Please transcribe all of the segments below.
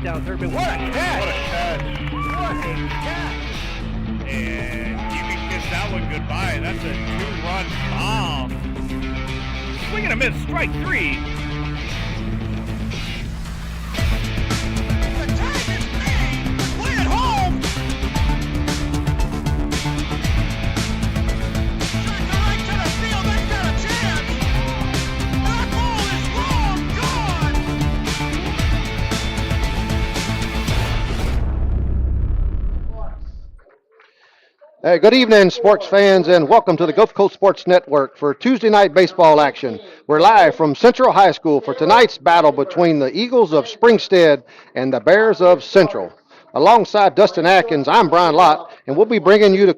base down third base. What a catch! What a catch! What a catch! And you can kiss that one goodbye. That's a 2-run bomb. Swing and a miss, strike 3. The tag is made. Play it home. Shot to right to the field. That's got a chance. That ball is long gone. Hey, good evening, sports fans, and welcome to the Gulf Coast Sports Network for Tuesday night baseball action. We're live from Central High School for tonight's battle between the Eagles of Springstead and the Bears of Central. Alongside Dustin Atkins, I'm Brian Lott, and we'll be bringing you the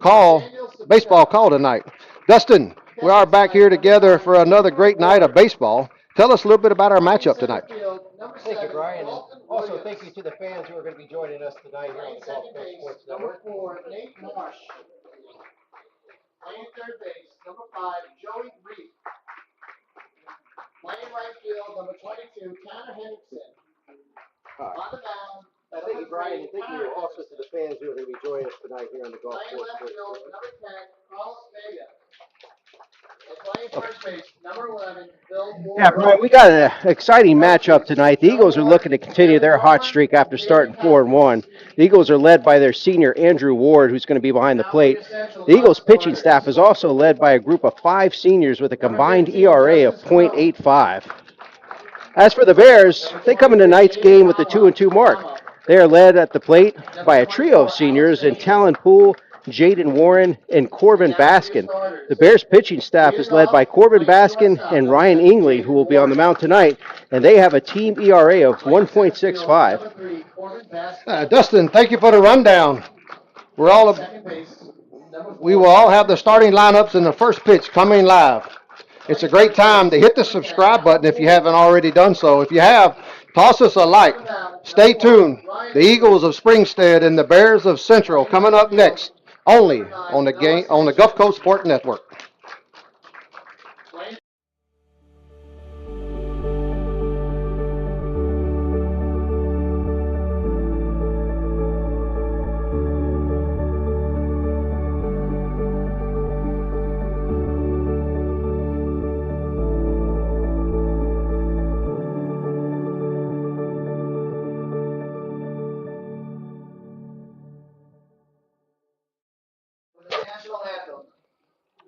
baseball call tonight. Dustin, we are back here together for another great night of baseball. Tell us a little bit about our matchup tonight. Thank you, Brian, and also thank you to the fans who are going to be joining us tonight here on the Gulf Coast Sports Network. Number 4, Nate Marsh. Playing third base, number 5, Joey Reed. Playing right field, number 22, Tanner Henderson. On the mound, Thank you, Brian, and thank you also to the fans who are going to be joining us tonight here on the Gulf playing Coast left Sports field, Network. number 10, Carlos Vega. And playing first base, number 11, Bill Moore. Yeah, Brian, we got an exciting matchup tonight. The Eagles are looking to continue their hot streak after starting 4-1. The Eagles are led by their senior Andrew Ward, who's going to be behind the plate. The Eagles pitching staff is also led by a group of 5 seniors with a combined ERA of .85. As for the Bears, they come into tonight's game with the 2-2 mark. They are led at the plate by a trio of seniors in Talon Poole, Jaden Warren, and Corbin Baskin. The Bears pitching staff is led by Corbin Baskin and Ryan Ingley, who will be on the mound tonight, and they have a team ERA of 1.65. Dustin, thank you for the rundown. We will all have the starting lineups and the first pitch coming live. It's a great time to hit the subscribe button if you haven't already done so. If you have, toss us a like. Stay tuned. The Eagles of Springstead and the Bears of Central coming up next, only on the Gulf Coast Sport Network.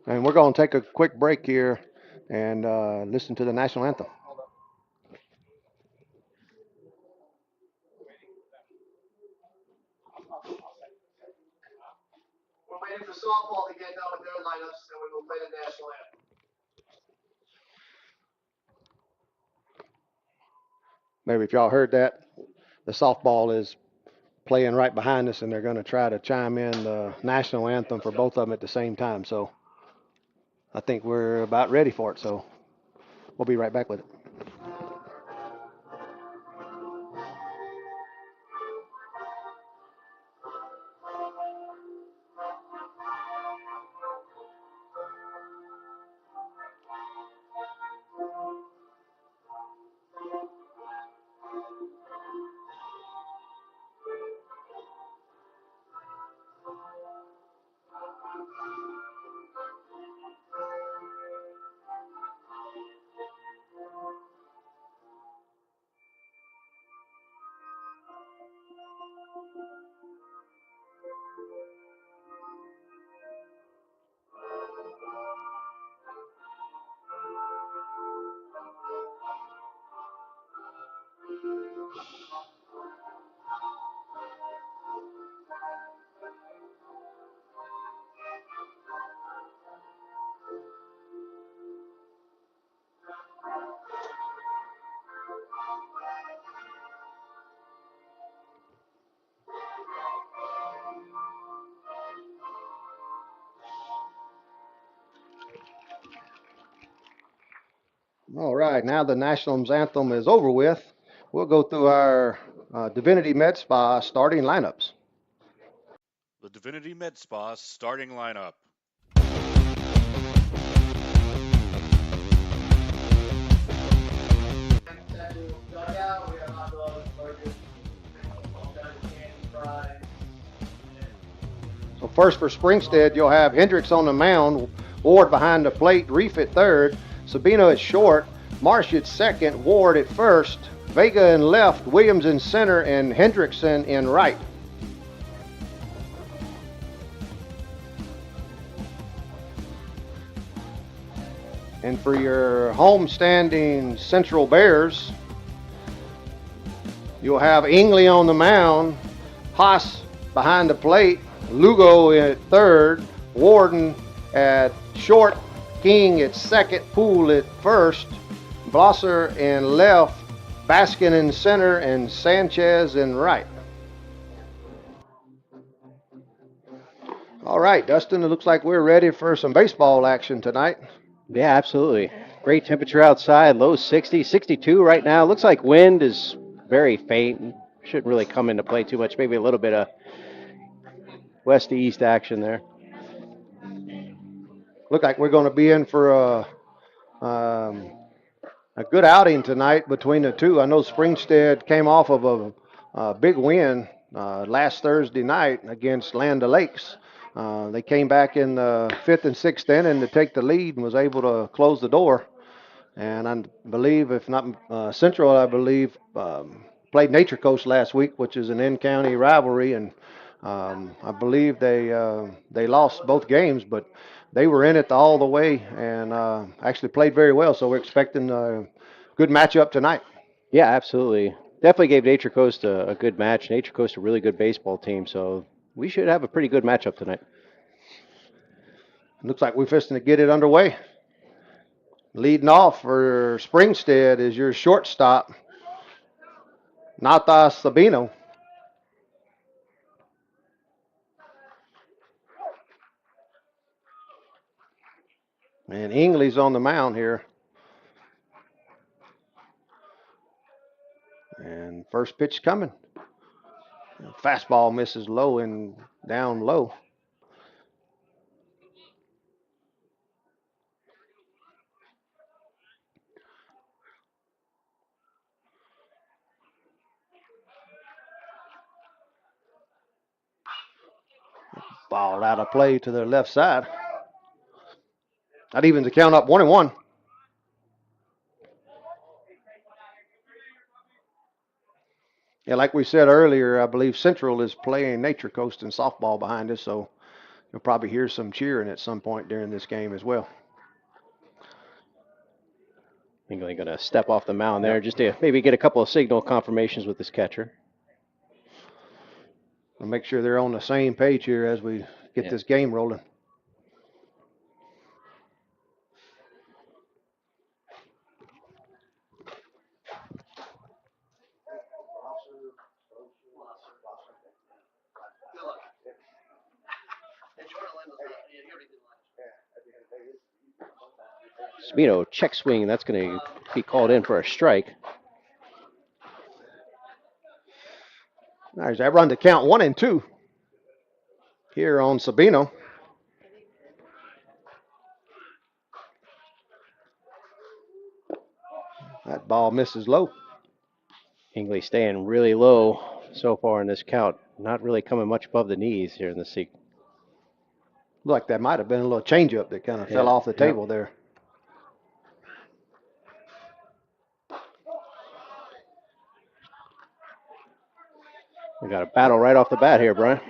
And we're going to take a quick break here and listen to the national anthem. We're waiting for softball to get done with their lineups, and we will play the national anthem. Maybe if y'all heard that, the softball is playing right behind us, and they're going to try to chime in the national anthem for both of them at the same time. So I think we're about ready for it, so we'll be right back with it. All right, now the national anthem is over with. We'll go through our Divinity Med Spa starting lineups. The Divinity Med Spa starting lineup. first for Springstead, you'll have Hendricks on the mound, Ward behind the plate, Reef at third, Sabino at short, Marsh at second, Ward at first, Vega in left, Williams in center, and Hendrickson in right. And for your home-standing Central Bears, you'll have Ingley on the mound, Haas behind the plate, Lugo at third, Warden at short, King at second, Poole at first, Blosser in left, Baskin in center, and Sanchez in right. All right, Dustin, it looks like we're ready for some baseball action tonight. Yeah, absolutely. Great temperature outside, low 60, 62 right now. Looks like wind is very faint. Shouldn't really come into play too much. Maybe a little bit of west to east action there. Look like we're going to be in for a good outing tonight between the two. I know Springstead came off of a big win last Thursday night against Land O'Lakes. They came back in the 5th and 6th inning to take the lead and was able to close the door. And I believe, if not Central, I believe, played Nature Coast last week, which is an in-county rivalry. And I believe they lost both games, but they were in it all the way and actually played very well. So we're expecting a good matchup tonight. Yeah, absolutely. Definitely gave Nature Coast a good match. Nature Coast a really good baseball team, so we should have a pretty good matchup tonight. Looks like we're fixing to get it underway. Leading off for Springstead is your shortstop, Nata Sabino. And Ingley's on the mound here. And first pitch coming. Fastball misses low and down low. Ball out of play to the left side. That evens the count up 1-1. Yeah, like we said earlier, I believe Central is playing Nature Coast in softball behind us, so you'll probably hear some cheering at some point during this game as well. Ingley going to step off the mound there just to maybe get a couple of signal confirmations with this catcher. We'll make sure they're on the same page here as we get this game rolling. Sabino check swing, that's going to be called in for a strike. There's that run to count 1-2 here on Sabino. That ball misses low. Ingley staying really low so far in this count. Not really coming much above the knees here in the seat. Looked like that might have been a little changeup that kind of fell off the table there. We got a battle right off the bat here, Brian.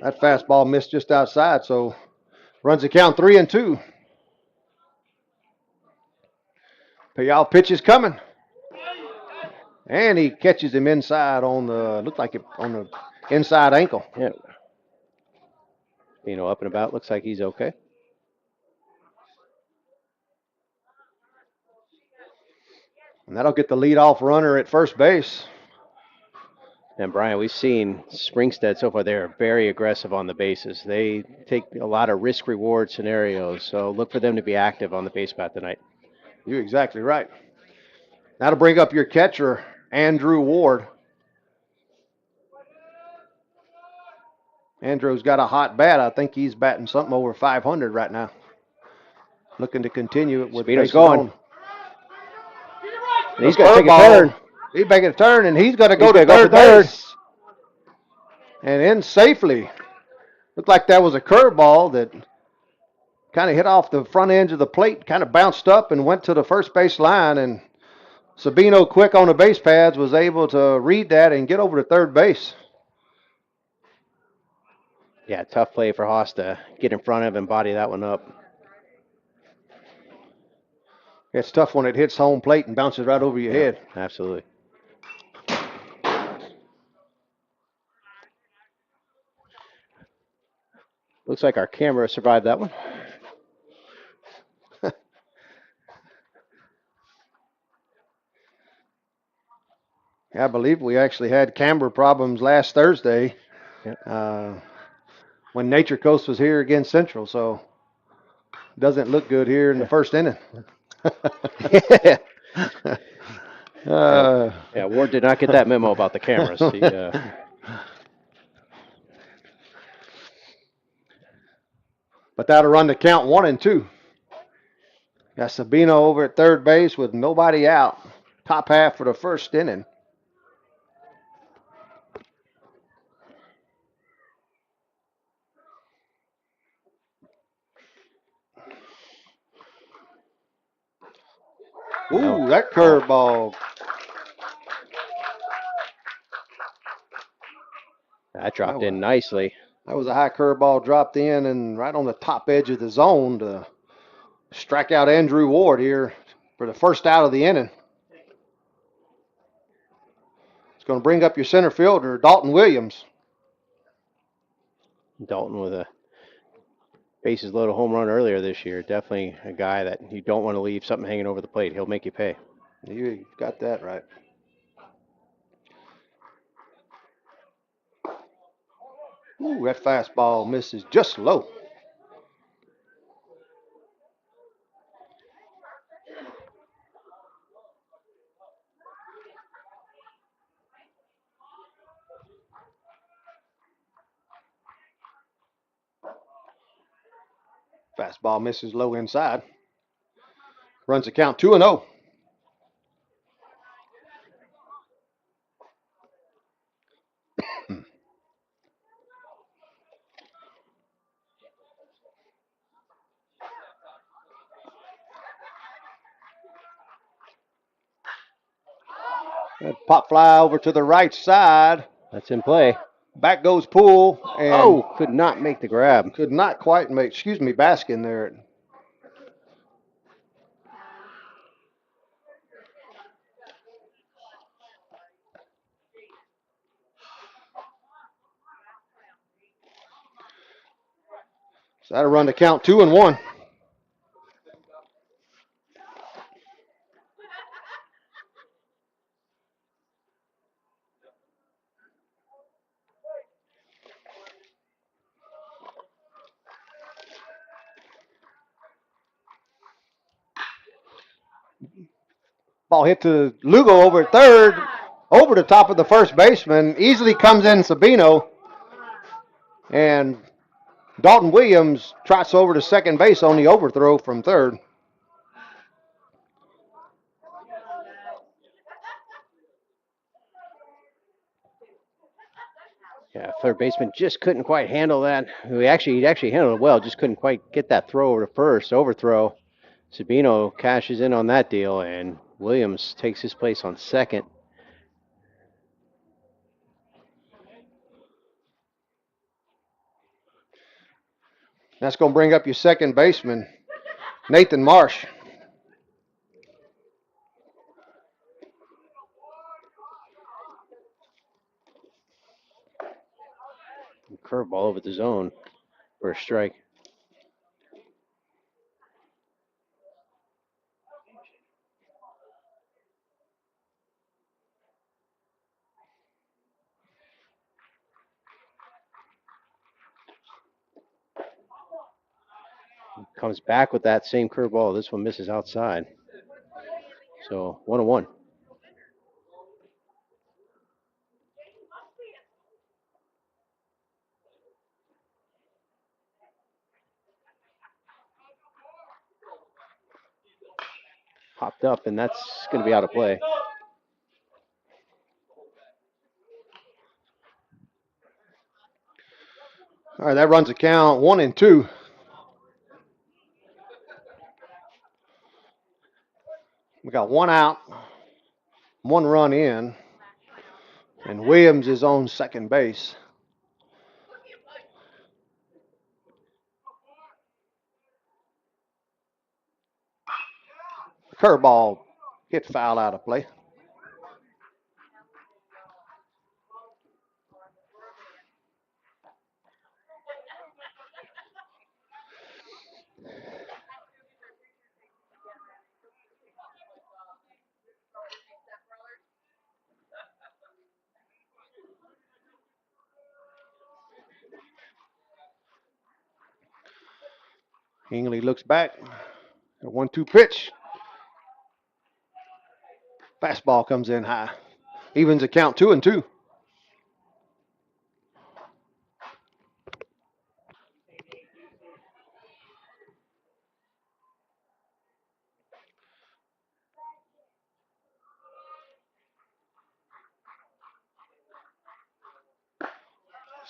That fastball missed just outside, so runs the count 3-2. Payal pitch is coming. And he catches him inside on the, looked like it on the inside ankle. Yeah. Up and about, looks like he's okay. And that'll get the leadoff runner at first base. And Brian, we've seen Springstead so far. They're very aggressive on the bases. They take a lot of risk-reward scenarios, so look for them to be active on the base path tonight. You're exactly right. That'll bring up your catcher, Andrew Ward. Andrew's got a hot bat. I think he's batting something over 500 right now. Looking to continue it with Speedo's going. He's going to take a turn. He's making a turn, and he's going to go to third base. And in safely. Looked like that was a curveball that kind of hit off the front edge of the plate, kind of bounced up and went to the first base line. And Sabino, quick on the base pads, was able to read that and get over to third base. Yeah, tough play for Haas to get in front of and body that one up. It's tough when it hits home plate and bounces right over your head. Absolutely. Looks like our camera survived that one. I believe we actually had camera problems last Thursday when Nature Coast was here against Central, so doesn't look good here in the first inning. Yeah, Ward did not get that memo about the cameras. But that'll run the count 1-2. Got Sabino over at third base with nobody out. Top half for the first inning. Ooh, that curveball. That dropped in nicely. That was a high curveball dropped in and right on the top edge of the zone to strike out Andrew Ward here for the first out of the inning. It's going to bring up your center fielder, Dalton Williams. Dalton with a bases loaded home run earlier this year. Definitely a guy that you don't want to leave something hanging over the plate. He'll make you pay. You got that right. Ooh, that fastball misses just low. Fastball misses low inside. Runs the count 2-0. Pop fly over to the right side. That's in play. Back goes Poole. And could not make the grab. could not quite make, Baskin there. So that'll run the count 2-1. Ball hit to Lugo over at third, over the top of the first baseman. Easily comes in Sabino. And Dalton Williams trots over to second base on the overthrow from third. Yeah, third baseman just couldn't quite handle that. He actually handled it well, just couldn't quite get that throw over to first, overthrow. Sabino cashes in on that deal, and Williams takes his place on second. That's going to bring up your second baseman, Nathan Marsh. Curveball over the zone for a strike. Comes back with that same curveball. This one misses outside. So 1-1. Popped up, and that's going to be out of play. All right, that runs the count 1-2. We got 1 out, 1 run in, and Williams is on second base. Curveball hit foul out of play. Hingley looks back. A 1-2 pitch. Fastball comes in high. Evens the count 2-2.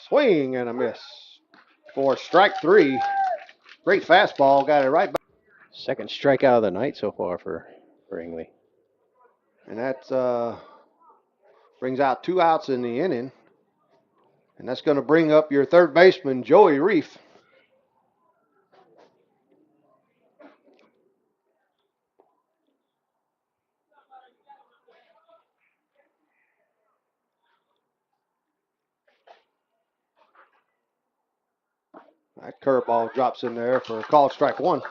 Swing and a miss for strike 3. Great fastball. Got it right back. Second strikeout of the night so far for Hingley. And that brings out 2 outs in the inning. And that's going to bring up your third baseman, Joey Reef. That curveball drops in there for a called strike 1.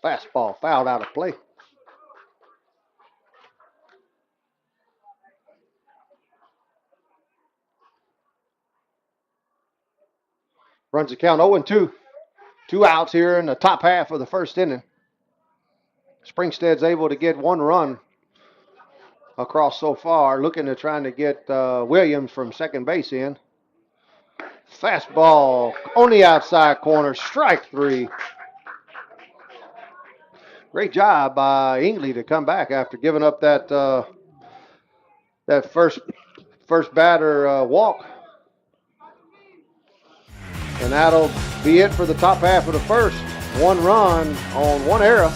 Fastball fouled out of play. Runs the count 0-2. 2 outs here in the top half of the first inning. Springstead's able to get 1 run across so far, looking to trying to get Williams from second base in. Fastball on the outside corner, strike 3. Great job by Ingley to come back after giving up that first batter walk. And that'll be it for the top half of the first. 1 run on 1 error.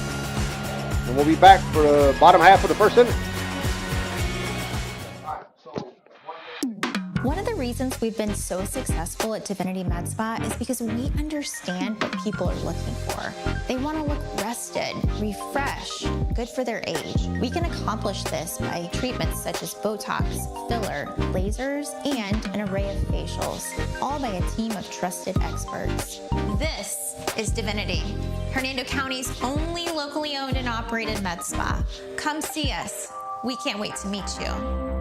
And we'll be back for the bottom half of the first inning. One of the reasons we've been so successful at Divinity Med Spa is because we understand what people are looking for. They want to look rested, refreshed, good for their age. We can accomplish this by treatments such as Botox, filler, lasers, and an array of facials, all by a team of trusted experts. This is Divinity, Hernando County's only locally owned and operated med spa. Come see us. We can't wait to meet you.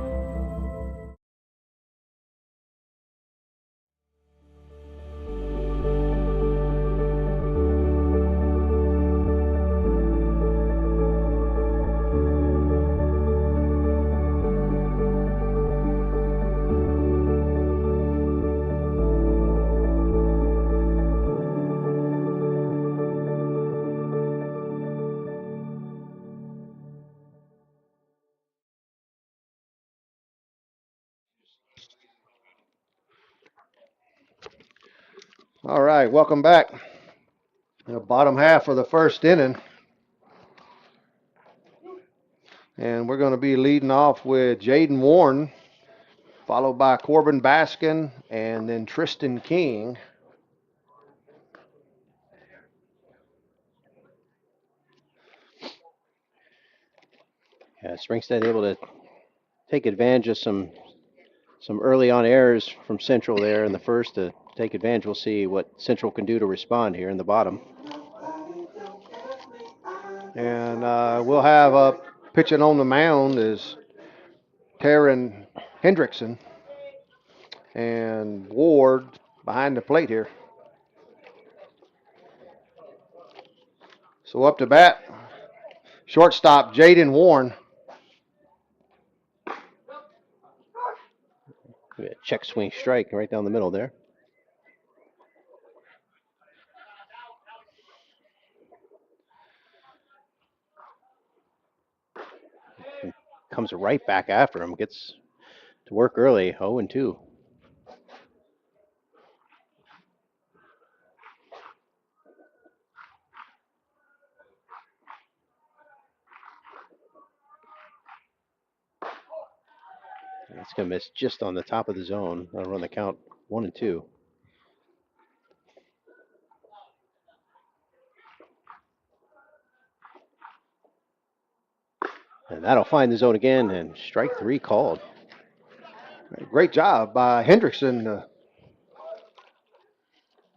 All right, welcome back. The bottom half of the first inning. And we're going to be leading off with Jaden Warren, followed by Corbin Baskin, and then Tristan King. Yeah, Springstead able to take advantage of some early on errors from Central there in the first to take advantage. We'll see what Central can do to respond here in the bottom. And we'll have pitching on the mound is Taryn Hendrickson and Ward behind the plate here. So up to bat, shortstop Jaden Warren. Pitch. check swing strike right down the middle there. Comes right back after him. Gets to work early. 0-2. It's going to miss just on the top of the zone. I'll run the count 1-2. And that'll find the zone again, and strike 3 called. Great job by Hendrickson to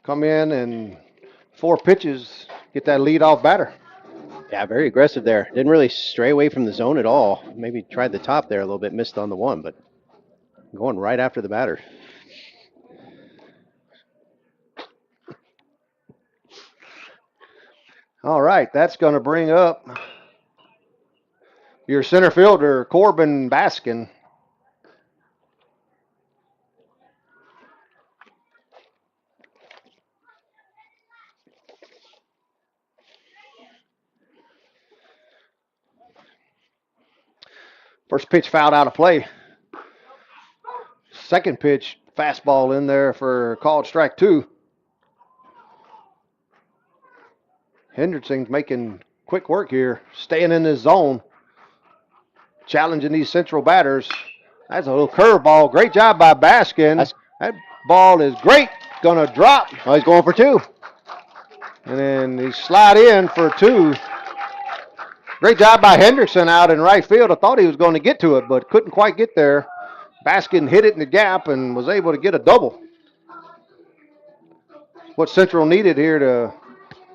come in and 4 pitches, get that lead-off batter. Yeah, very aggressive there. Didn't really stray away from the zone at all. Maybe tried the top there a little bit, missed on the one, but going right after the batter. All right, that's going to bring up your center fielder, Corbin Baskin. First pitch fouled out of play. Second pitch, fastball in there for called strike 2. Hendrickson's making quick work here, staying in his zone, challenging these central batters. That's a little curveball. Great job by Baskin. That ball is great. Gonna drop. Oh, he's going for 2. And then he slide in for 2. Great job by Hendrickson out in right field. I thought he was going to get to it, but couldn't quite get there. Baskin hit it in the gap and was able to get a double. What Central needed here to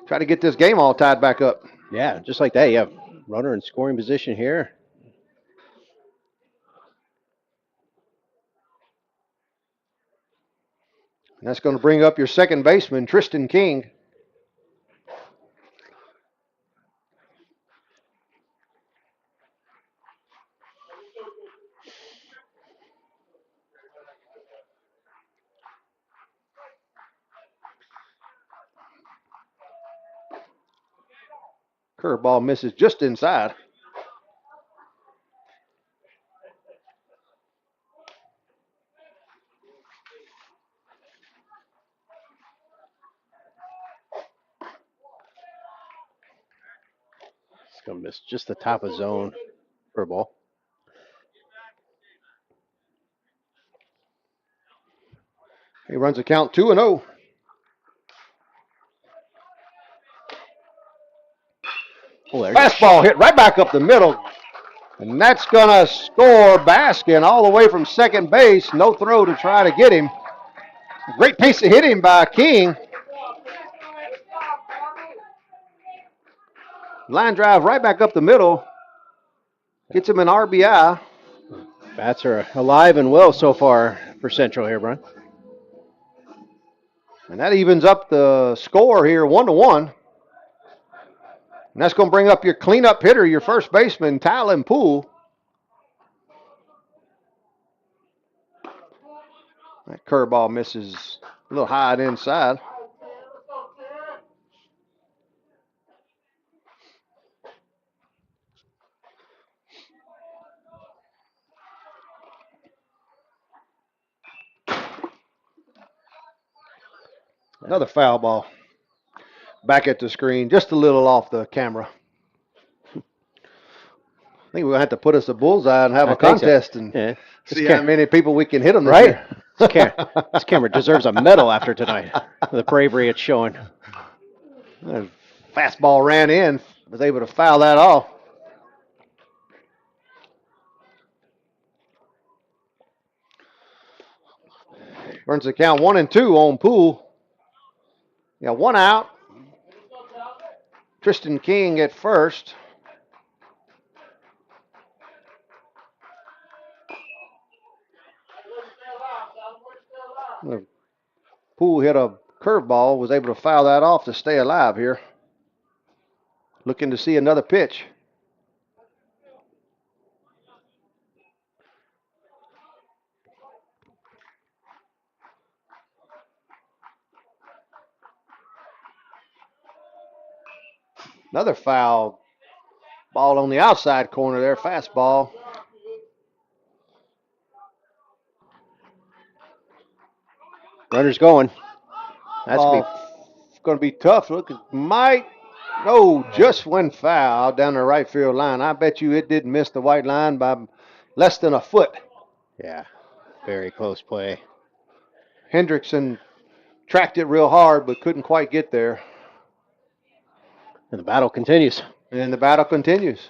try to get this game all tied back up. Yeah, just like that. You have runner in scoring position here. And that's going to bring up your second baseman, Tristan King. Curveball misses just inside. It's going to miss just the top of zone for a ball. He runs a count 2-0. Fastball hit right back up the middle. And that's going to score Baskin all the way from second base. No throw to try to get him. Great piece of hitting by King. Line drive right back up the middle. Gets him an RBI. Bats are alive and well so far for Central here, Brian. And that evens up the score here 1-1. And that's going to bring up your cleanup hitter, your first baseman, Talon Poole. That curveball misses a little high and inside. Another foul ball. Back at the screen, just a little off the camera. I think we're going to have to put us a bullseye and have a contest and see how many people we can hit them this year. This camera deserves a medal after tonight. The bravery it's showing. Fastball ran in, was able to foul that off. Runs the count 1-2 on Poole. Yeah, 1 out. Tristan King at first. Poole hit a curveball, was able to foul that off to stay alive here. Looking to see another pitch. Another foul. Ball on the outside corner there, fastball. Runner's going. That's going to be Going to be tough. Look, it might. No, just went foul down the right field line. I bet you it didn't miss the white line by less than a foot. Yeah, very close play. Hendrickson tracked it real hard, but couldn't quite get there. And the battle continues. And the battle continues.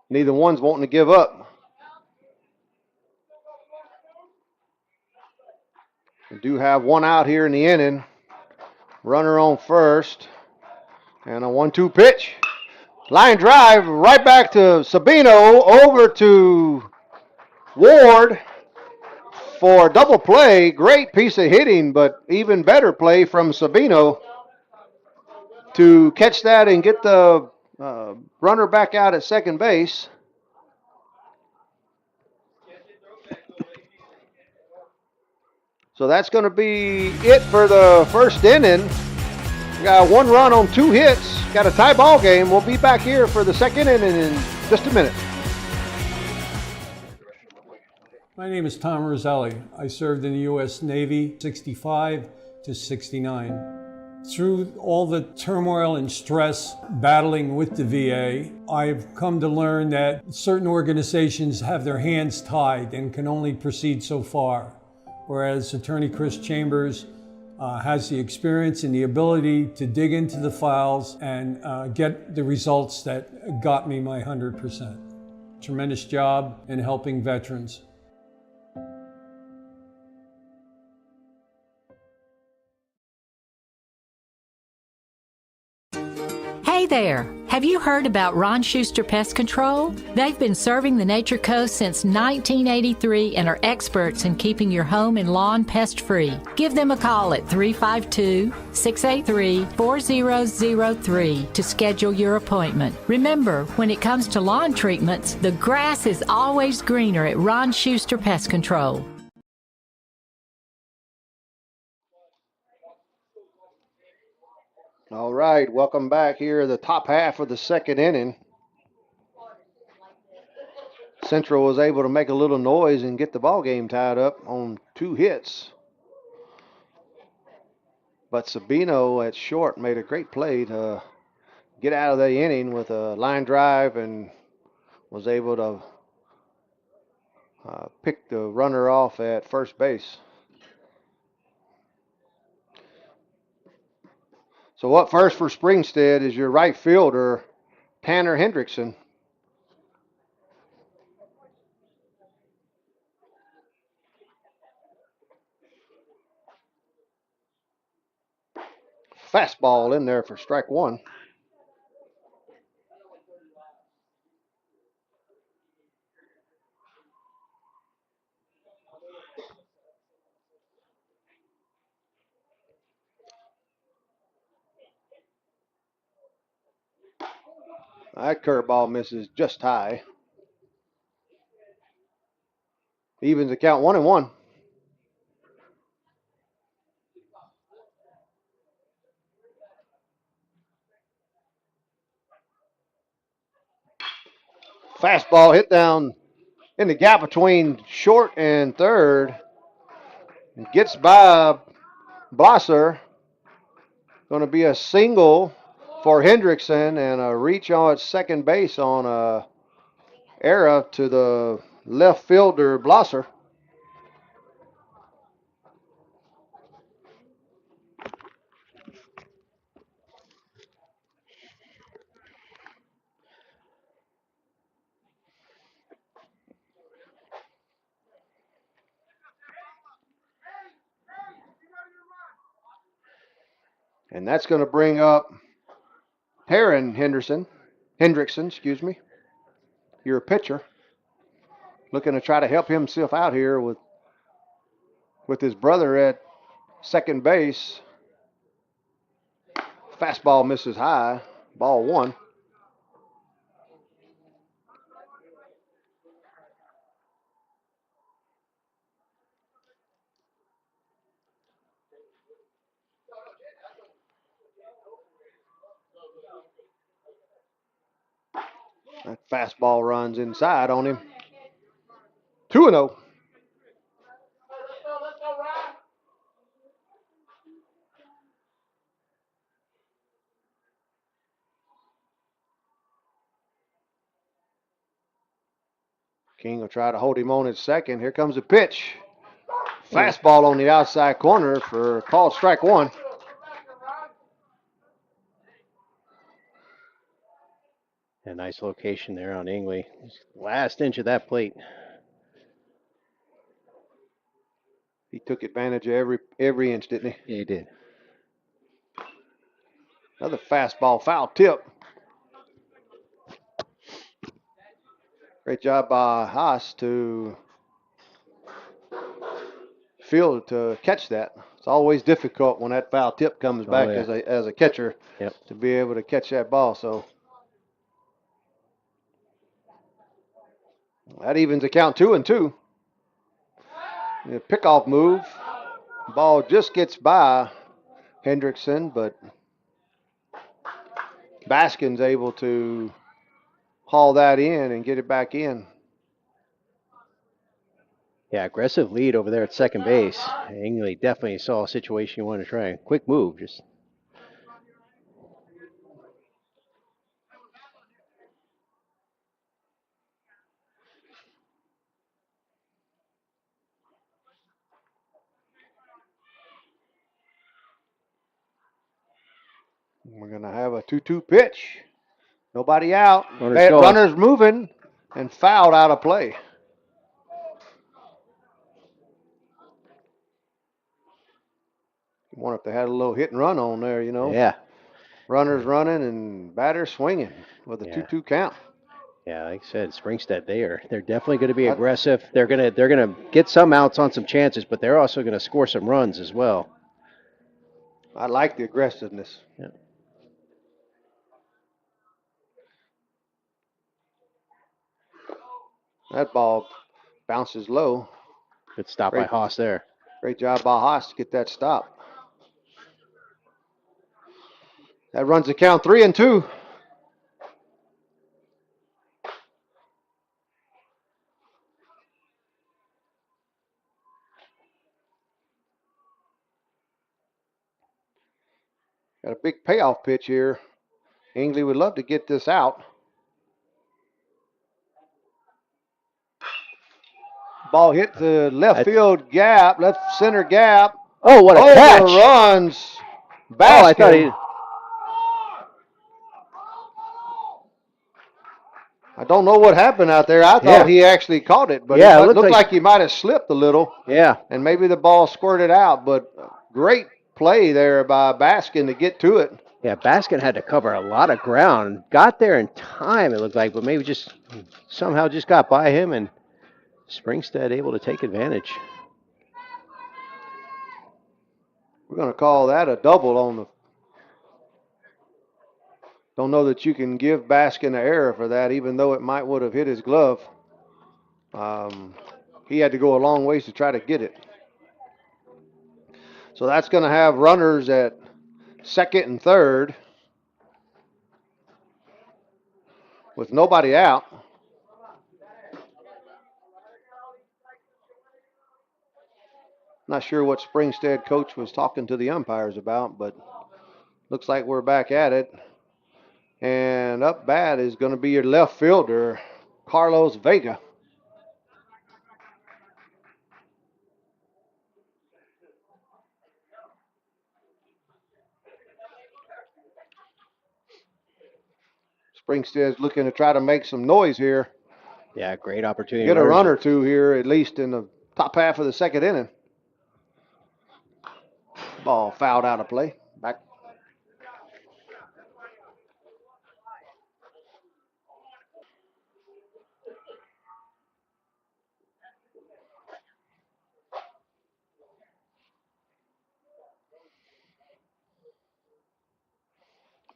Neither one's wanting to give up. We do have one out here in the inning. Runner on first. And a 1-2 pitch. Line drive right back to Sabino, over to Ward for a double play. Great piece of hitting, but even better play from Sabino to catch that and get the runner back out at second base. So that's going to be it for the first inning. We got 1 run on 2 hits. Got a tie ball game. We'll be back here for the second inning in just a minute. My name is Tom Roselli. I served in the U.S. Navy 65 to 69. Through all the turmoil and stress battling with the VA, I've come to learn that certain organizations have their hands tied and can only proceed so far, whereas Attorney Chris Chambers has the experience and the ability to dig into the files and get the results that got me my 100%. Tremendous job in helping veterans. Hey there! Have you heard about Ron Schuster Pest Control? They've been serving the Nature Coast since 1983 and are experts in keeping your home and lawn pest-free. Give them a call at 352-683-4003 to schedule your appointment. Remember, when it comes to lawn treatments, the grass is always greener at Ron Schuster Pest Control. All right, welcome back here, the top half of the second inning. Central was able to make a little noise and get the ball game tied up on 2 hits. But Sabino at short made a great play to get out of the inning with a line drive and was able to pick the runner off at first base. So up first for Springstead is your right fielder, Tanner Hendrickson. Fastball in there for strike 1. That curveball misses just high. Evens the count 1-1. Fastball hit down in the gap between short and third. Gets by Blosser. Going to be a single for Hendrickson and a reach on at second base on a error to the left fielder Blosser. And that's going to bring up Hendrickson, your pitcher, looking to try to help himself out here with his brother at second base. Fastball misses high, ball 1. That fastball runs inside on him. 2-0. King will try to hold him on at second. Here comes the pitch. Fastball on the outside corner for called strike one. A nice location there on Ingley. Last inch of that plate. He took advantage of every inch, didn't he? Yeah, he did. Another fastball, foul tip. Great job by Haas to field to catch that. It's always difficult when that foul tip comes back as a catcher to be able to catch that ball. So that evens the count 2-2. The pickoff move. Ball just gets by Hendrickson, but Baskin's able to haul that in and get it back in. Yeah, aggressive lead over there at second base. Ingley definitely saw a situation you want to try. Quick move, just. We're going to have a 2-2 pitch. Nobody out. Runners Runners moving and fouled out of play. I wonder if they had a little hit and run on there, you know. Yeah. Runners running and batters swinging with a 2-2 count. Yeah, like I said, Springstead, they're definitely going to be aggressive. They're gonna get some outs on some chances, but they're also going to score some runs as well. I like the aggressiveness. Yeah. That ball bounces low. Good stop by Haas there. Great job by Haas to get that stop. That runs the count 3-2. Got a big payoff pitch here. Ingley would love to get this out. Ball hit the left field gap, left center gap. Oh, what a catch! Overruns Baskin. Oh, I thought he. I don't know what happened out there. I thought he actually caught it, but it looked like he might have slipped a little. Yeah. And maybe the ball squirted out, but great play there by Baskin to get to it. Yeah, Baskin had to cover a lot of ground. Got there in time, it looked like, but maybe just somehow just got by him, and Springstead able to take advantage. We're going to call that a double on the. Don't know that you can give Baskin an error for that, even though it might would have hit his glove. He had to go a long ways to try to get it. So that's going to have runners at second and third with nobody out. Not sure what Springstead coach was talking to the umpires about, but looks like we're back at it. And up bat is going to be your left fielder, Carlos Vega. Springstead's looking to try to make some noise here. Yeah, great opportunity. Get a run or two here, at least in the top half of the second inning. Ball fouled out of play. Back.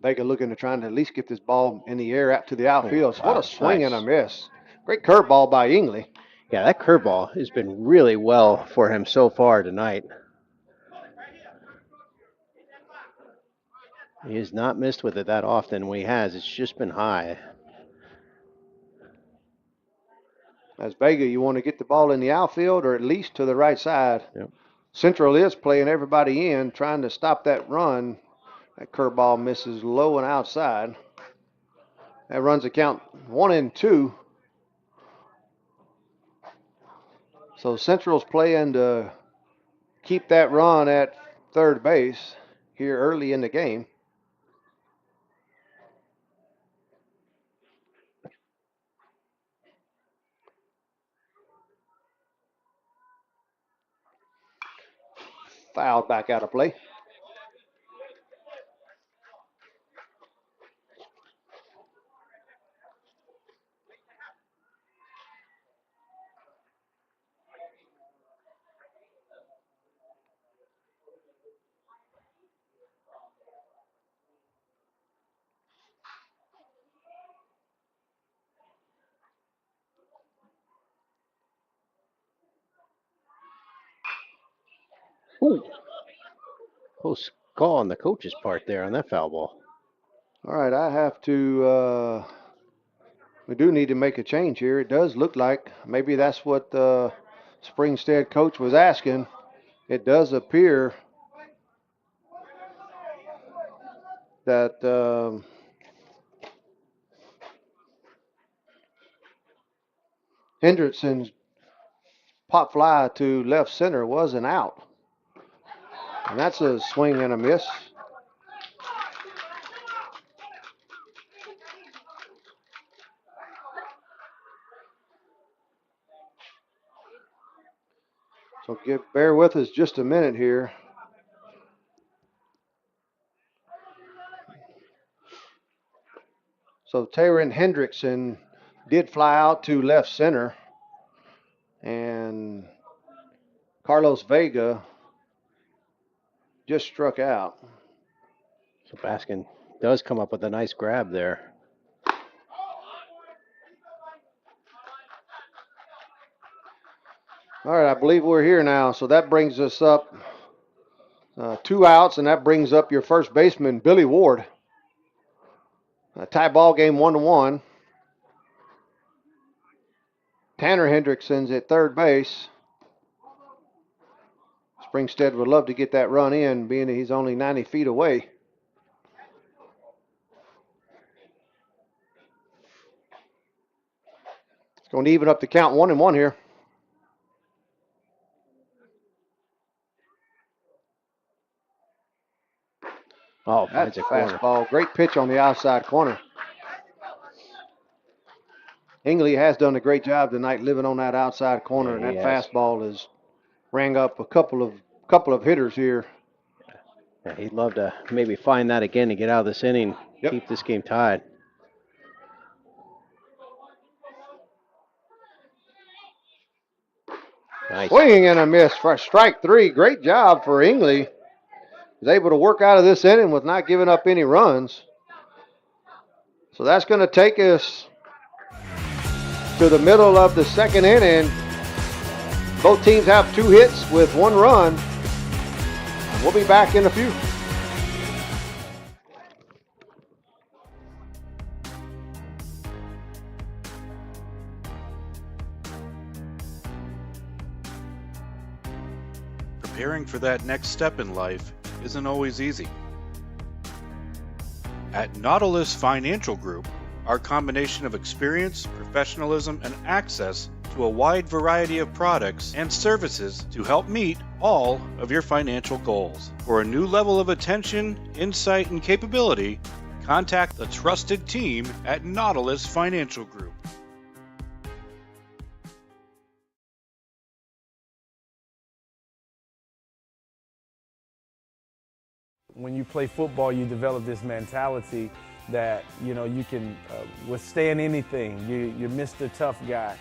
Vega looking to try and at least get this ball in the air out to the outfield. What a swing and a miss. Great curveball by Ingley. Yeah, that curveball has been really well for him so far tonight. He has not missed with it that often. When he has, it's just been high. As Vega, you want to get the ball in the outfield or at least to the right side. Yep. Central is playing everybody in, trying to stop that run. That curveball misses low and outside. That runs the count 1-2. So Central's playing to keep that run at third base here early in the game. Fouled back out of play. Ooh. Close call on the coach's part there on that foul ball. All right, I have to, we do need to make a change here. It does look like maybe that's what the Springstead coach was asking. It does appear that Hendrickson's pop fly to left center was an out. And that's a swing and a miss. So bear with us just a minute here. So Taron Hendrickson did fly out to left center. And Carlos Vega just struck out. So Baskin does come up with a nice grab there. All right, I believe we're here now. So that brings us up 2 outs, and that brings up your first baseman, Billy Ward. A tie ball game 1-1. Tanner Hendrickson's at third base. Springstead would love to get that run in, being that he's only 90 feet away. It's going to even up the count 1-1 here. Oh, That's finds a a corner. fastball. Great pitch on the outside corner. Ingley has done a great job tonight living on that outside corner, Yeah, and he that has. fastball has rang up a couple of hitters here. Yeah, he'd love to maybe find that again to get out of this inning, Yep. keep this game tied. Nice. Swinging and a miss for strike 3. Great job for Ingley. He's able to work out of this inning with not giving up any runs. So that's going to take us to the middle of the second inning. Both teams have 2 hits with 1 run. We'll be back in a few. Preparing for that next step in life isn't always easy. At Nautilus Financial Group, our combination of experience, professionalism, and access to a wide variety of products and services to help meet all of your financial goals. For a new level of attention, insight, and capability, contact the trusted team at Nautilus Financial Group. When you play football, you develop this mentality that, you can withstand anything. You're Mr. Tough Guy.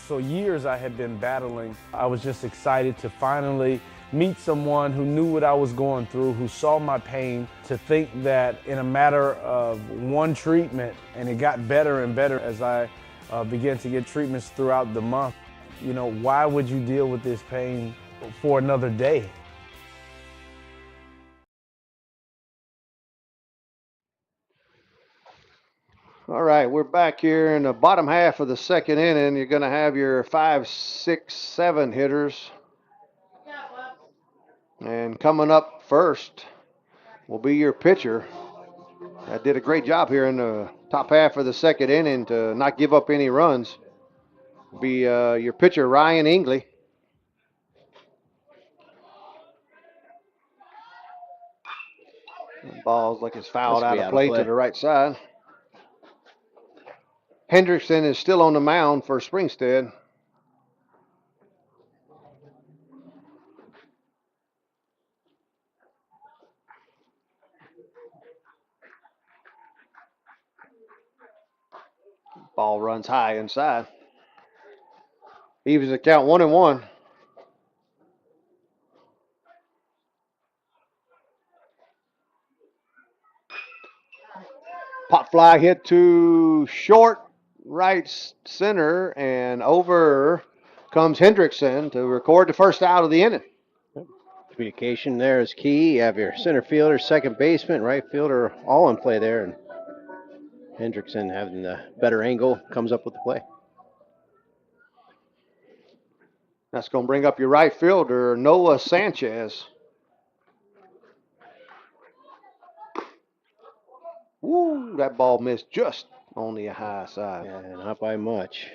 So years I had been battling. I was just excited to finally meet someone who knew what I was going through, who saw my pain, to think that in a matter of one treatment, and it got better and better as I began to get treatments throughout the month. Why would you deal with this pain for another day? All right, we're back here in the bottom half of the second inning. You're going to have your 5, 6, 7 hitters. And coming up first will be your pitcher. That did a great job here in the top half of the second inning to not give up any runs. Be your pitcher, Ryan Ingley. Ball's like it's fouled out of play to the right side. Hendrickson is still on the mound for Springstead. Ball runs high inside. Evens the count 1-1. Pop fly hit to short, right center, and over comes Hendrickson to record the first out of the inning. Communication there is key. You have your center fielder, second baseman, right fielder, all in play there. And Hendrickson having the better angle comes up with the play. That's going to bring up your right fielder, Noah Sanchez. Woo, that ball missed just on the high side. Yeah, not by much.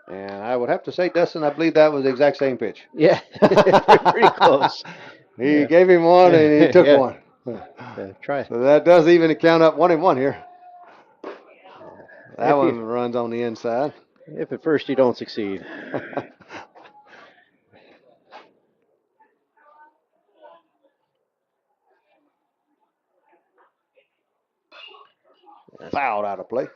And I would have to say, Dustin, I believe that was the exact same pitch. Yeah, pretty close. He gave him one and he took one. Try. So that does even count up 1-1 here. That one runs on the inside. If at first you don't succeed. Fouled out of play.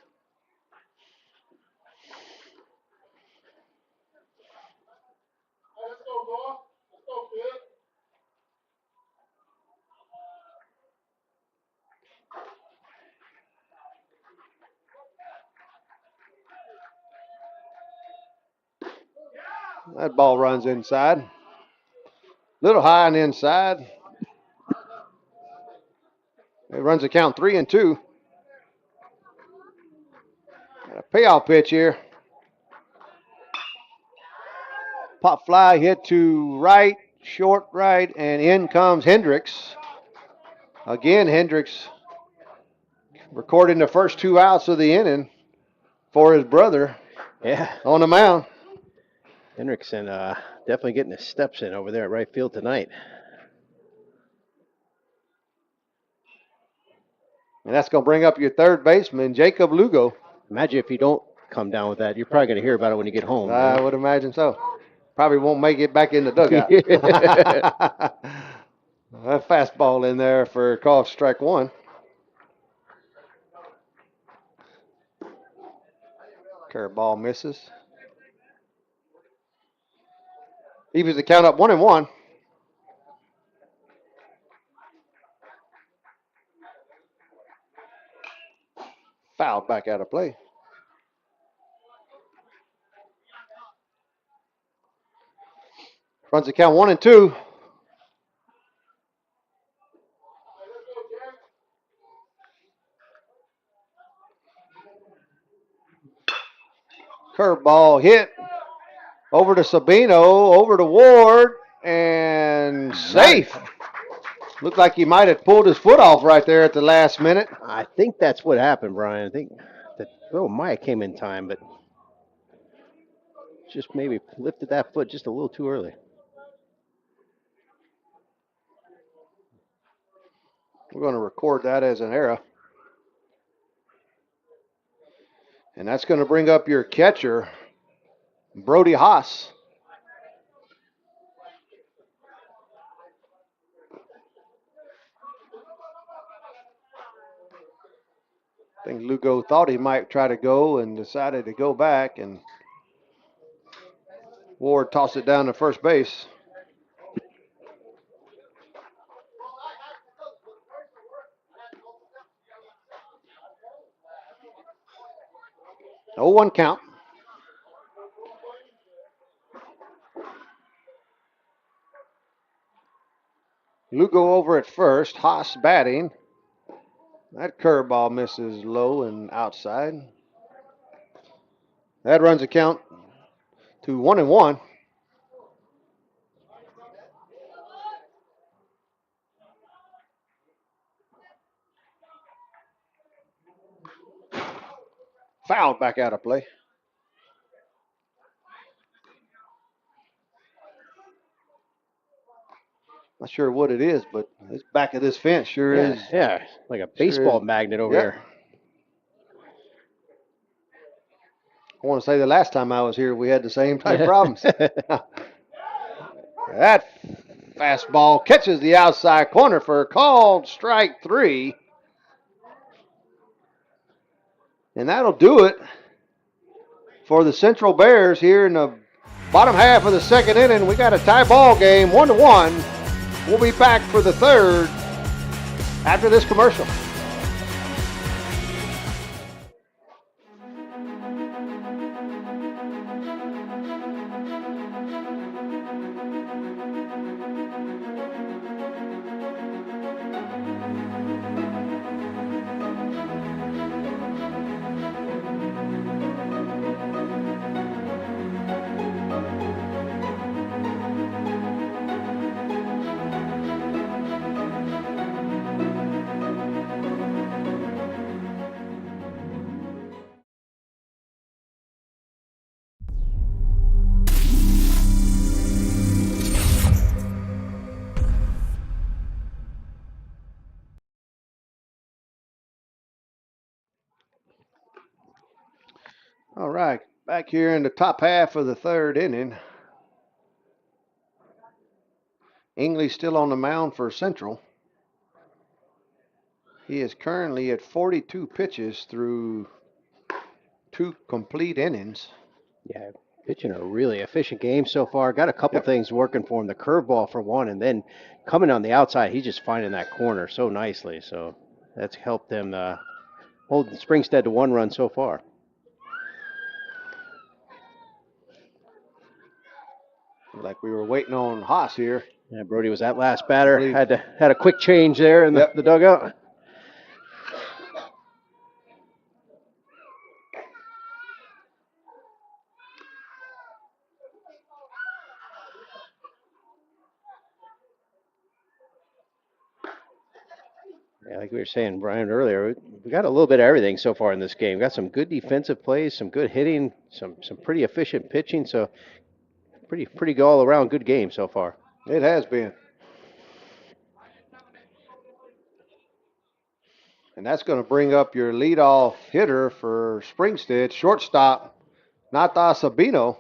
That ball runs inside. Little high and inside. It runs the count 3-2. And a payoff pitch here. Pop fly hit to right, short right, and in comes Hendricks. Again, Hendricks recording the first 2 outs of the inning for his brother. Yeah. On the mound. Hendrickson definitely getting his steps in over there at right field tonight. And that's going to bring up your third baseman, Jacob Lugo. Imagine if you don't come down with that. You're probably going to hear about it when you get home. I would imagine so. Probably won't make it back in the dugout. A fastball in there for call strike 1. Curveball misses. Evens the count up 1-1. Fouled back out of play. Runs the count 1-2. Curveball hit over to Sabino, over to Ward, and safe. Looked like he might have pulled his foot off right there at the last minute. I think that's what happened, Brian. I think that Maya came in time, but just maybe lifted that foot just a little too early. We're going to record that as an error. And that's going to bring up your catcher, Brody Haas. I think Lugo thought he might try to go and decided to go back, and Ward tossed it down to first base. Oh, 1 count. Lugo over at first. Haas batting. That curveball misses low and outside. That runs the count to 1-1. Fouled back out of play. Not sure what it is, but this back of this fence sure is. Yeah, like a baseball is. magnet over Yep. here. I want to say the last time I was here, we had the same type problems. That fastball catches the outside corner for a called strike 3. And that'll do it for the Central Bears here in the bottom half of the second inning. We got a tie ball game, 1-1. We'll be back for the third after this commercial. All right, back here in the top half of the third inning. English still on the mound for Central. He is currently at 42 pitches through 2 complete innings. Yeah, pitching a really efficient game so far. Got a couple things working for him. The curveball for one, and then coming on the outside, he's just finding that corner so nicely. So that's helped them hold Springstead to 1 run so far. Like we were waiting on Haas here. Yeah, Brody was that last batter. Had a quick change there in the dugout. Yeah, like we were saying, Brian, earlier, we got a little bit of everything so far in this game. Got some good defensive plays, some good hitting, some pretty efficient pitching. So pretty all around good game so far. It has been. And that's going to bring up your leadoff hitter for Springstead, shortstop, Nata Sabino.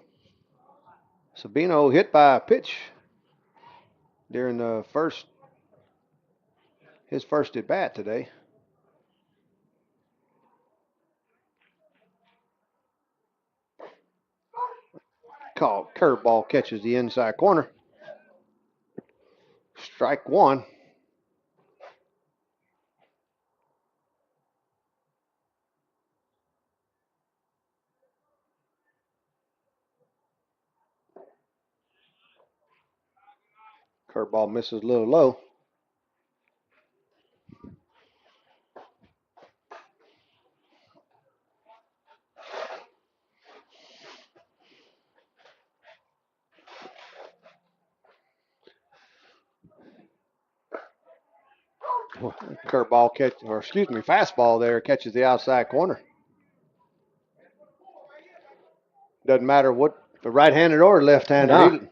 Sabino hit by a pitch during his first at bat today. Called curveball, catches the inside corner. Strike 1. Curveball misses a little low. Fastball there catches the outside corner. Doesn't matter what, the right-handed or left-handed.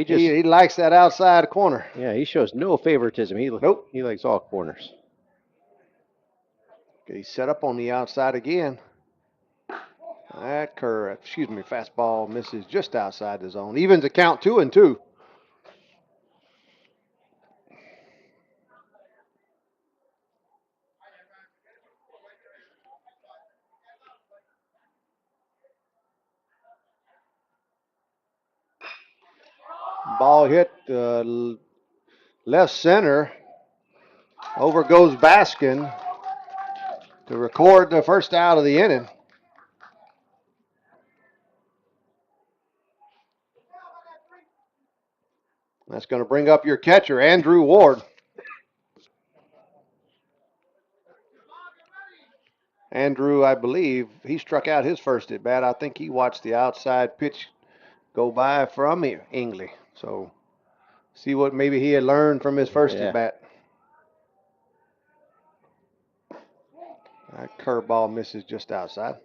He likes that outside corner. Yeah, he shows no favoritism. He likes all corners. He's set up on the outside again. That fastball misses just outside the zone. Evens the count 2-2. Ball hit left center. Over goes Baskin to record the first out of the inning. That's going to bring up your catcher, Andrew Ward. Andrew, I believe, he struck out his first at bat. I think he watched the outside pitch go by from Ingley. So see what maybe he had learned from his first at bat. That curveball misses just outside.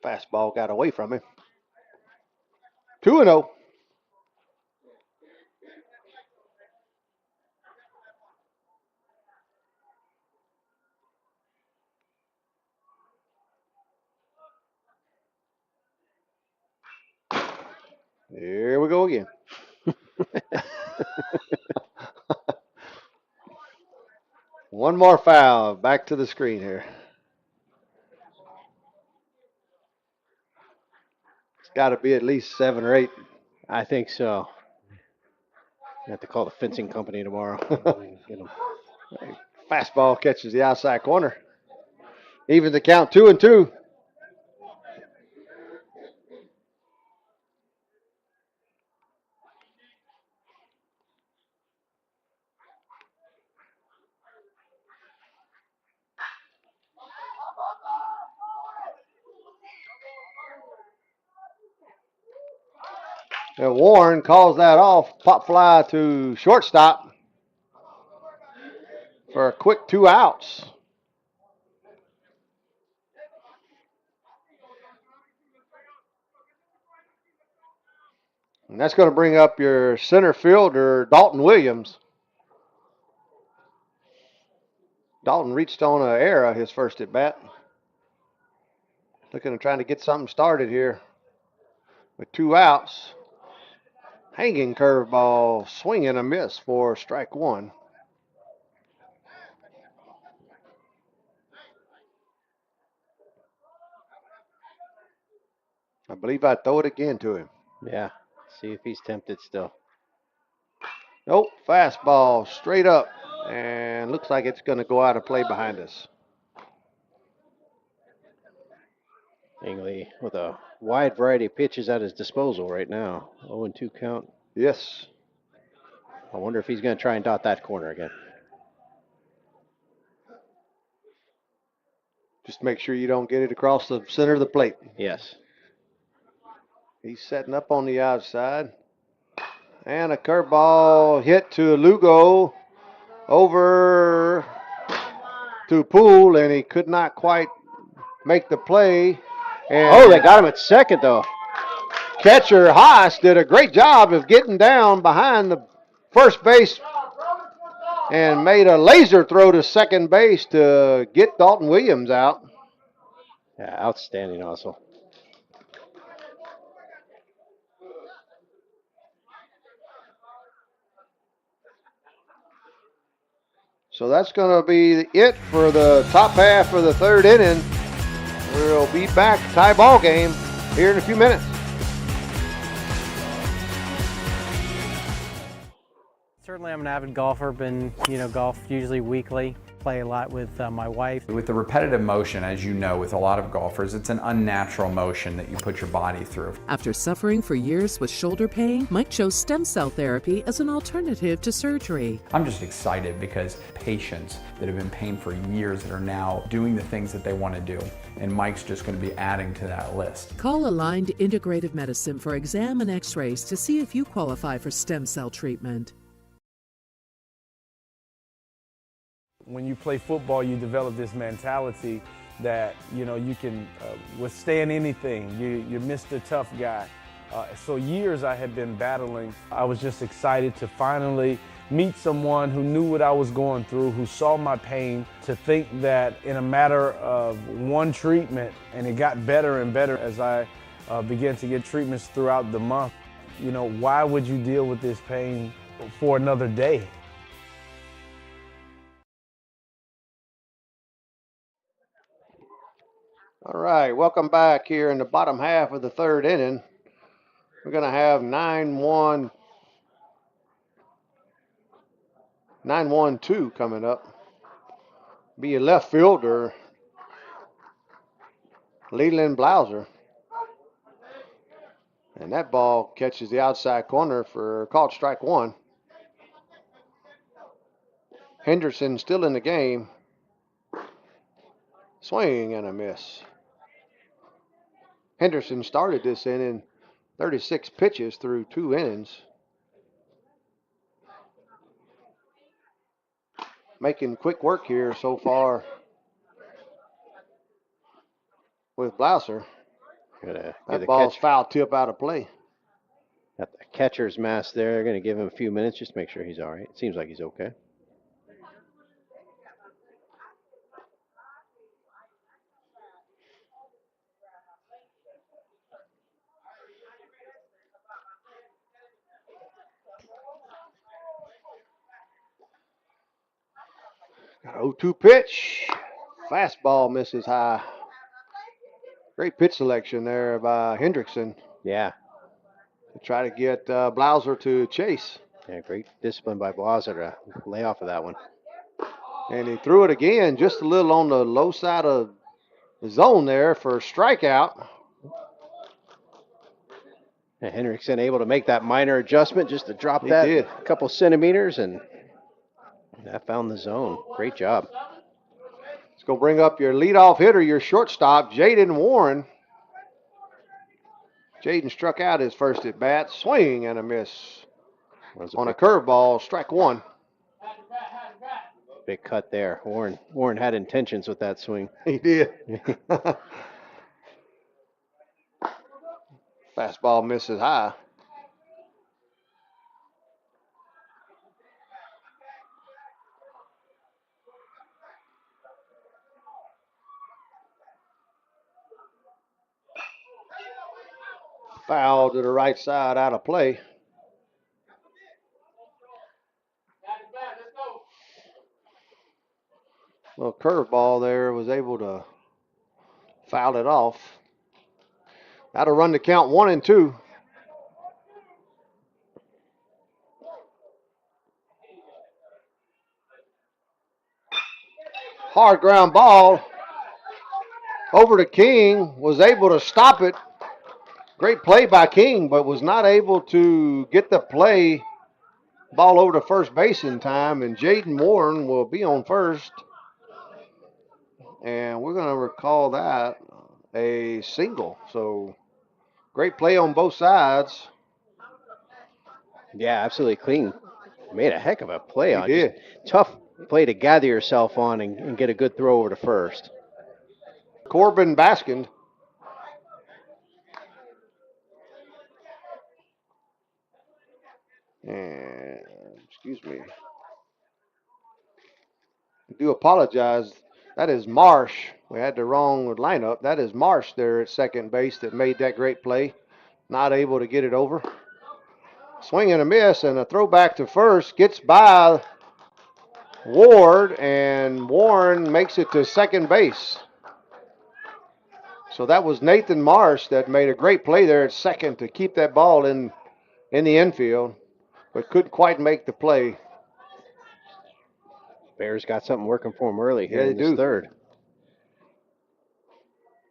Fastball got away from him. 2-0. Here we go again. One more foul. Back to the screen here. It's got to be at least 7 or 8. I think so. I have to call the fencing company tomorrow. Get 'em. Fastball catches the outside corner. Even the count 2-2. And Warren calls that off. Pop fly to shortstop for a quick 2 outs. And that's going to bring up your center fielder, Dalton Williams. Dalton reached on an error his first at bat. Looking to trying to get something started here with 2 outs. Hanging curveball, swing and a miss for strike 1. I believe I throw it again to him. Yeah. See if he's tempted still. Nope, fastball straight up. And looks like it's going to go out of play behind us. Ingley with a wide variety of pitches at his disposal right now. 0-2 count. Yes. I wonder if he's going to try and dot that corner again. Just make sure you don't get it across the center of the plate. Yes. He's setting up on the outside. And a curveball hit to Lugo over to Poole, and he could not quite make the play. And they got him at second, though. Catcher Haas did a great job of getting down behind the first base and made a laser throw to second base to get Dalton Williams out. Yeah, outstanding also. So that's going to be it for the top half of the third inning. We'll be back, tie ball game, here in a few minutes. Certainly I'm an avid golfer, been, golf usually weekly, play a lot with my wife. With the repetitive motion, as you know, with a lot of golfers, it's an unnatural motion that you put your body through. After suffering for years with shoulder pain, Mike chose stem cell therapy as an alternative to surgery. I'm just excited because patients that have been in pain for years that are now doing the things that they want to do, and Mike's just going to be adding to that list. Call Aligned Integrative Medicine for exam and x-rays to see if you qualify for stem cell treatment. When you play football, you develop this mentality that, you can withstand anything. You're Mr. Tough Guy. So years I had been battling. I was just excited to finally meet someone who knew what I was going through, who saw my pain, to think that in a matter of one treatment, and it got better and better as I began to get treatments throughout the month. Why would you deal with this pain for another day? All right, welcome back here in the bottom half of the third inning. We're going to have 9-1-2 coming up. Be a left fielder, Leland Blouser. And that ball catches the outside corner for called strike one. Henderson still in the game. Swing and a miss. Henderson started this inning 36 pitches through 2 innings. Making quick work here so far with Blouser. That ball's foul tip out of play. Got the catcher's mask there. They're going to give him a few minutes just to make sure he's all right. It seems like he's okay. Got an 0-2 pitch. Fastball misses high. Great pitch selection there by Hendrickson. Yeah. To try to get Blouser to chase. Yeah, great discipline by Blouser to lay off of that one. And he threw it again just a little on the low side of the zone there for a strikeout. And Hendrickson able to make that minor adjustment just to drop that did. a couple centimeters, and that found the zone. Great job. Let's go bring up your leadoff hitter, your shortstop, Jaden Warren. Jaden struck out his first at bat. Swing and a miss. On a curveball, strike one. Big cut there. Warren had intentions with that swing. He did. Fastball misses high. Foul to the right side, out of play. Well, curveball there, was able to foul it off. That'll run the count 1-2. Hard ground ball over to King, was able to stop it. Great play by King, but was not able to get the ball over to first base in time, and Jaden Warren will be on first. And we're going to recall that a single. So great play on both sides. Yeah, absolutely clean. Made a heck of a play He on. did. Tough play to gather yourself on and get a good throw over to first. Corbin Baskin. And, excuse me. I do apologize. That is Marsh. We had the wrong lineup. That is Marsh there at second base that made that great play. Not able to get it over. Swing and a miss, and a throwback to first. Gets by Ward, and Warren makes it to second base. So that was Nathan Marsh that made a great play there at second to keep that ball in the infield, but couldn't quite make the play. Bears got something working for them early here in this third.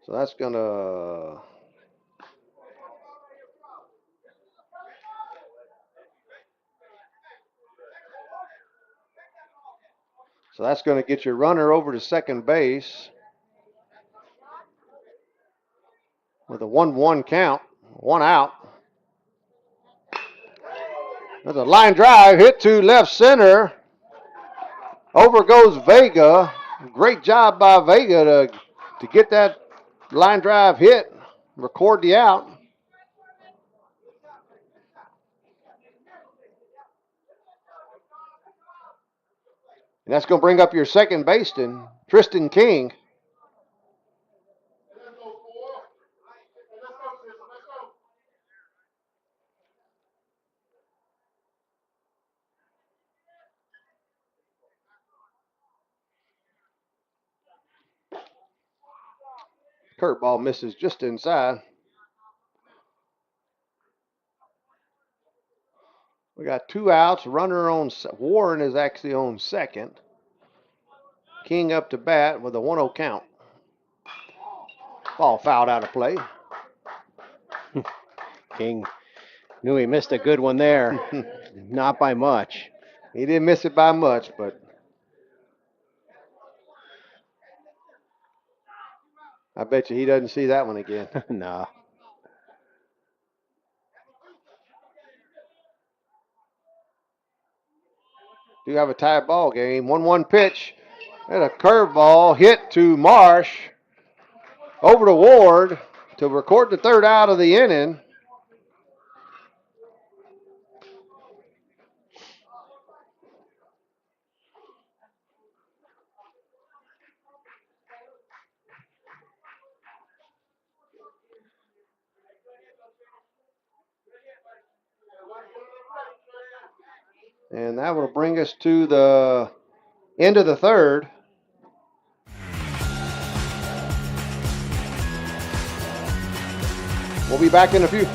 So that's going to get your runner over to second base with a 1-1 count, 1 out. There's a line drive hit to left center. Over goes Vega. Great job by Vega to get that line drive hit, record the out. And that's going to bring up your second baseman, Tristan King. Curveball misses just inside. We got 2 outs. Runner on Warren is actually on second. King up to bat with a 1-0 count. Ball fouled out of play. King knew he missed a good one there. Not by much. He didn't miss it by much, but I bet you he doesn't see that one again. No. Do have a tie ball game. 1-1 pitch. And a curveball hit to Marsh. Over to Ward to record the third out of the inning. And that will bring us to the end of the third. We'll be back in a few.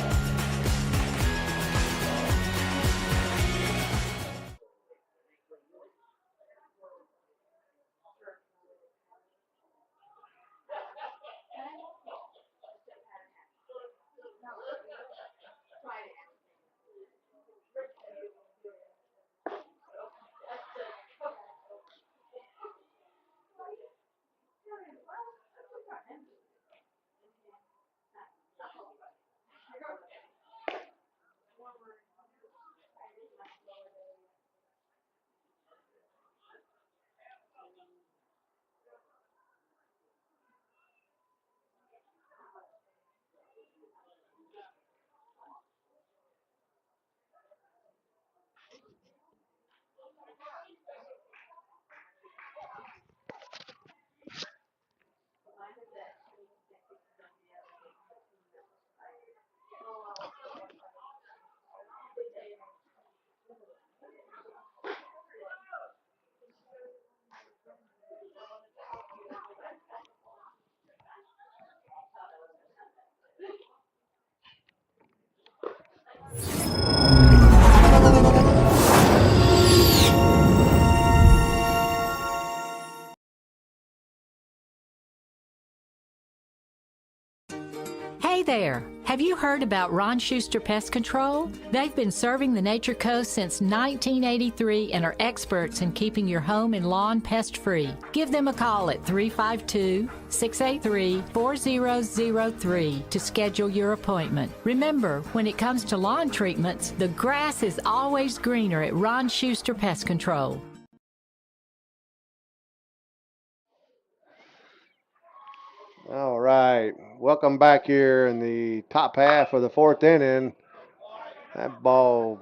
Hey there! Have you heard about Ron Schuster Pest Control? They've been serving the Nature Coast since 1983 and are experts in keeping your home and lawn pest-free. Give them a call at 352-683-4003 to schedule your appointment. Remember, when it comes to lawn treatments, the grass is always greener at Ron Schuster Pest Control. All right. Welcome back here in the top half of the fourth inning. That ball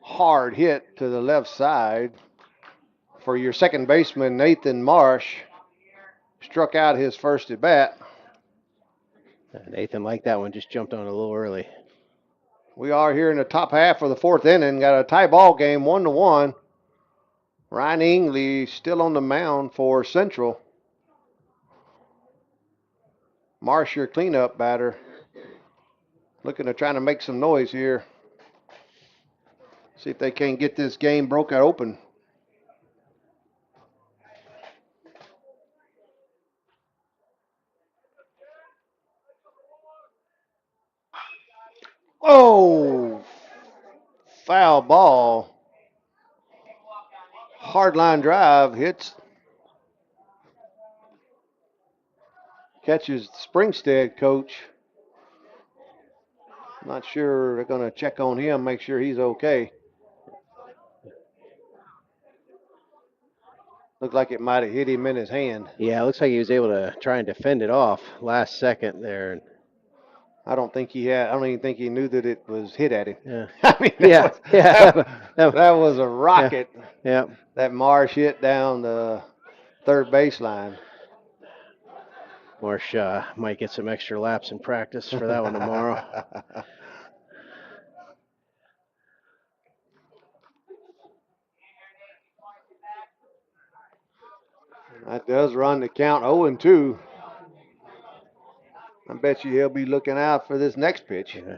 hard hit to the left side for your second baseman, Nathan Marsh. Struck out his first at bat. Nathan liked that one, just jumped on a little early. We are here in the top half of the fourth inning. Got a tie ball game, 1-1. Ryan Ingley still on the mound for Central. Marsh, your cleanup batter. Looking to trying to make some noise here. See if they can't get this game broken open. Oh, foul ball. Hard line drive hits. Catches Springstead coach. Not sure they're going to check on him, make sure he's okay. Looked like it might have hit him in his hand. Yeah, it looks like he was able to try and defend it off last second there. I don't even think he knew that it was hit at him. Yeah. I mean, that was a rocket. Yeah. That Marsh hit down the third baseline. Marsh might get some extra laps in practice for that one tomorrow. That does run the count 0-2. I bet you he'll be looking out for this next pitch. Yeah.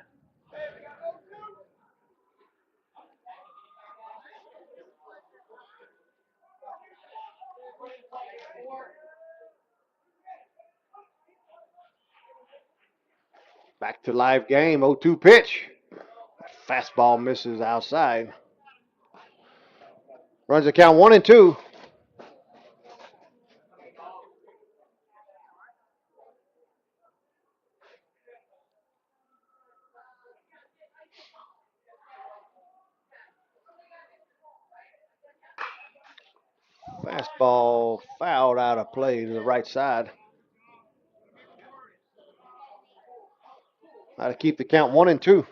Back to live game, 0-2 pitch. Fastball misses outside. Runs the count 1-2. Fastball fouled out of play to the right side. How to keep the count 1-2.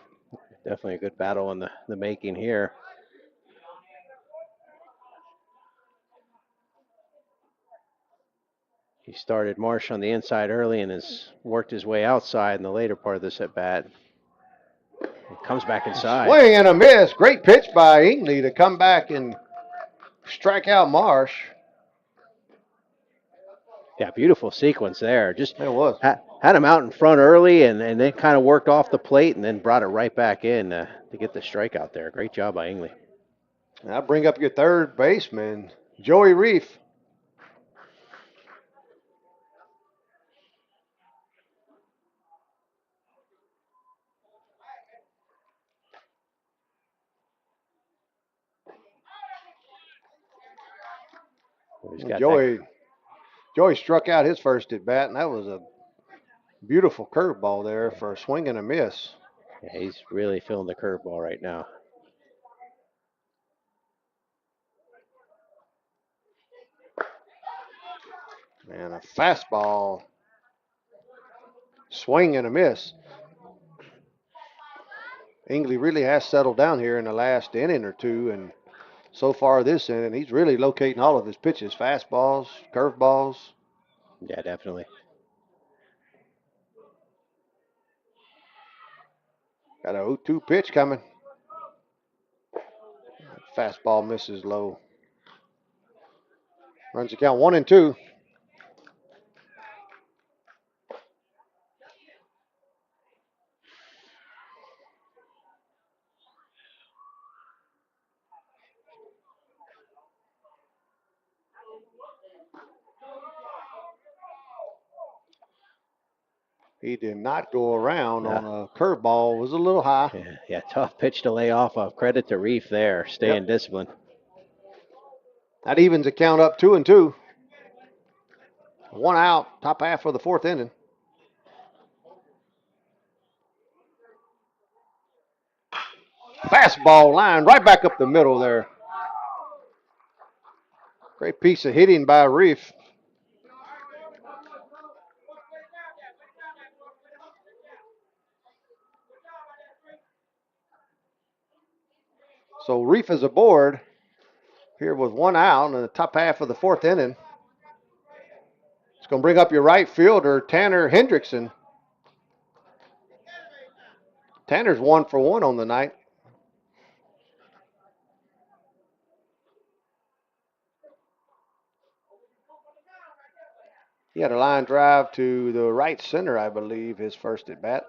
Definitely a good battle in the making here. He started Marsh on the inside early and has worked his way outside in the later part of this at bat. Comes back inside. Swing and a miss. Great pitch by Ingley to come back and strike out Marsh. Yeah, beautiful sequence there. Just it was. Had him out in front early and then kind of worked off the plate and then brought it right back in to get the strikeout there. Great job by Ingley. Now bring up your third baseman, Joey Reef. Joey struck out his first at bat, and that was a beautiful curveball there for a swing and a miss. Yeah, he's really feeling the curveball right now. And a fastball. Swing and a miss. Ingley really has settled down here in the last inning or two, and so far this inning, he's really locating all of his pitches, fastballs, curveballs. Yeah, definitely. Got a 0-2 pitch coming. Fastball misses low. Runs the count 1-2. He did not go around on a curveball. It was a little high. Yeah, tough pitch to lay off of. Credit to Reef there, staying disciplined. That evens the count up 2-2. 1 out, top half of the fourth inning. Fastball line right back up the middle there. Great piece of hitting by Reef. So Reef is aboard here with 1 out in the top half of the fourth inning. It's going to bring up your right fielder, Tanner Hendrickson. Tanner's 1 for 1 on the night. He had a line drive to the right center, I believe, his first at bat.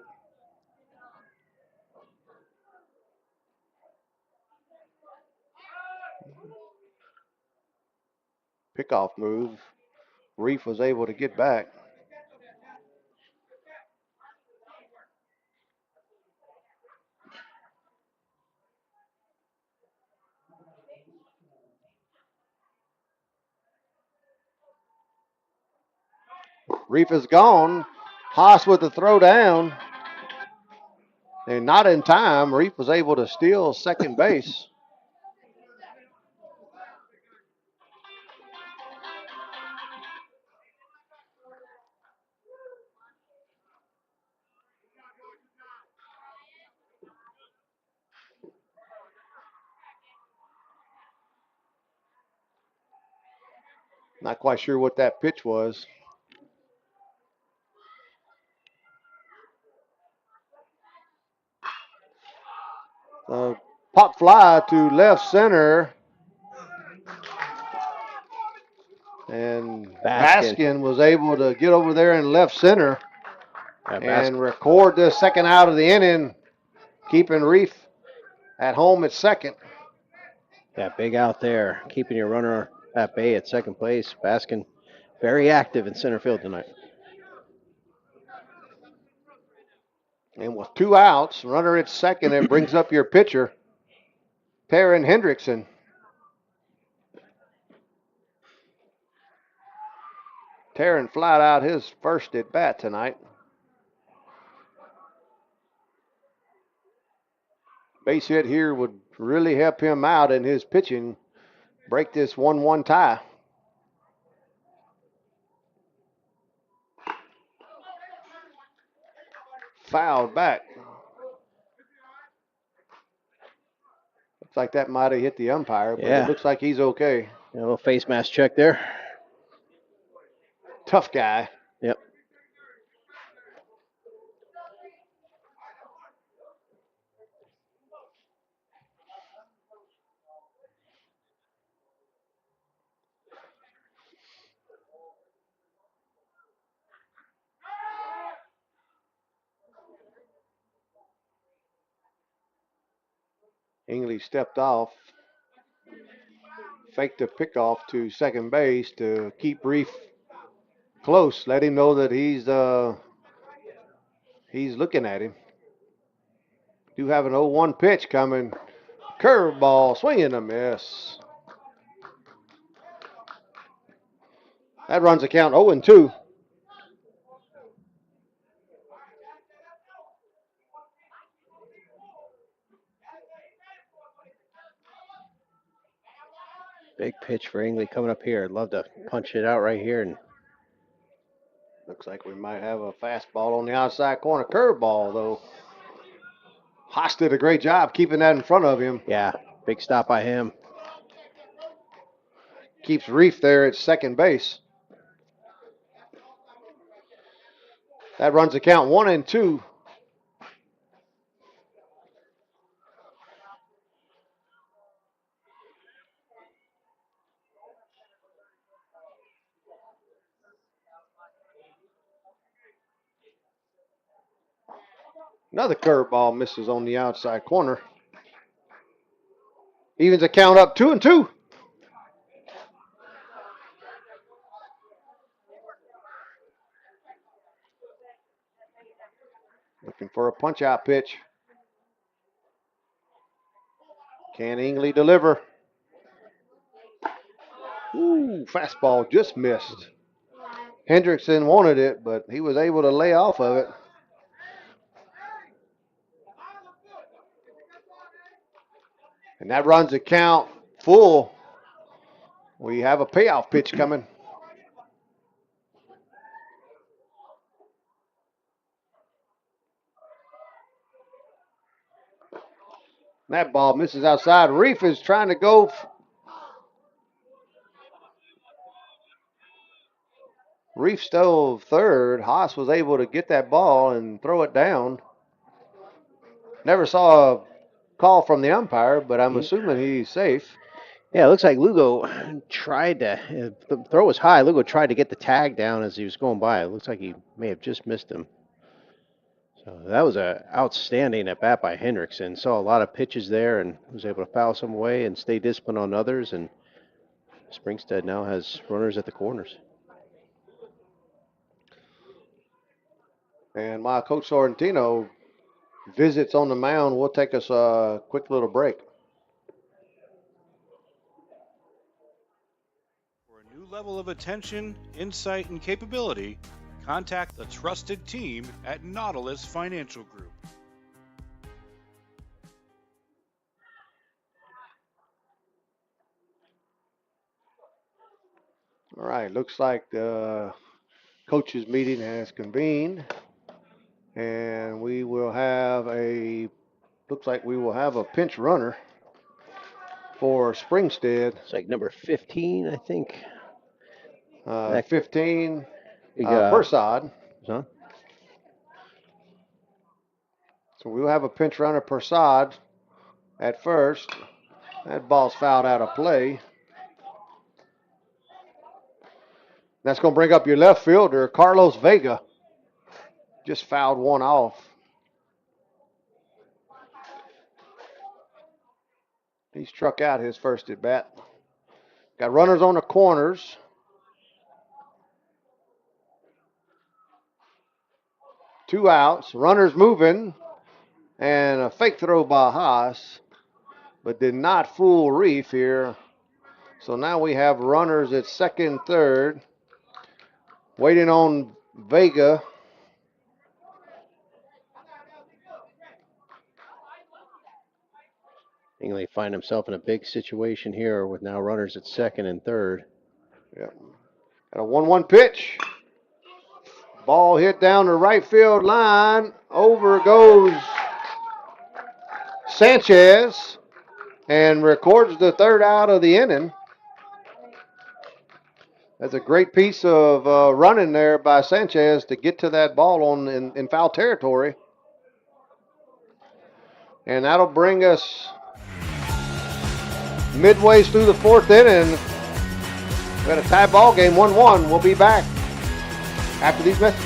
Pickoff move. Reef was able to get back. Reef is gone. Haas with the throw down. And not in time. Reef was able to steal second base. Not quite sure what that pitch was. Pop fly to left center. And Baskin was able to get over there in left center and record the second out of the inning, keeping Reef at home at second. Yeah, big out there, keeping your runner at bay at second place. Baskin very active in center field tonight. And with 2 outs, runner at second, it brings up your pitcher, Perrin Hendrickson. Taryn flied out his first at bat tonight. Base hit here would really help him out in his pitching, break this 1-1 tie. Fouled back. Looks like that might have hit the umpire, but it looks like he's okay. A little face mask check there. Tough guy. Yep. English stepped off, faked a pickoff to second base to keep Reef close. Let him know that he's looking at him. Do have an 0-1 pitch coming. Curveball, swing and a miss. That runs the count 0-2. Big pitch for Ingley coming up here. I'd love to punch it out right here. And looks like we might have a fastball on the outside corner. Curveball, though. Haas did a great job keeping that in front of him. Yeah, big stop by him. Keeps Reef there at second base. That runs the count 1-2. Another curveball misses on the outside corner. Evens the count up 2-2. Looking for a punch-out pitch. Can Ingley deliver? Ooh, fastball just missed. Hendrickson wanted it, but he was able to lay off of it. And that runs the count full. We have a payoff pitch coming. That ball misses outside. Reef is trying to go. Reef stole third. Haas was able to get that ball and throw it down. Never saw a call from the umpire, but I'm assuming he's safe. Yeah, it looks like Lugo tried to, the throw was high. Lugo tried to get the tag down as he was going by. It looks like he may have just missed him. So that was an outstanding at bat by Hendrickson. Saw a lot of pitches there and was able to foul some away and stay disciplined on others. And Springstead now has runners at the corners. And while Coach Sorrentino visits on the mound, we'll take us a quick little break. For a new level of attention, insight, and capability, contact the trusted team at Nautilus Financial Group. All right, looks like the coaches meeting has convened. And we will have looks like we will have a pinch runner for Springstead. It's like number 15, I think. 15, Persad. Huh? So we'll have a pinch runner, Persad, at first. That ball's fouled out of play. That's going to bring up your left fielder, Carlos Vega. Just fouled one off. He struck out his first at bat. Got runners on the corners. 2 outs. Runners moving. And a fake throw by Haas, but did not fool Reef here. So now we have runners at second, third, waiting on Vega. Ingley find himself in a big situation here with now runners at second and third. Yep. Got a 1-1 pitch. Ball hit down the right field line. Over goes Sanchez and records the third out of the inning. That's a great piece of running there by Sanchez to get to that ball in foul territory. And that'll bring us midway through the fourth inning. We got a tie ball game, 1-1. We'll be back after these messages.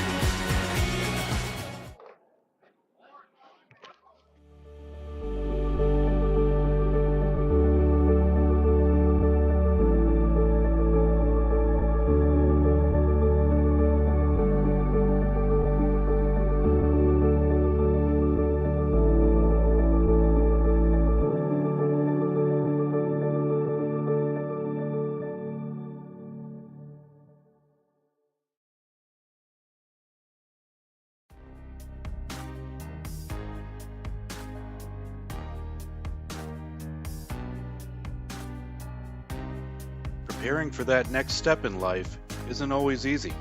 Preparing for that next step in life isn't always easy.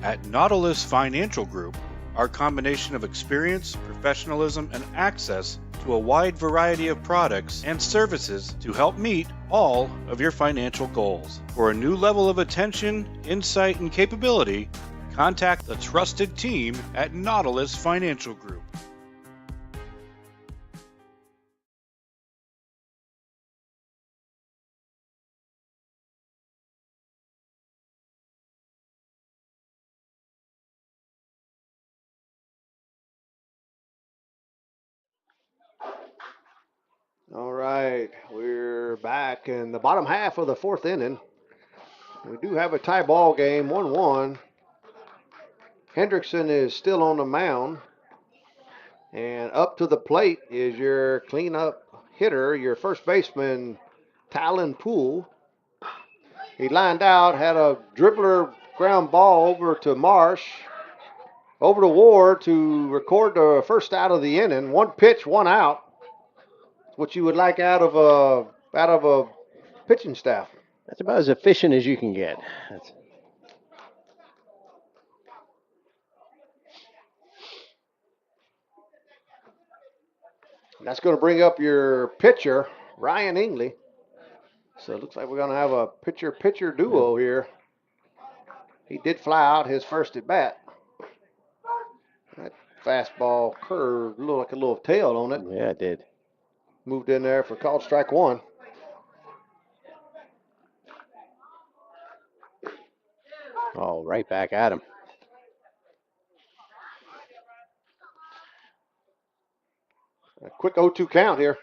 At Nautilus Financial Group, our combination of experience, professionalism, and access to a wide variety of products and services to help meet all of your financial goals. For a new level of attention, insight, and capability, contact the trusted team at Nautilus Financial Group. All right, we're back in the bottom half of the fourth inning. We do have a tie ball game, 1-1. Hendrickson is still on the mound. And up to the plate is your cleanup hitter, your first baseman, Talon Poole. He lined out, had a dribbler ground ball over to Marsh, over to Ward to record the first out of the inning. 1 pitch, 1 out. What you would like out of a pitching staff. That's about as efficient as you can get. That's going to bring up your pitcher, Ryan Ingley. So it looks like we're going to have a pitcher-pitcher duo here. He did fly out his first at bat. That fastball curved, looked like a little tail on it. Yeah, it did. Moved in there for called strike 1. Oh, right back at him. A quick 0-2 count here.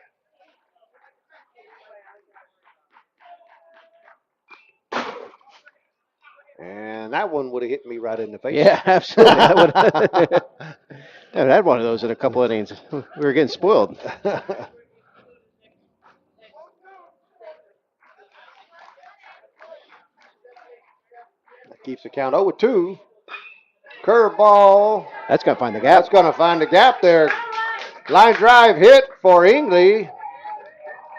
And that one would have hit me right in the face. Yeah, absolutely. That would haven't had one of those in a couple innings. We were getting spoiled. That keeps the count 0-2. Curveball. That's going to find the gap. That's going to find the gap there. Line drive hit for Ingley.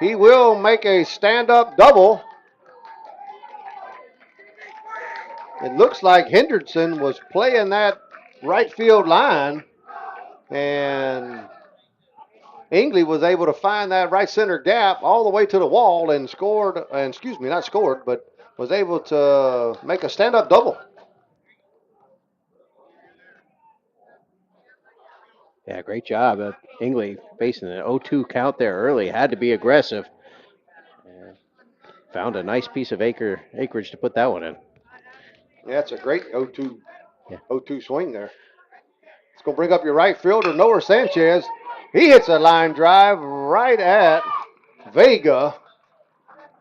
He will make a stand-up double. It looks like Hendrickson was playing that right field line, and Ingley was able to find that right center gap all the way to the wall and scored, not scored, but was able to make a stand-up double. Yeah, great job. Ingley facing an 0-2 count there early. Had to be aggressive. And found a nice piece of acreage to put that one in. Yeah, it's a great 0-2 swing there. It's going to bring up your right fielder, Noah Sanchez. He hits a line drive right at Vega.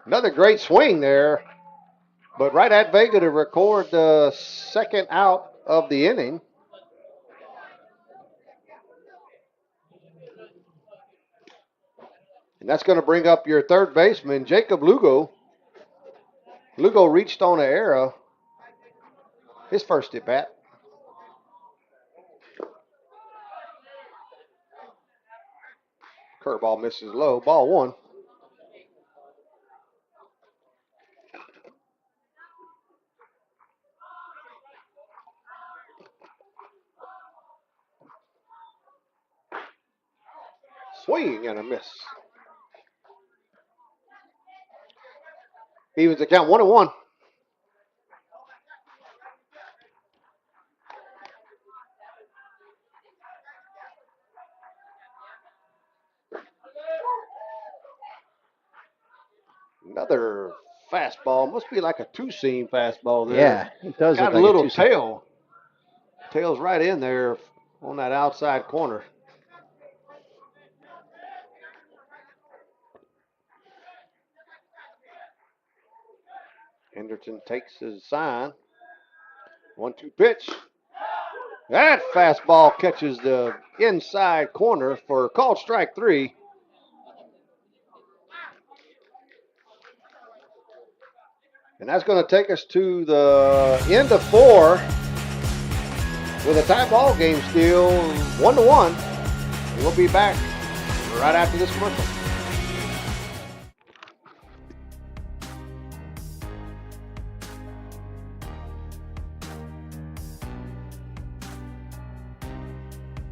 Another great swing there, but right at Vega to record the second out of the inning. And that's going to bring up your third baseman, Jacob Lugo. Lugo reached on an error. His first at bat. Curveball misses low. Ball one. Swing and a miss. Evens the count 1-1. Another fastball. Must be like a two-seam fastball there. Yeah, it does Got look a like little a two-seam. tail. Tail's right in there on that outside corner. Henderson takes his sign. 1-2 pitch. That fastball catches the inside corner for called strike 3. And that's going to take us to the end of 4 with a tie ball game still 1-1. We'll be back right after this commercial.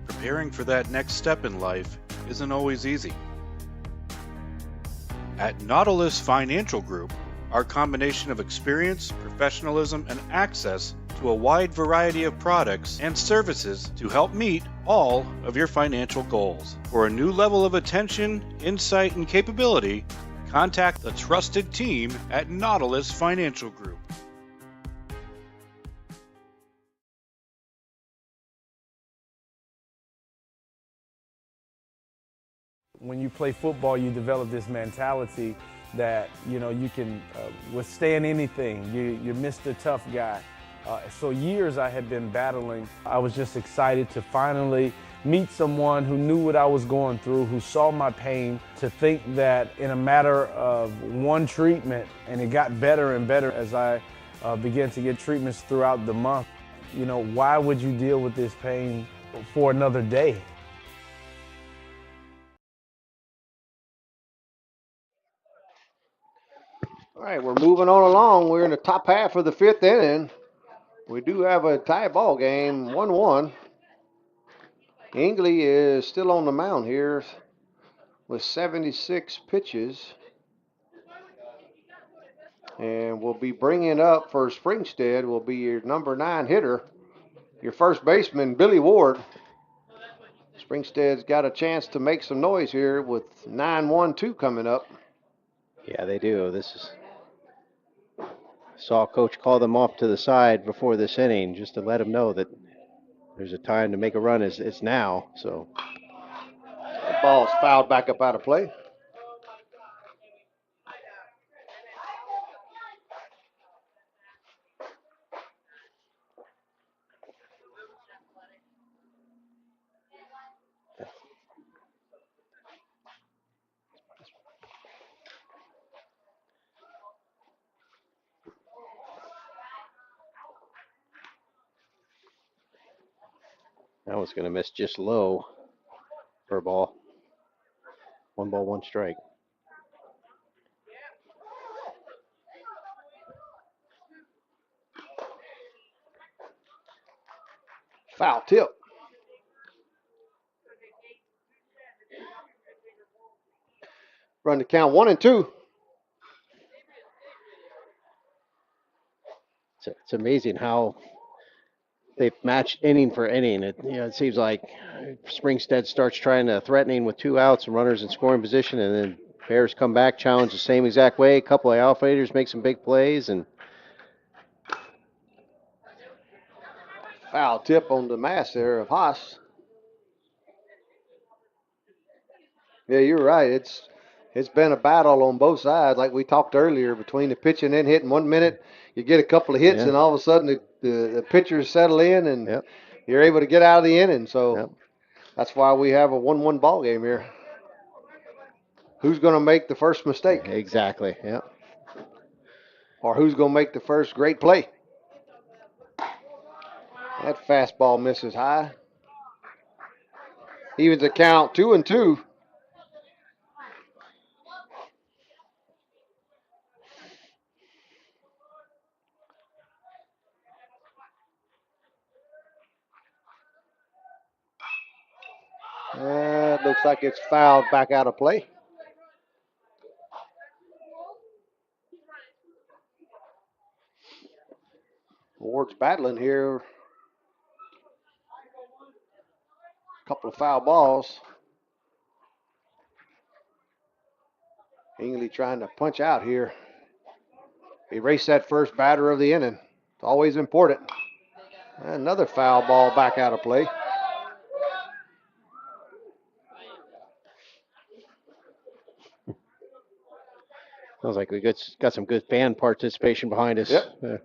Preparing for that next step in life isn't always easy. At Nautilus Financial Group, our combination of experience, professionalism, and access to a wide variety of products and services to help meet all of your financial goals. For a new level of attention, insight, and capability, contact the trusted team at Nautilus Financial Group. When you play football, you develop this mentality that, you know, you can withstand anything. You're Mr. Tough Guy. So years I had been battling. I was just excited to finally meet someone who knew what I was going through, who saw my pain, to think that in a matter of one treatment, and it got better and better as I began to get treatments throughout the month. You know, why would you deal with this pain for another day? All right, we're moving on along. We're in the top half of the 5th inning. We do have a tie ball game, 1-1. Ingley is still on the mound here with 76 pitches. And we'll be bringing up for Springstead will be your number 9 hitter, your first baseman, Billy Ward. Springstead's got a chance to make some noise here with 9-1-2 coming up. Yeah, they do. Saw Coach call them off to the side before this inning just to let them know that there's a time to make a run. It's now. So that ball's fouled back up out of play. that one's going to miss just low for a ball. 1 ball, 1 strike. Foul tip. Run the count 1-2. It's amazing how they've matched inning for inning. It seems like Springstead starts trying to threatening with 2 outs and runners in scoring position, and then Bears come back, challenge the same exact way. A couple of outfielders make some big plays, and foul tip on the mask there of Haas. Yeah, you're right. It's been a battle on both sides, like we talked earlier, between the pitching and hitting. 1 minute you get a couple of hits, and all of a sudden the pitchers settle in, and you're able to get out of the inning. So that's why we have a 1-1 ball game here. who's going to make the first mistake? Exactly, yeah. Or who's going to make the first great play? That fastball misses high. Evens the count 2-2. It looks like it's fouled back out of play. Ward's battling here. A couple of foul balls. Ingley trying to punch out here. Erase that first batter of the inning. It's always important. Another foul ball back out of play. Sounds like we got some good fan participation behind us. Yep.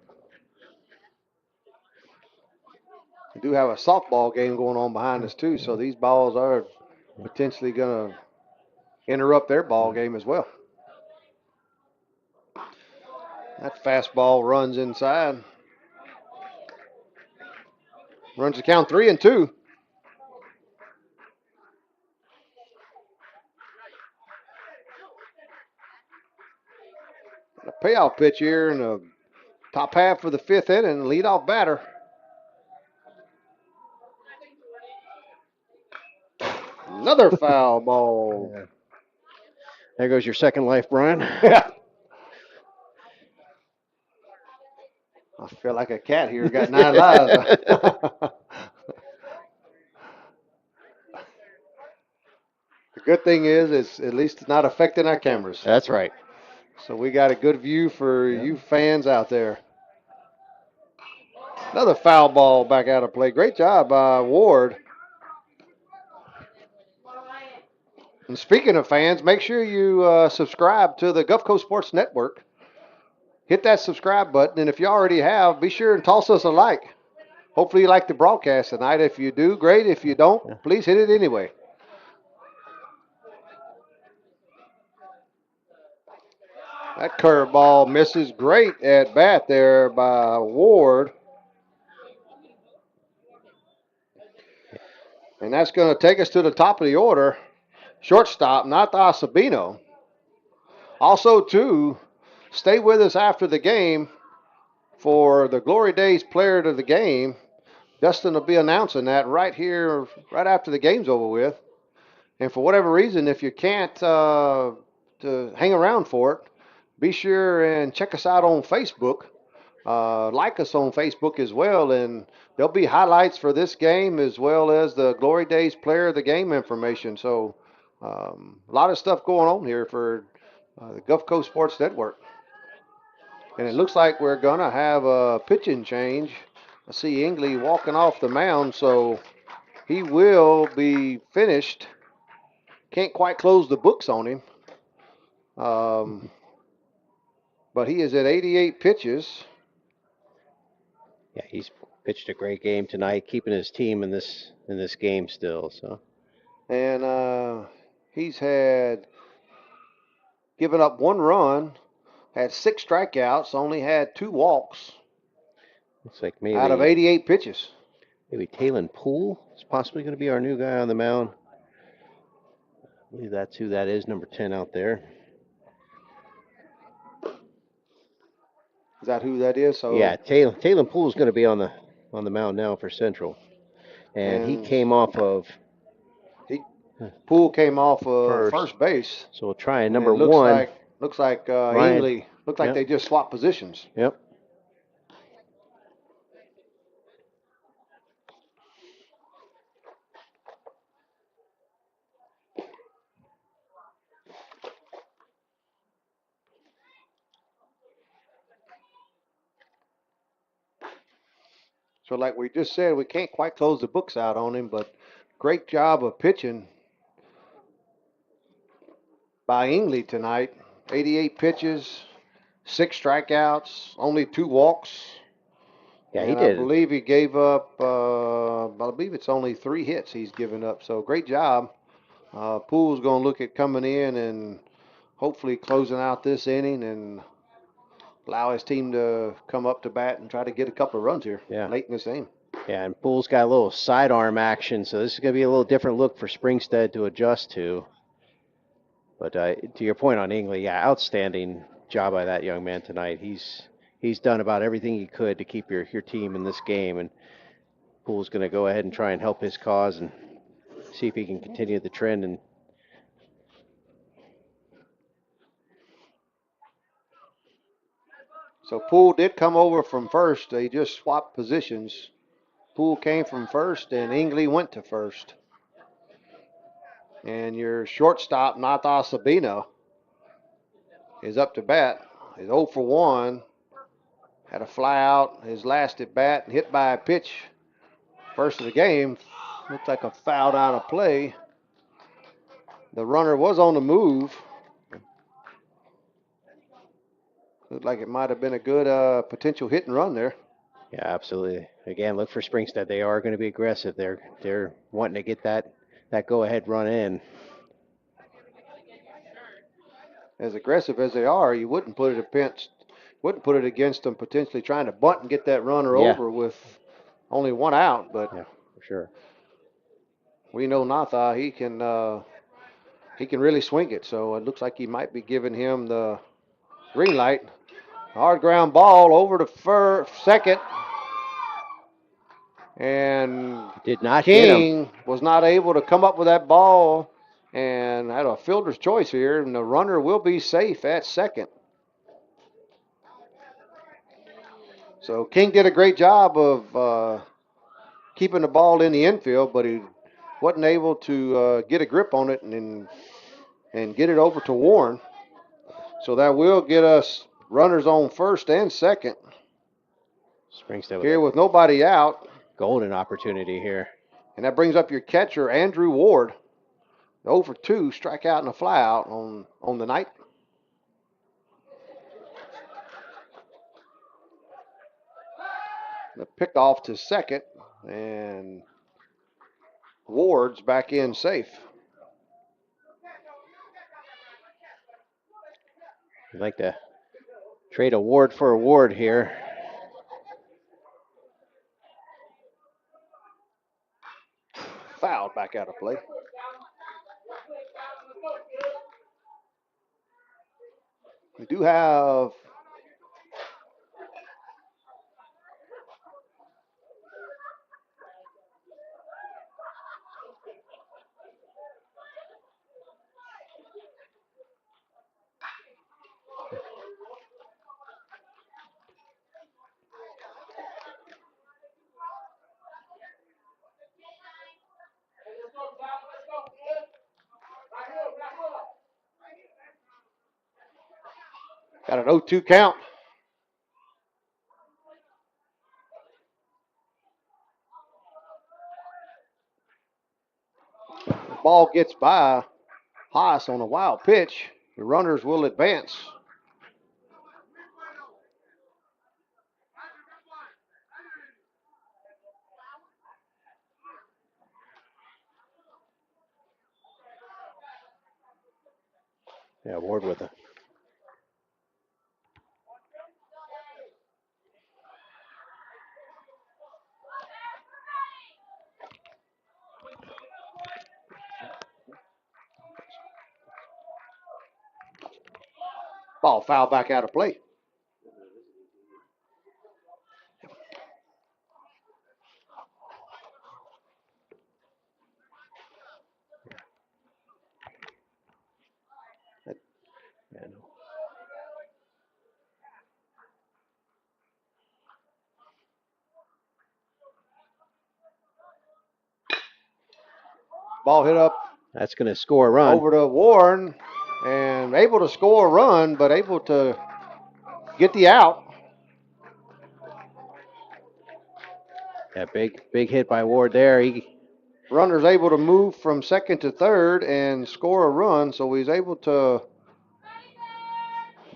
We do have a softball game going on behind us too, so these balls are potentially going to interrupt their ball game as well. That fastball runs inside. Runs the count 3-2. A payoff pitch here in the top half of the fifth inning. Leadoff batter. Another foul ball. Yeah. There goes your second life, Brian. Yeah. I feel like a cat here. Got 9 lives. The good thing is at least it's not affecting our cameras. That's right. So we got a good view for you fans out there. Another foul ball back out of play. Great job by Ward. And speaking of fans, make sure you subscribe to the Gulf Coast Sports Network. Hit that subscribe button, and if you already have, be sure and toss us a like. Hopefully you like the broadcast tonight. If you do, great. If you don't, please hit it anyway. That curveball misses. Great at bat there by Ward. And that's going to take us to the top of the order. Shortstop, not Acebino. Also, too, stay with us after the game for the Glory Days Player of the Game. Dustin will be announcing that right here, right after the game's over with. And for whatever reason, if you can't to hang around for it, be sure and check us out on Facebook. Like us on Facebook as well, and there'll be highlights for this game as well as the Glory Days Player of the Game information. So a lot of stuff going on here for the Gulf Coast Sports Network. And it looks like we're going to have a pitching change. I see Ingley walking off the mound, so he will be finished. Can't quite close the books on him. But he is at 88 pitches. Yeah, he's pitched a great game tonight, keeping his team in this game still. So, and he's had given up 1 run, had 6 strikeouts, only had 2 walks. Looks like maybe out of 88 pitches. Maybe Talon Poole is possibly going to be our new guy on the mound. I believe that's who that is, number 10 out there. Is that who that is? So yeah, Talon Poole is going to be on the mound now for Central, and he came off of. Poole came off of first base. So we'll try number 1. Looks like Ingley. Looks like they just swapped positions. Yep. So like we just said, we can't quite close the books out on him, but great job of pitching by Ingley tonight. 88 pitches, 6 strikeouts, only 2 walks. Yeah, he did. I believe he gave up, I believe it's only 3 hits he's given up. So great job Poole's going to look at coming in and hopefully closing out this inning and allow his team to come up to bat and try to get a couple of runs here late in this game. Yeah, and Poole's got a little sidearm action, so this is going to be a little different look for Springstead to adjust to. But to your point on Ingley, yeah, outstanding job by that young man tonight. He's done about everything he could to keep your team in this game, and Poole's going to go ahead and try and help his cause and see if he can continue the trend. And so Poole did come over from first. They just swapped positions. Poole came from first, and Ingley went to first. And your shortstop, Natha Sabino, is up to bat. He's 0 for 1. Had a fly out his last at bat and hit by a pitch. First of the game. Looked like a fouled out of play. The runner was on the move. Looked like it might have been a good potential hit and run there. yeah, absolutely. Again, look for Springstead. They are going to be aggressive. They're wanting to get that go-ahead run in. As aggressive as they are, you wouldn't put it against them potentially trying to bunt and get that runner over with only one out. But yeah, for sure. We know Natha, he can really swing it. So it looks like he might be giving him the green light. Hard ground ball over to second. And did not get him. King was not able to come up with that ball and had a fielder's choice here, and the runner will be safe at second. So King did a great job of keeping the ball in the infield, but he wasn't able to get a grip on it and get it over to Warren. So that will get us runners on first and second. Springstead here with nobody out. Golden opportunity here. And that brings up your catcher, Andrew Ward. 0 for 2, strikeout and a flyout on the night. The pickoff to second, and Ward's back in safe. I'd like to trade a Ward for a Ward here. Fouled back out of play. We do have got an 0-2 count. The ball gets by Haas on a wild pitch. The runners will advance. Yeah, Ward with it. Ball foul back out of play. Ball hit up. That's going to score a run. Over to Warren, and able to score a run, but able to get the out. Yeah, big hit by Ward there. Runner's able to move from second to third and score a run, so he's able to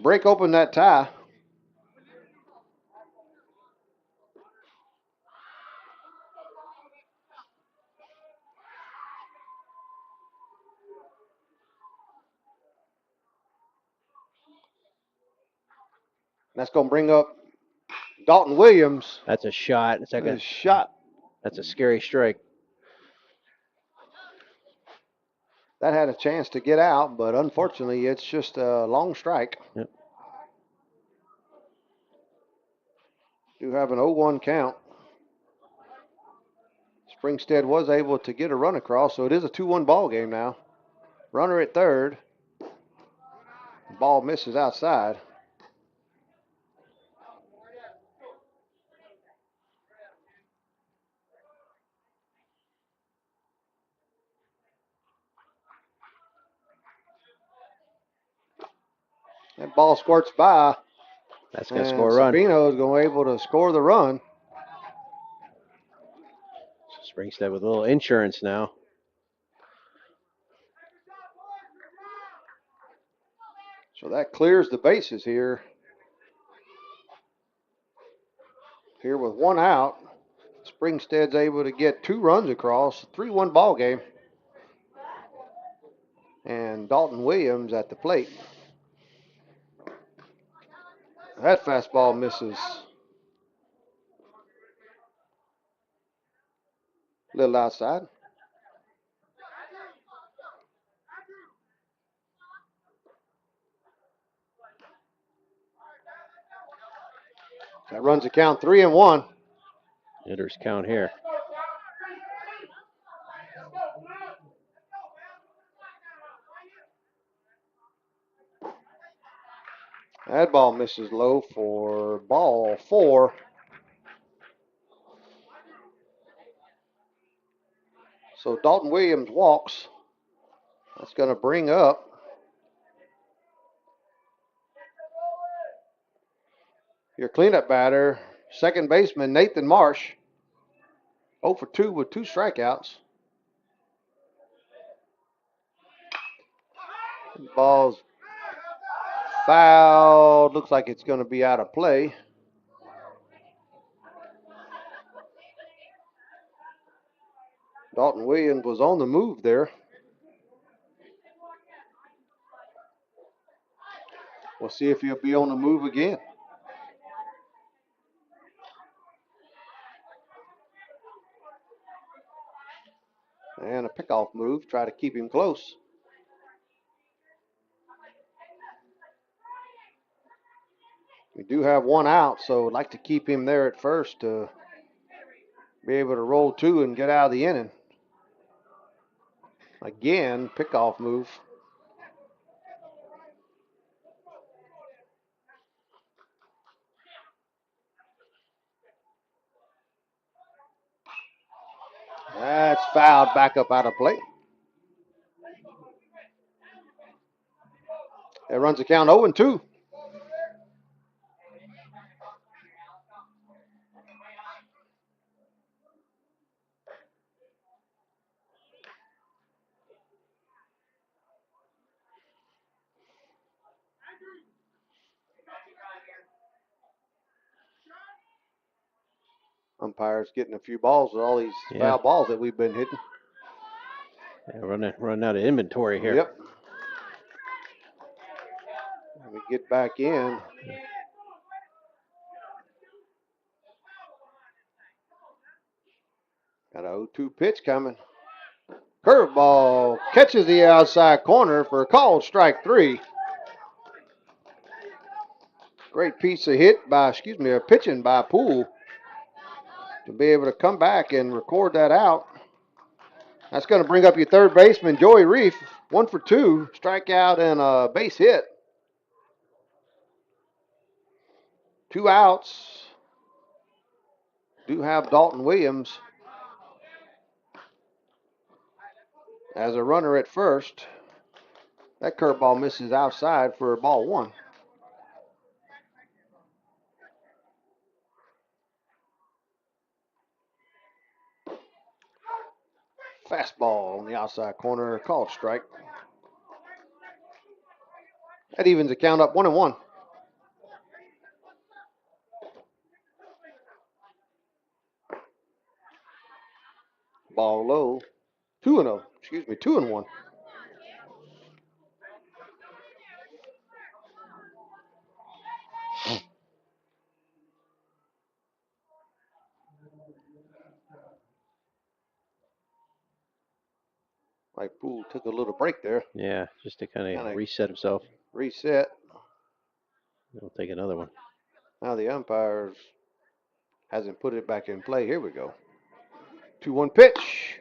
break open that tie. That's going to bring up Dalton Williams. That's a shot. It's like a shot. That's a scary strike. That had a chance to get out, but unfortunately, it's just a long strike. Yep. Do have an 0-1 count. Springstead was able to get a run across, so it is a 2-1 ball game now. Runner at third. Ball misses outside. That ball squirts by. That's going to score a run. Sabino is going to be able to score the run. Springstead with a little insurance now. So that clears the bases here. Here with one out, Springstead's able to get 2 runs across, 3-1 ball game. And Dalton Williams at the plate. That fastball misses. A little outside. That runs the count 3-1. Hitters count here. That ball misses low for ball 4. So Dalton Williams walks. That's going to bring up your cleanup batter, second baseman Nathan Marsh. 0 for 2 with 2 strikeouts. Ball's fouled. Looks like it's going to be out of play. Dalton Williams was on the move there. We'll see if he'll be on the move again. And a pickoff move, try to keep him close. We do have 1 out, so I'd like to keep him there at first to be able to roll 2 and get out of the inning. Again, pickoff move. That's fouled back up out of play. It runs the count 0-2. Umpires getting a few balls with all these foul balls that we've been hitting. Yeah, run out of inventory here. Yep. Let me get back in. Got a 0-2 pitch coming. Curveball catches the outside corner for a called strike 3. Great piece of pitching by Poole to be able to come back and record that out. That's going to bring up your third baseman, Joey Reef. 1 for 2, strikeout and a base hit. 2 outs. Do have Dalton Williams as a runner at first. That curveball misses outside for ball 1. Fastball on the outside corner, called strike. That evens the count up 1-1. Ball low. 2-0. 2-1. Like Poole took a little break there. Yeah, just to kind of Kinda reset himself. Reset. He'll take another one. Now the umpires hasn't put it back in play. Here we go. 2-1 pitch.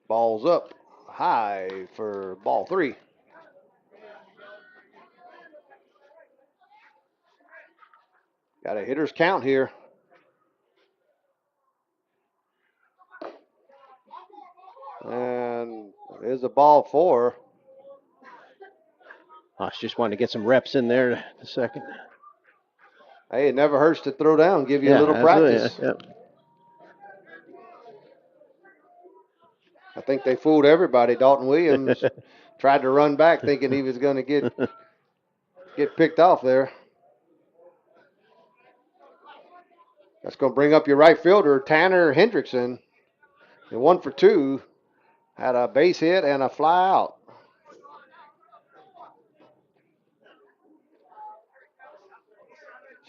Ball's up high for ball 3. Got a hitter's count here. And there's a ball 4. Haas just wanted to get some reps in there the second. Hey, it never hurts to throw down, give you a little absolutely, practice. Yeah. I think they fooled everybody. Dalton Williams tried to run back thinking he was going to get picked off there. That's going to bring up your right fielder, Tanner Hendrickson. And 1 for 2. Had a base hit and a fly out.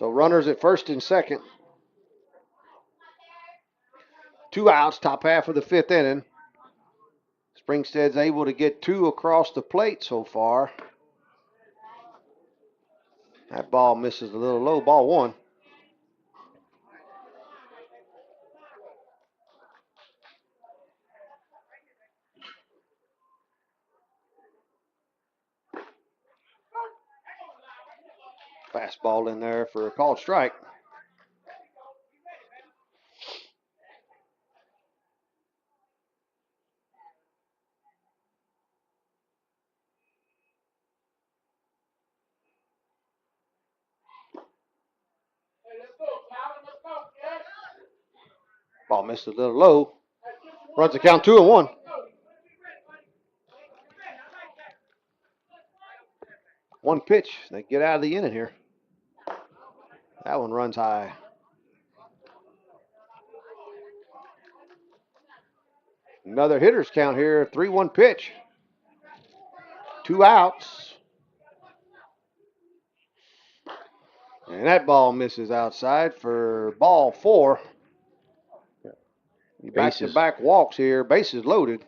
So runners at first and second. 2 outs, top half of the 5th inning. Springstead's able to get 2 across the plate so far. That ball misses a little low. Ball 1. Fastball in there for a called strike. Ball missed a little low. Runs the count 2-1. One pitch. They get out of the inning here. That one runs high. Another hitter's count here. 3-1 pitch. 2 outs. And that ball misses outside for ball 4. Back-to-back walks here. Bases loaded.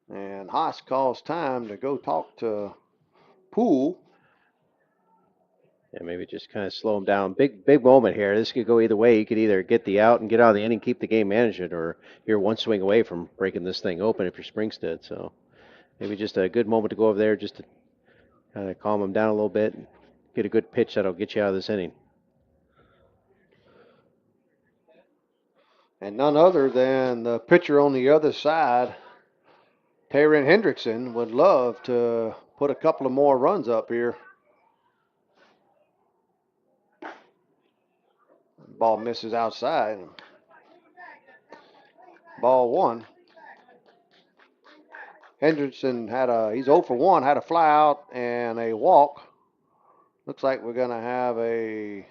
And Haas calls time to go talk to Poole. Yeah, maybe just kind of slow him down. Big moment here. This could go either way. You could either get the out and get out of the inning, keep the game management, or you're one swing away from breaking this thing open if you're Springstead. So maybe just a good moment to go over there just to kind of calm him down a little bit and get a good pitch that'll get you out of this inning. And none other than the pitcher on the other side, Taryn Hendrickson, would love to put a couple of more runs up here. Ball misses outside. Ball 1. Hendrickson he's 0 for 1, had a fly out and a walk. Looks like we're going to have a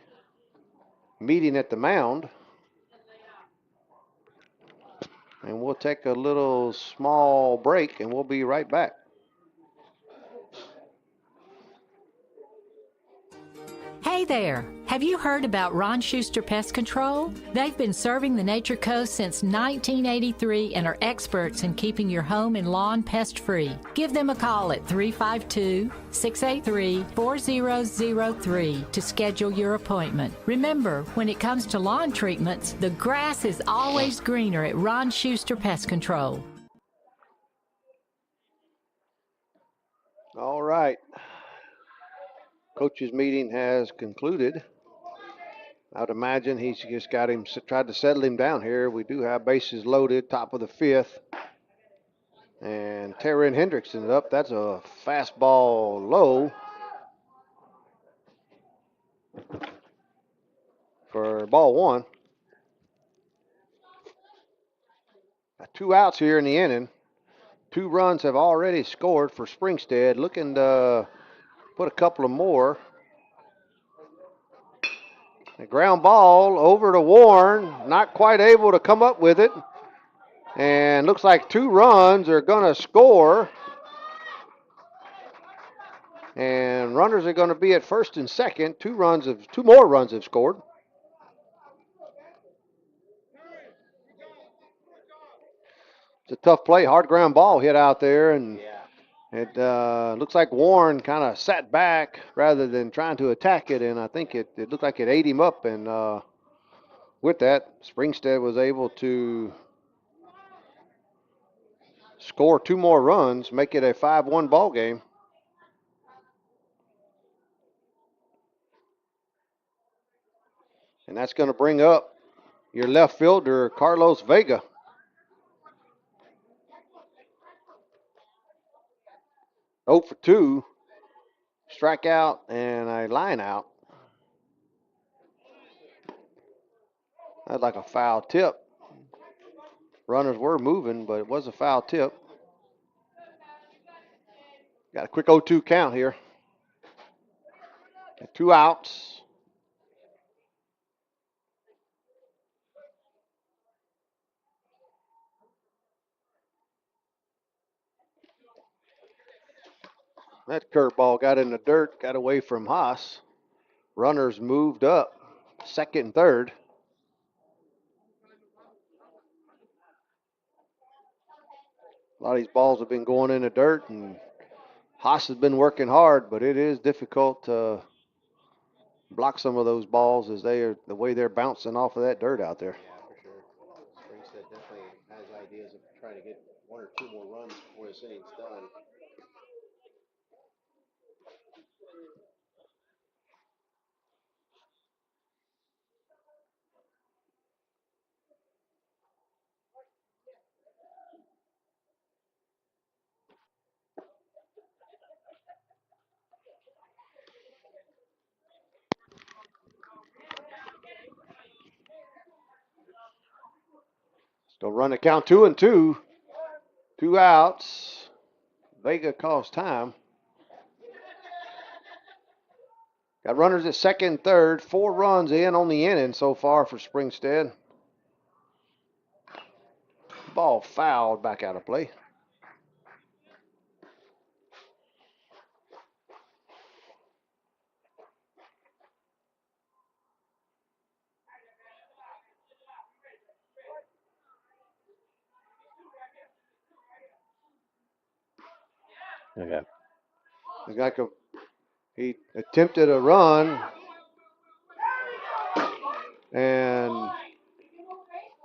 meeting at the mound. And we'll take a little small break and we'll be right back. Hey there! Have you heard about Ron Schuster Pest Control? They've been serving the Nature Coast since 1983 and are experts in keeping your home and lawn pest-free. Give them a call at 352-683-4003 to schedule your appointment. Remember, when it comes to lawn treatments, the grass is always greener at Ron Schuster Pest Control. All right. Coach's meeting has concluded. I'd imagine he's just tried to settle him down here. We do have bases loaded, top of the 5th. And Taryn Hendrickson up. That's a fastball low for ball 1. 2 outs here in the inning. 2 runs have already scored for Springstead. Looking to put a couple of more. A ground ball over to Warren. Not quite able to come up with it. And looks like 2 runs are going to score. And runners are going to be at first and second. 2 more runs have scored. It's a tough play, hard ground ball hit out there, and it looks like Warren kind of sat back rather than trying to attack it, and I think it looked like it ate him up, and with that, Springstead was able to score 2 more runs, make it a 5-1 ball game. And that's going to bring up your left fielder, Carlos Vega. Oh for 2, strikeout and a line out. That's like a foul tip. Runners were moving, but it was a foul tip. Got a quick 0-2 count here. 2 outs. That curveball got in the dirt, got away from Haas. Runners moved up, second and third. A lot of these balls have been going in the dirt, and Haas has been working hard, but it is difficult to block some of those balls as the way they're bouncing off of that dirt out there. Yeah, for sure. Springstead definitely has ideas of trying to get 1 or 2 more runs before this inning's done. Still run the count 2-2. 2 outs. Vega calls time. Got runners at second and third. 4 runs in on the inning so far for Springstead. Ball fouled back out of play. Okay. It's like he attempted a run, and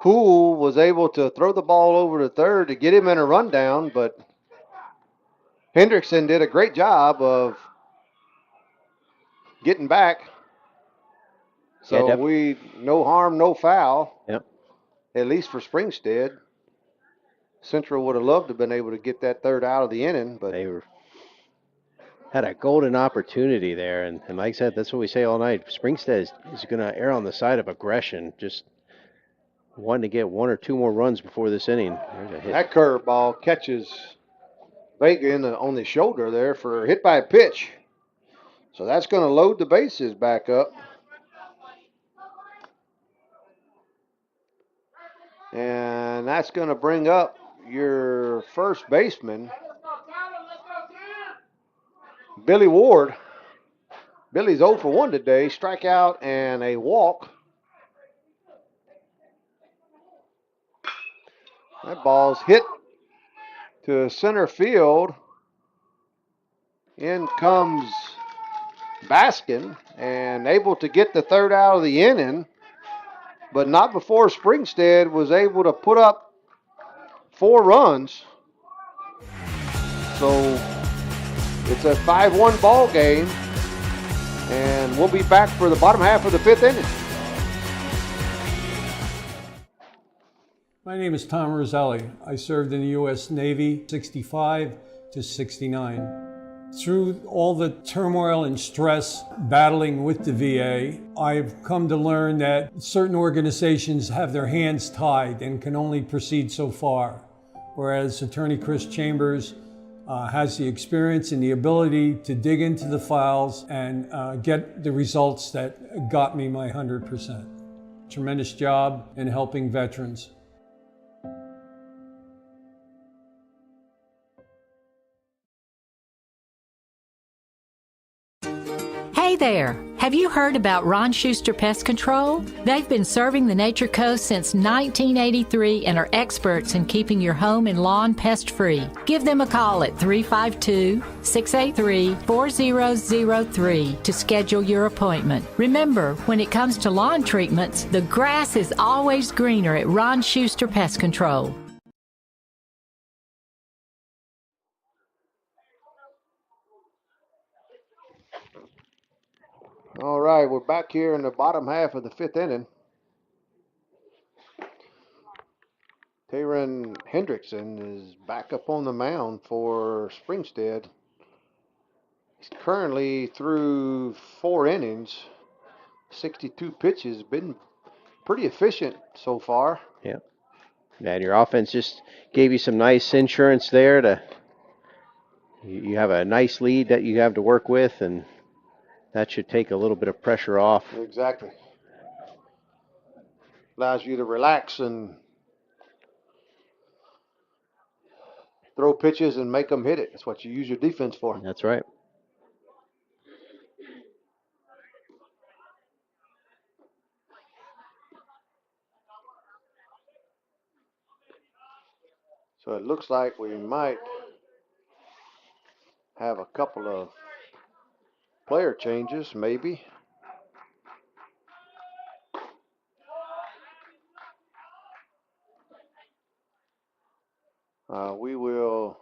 Poole was able to throw the ball over to third to get him in a rundown, but Hendrickson did a great job of getting back. So no harm, no foul. Yep. At least for Springstead. Central would have loved to have been able to get that third out of the inning, but they had a golden opportunity there, and like I said, that's what we say all night. Springstead is going to err on the side of aggression, just wanting to get 1 or 2 more runs before this inning. There's a hit. That curveball catches Vega on the shoulder there for a hit by a pitch. So that's going to load the bases back up. And that's going to bring up your first baseman, Billy Ward. Billy's 0 for 1 today, strikeout and a walk. That ball's hit to center field. In comes Baskin and able to get the third out of the inning, but not before Springstead was able to put up 4 runs. So it's a 5-1 ball game, and we'll be back for the bottom half of the 5th inning. My name is Tom Roselli. I served in the U.S. Navy 65 to 69. Through all the turmoil and stress battling with the VA, I've come to learn that certain organizations have their hands tied and can only proceed so far, whereas Attorney Chris Chambers has the experience and the ability to dig into the files and get the results that got me my 100%. Tremendous job in helping veterans. Hey there! Have you heard about Ron Schuster Pest Control? They've been serving the Nature Coast since 1983 and are experts in keeping your home and lawn pest-free. Give them a call at 352-683-4003 to schedule your appointment. Remember, when it comes to lawn treatments, the grass is always greener at Ron Schuster Pest Control. All right, we're back here in the bottom half of the 5th inning. Taron Hendrickson is back up on the mound for Springstead. He's currently through 4 innings, 62 pitches, been pretty efficient so far. Yeah. And your offense just gave you some nice insurance there to, you have a nice lead that you have to work with, and that should take a little bit of pressure off. Exactly. Allows you to relax and throw pitches and make them hit it. That's what you use your defense for. That's right. So it looks like we might have a couple of player changes, maybe. We will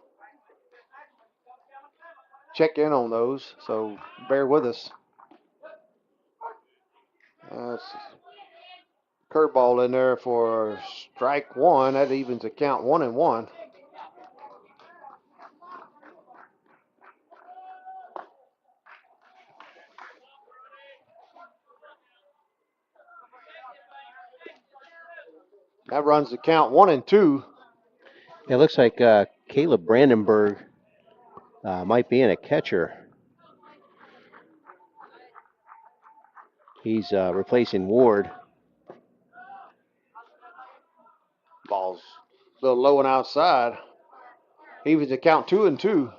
check in on those, so bear with us. Curveball in there for strike 1. That evens the count 1-1. That runs the count 1-2. It looks like Caleb Brandenburg might be in a catcher. He's replacing Ward. Ball's a little low and outside. Evens the count 2-2.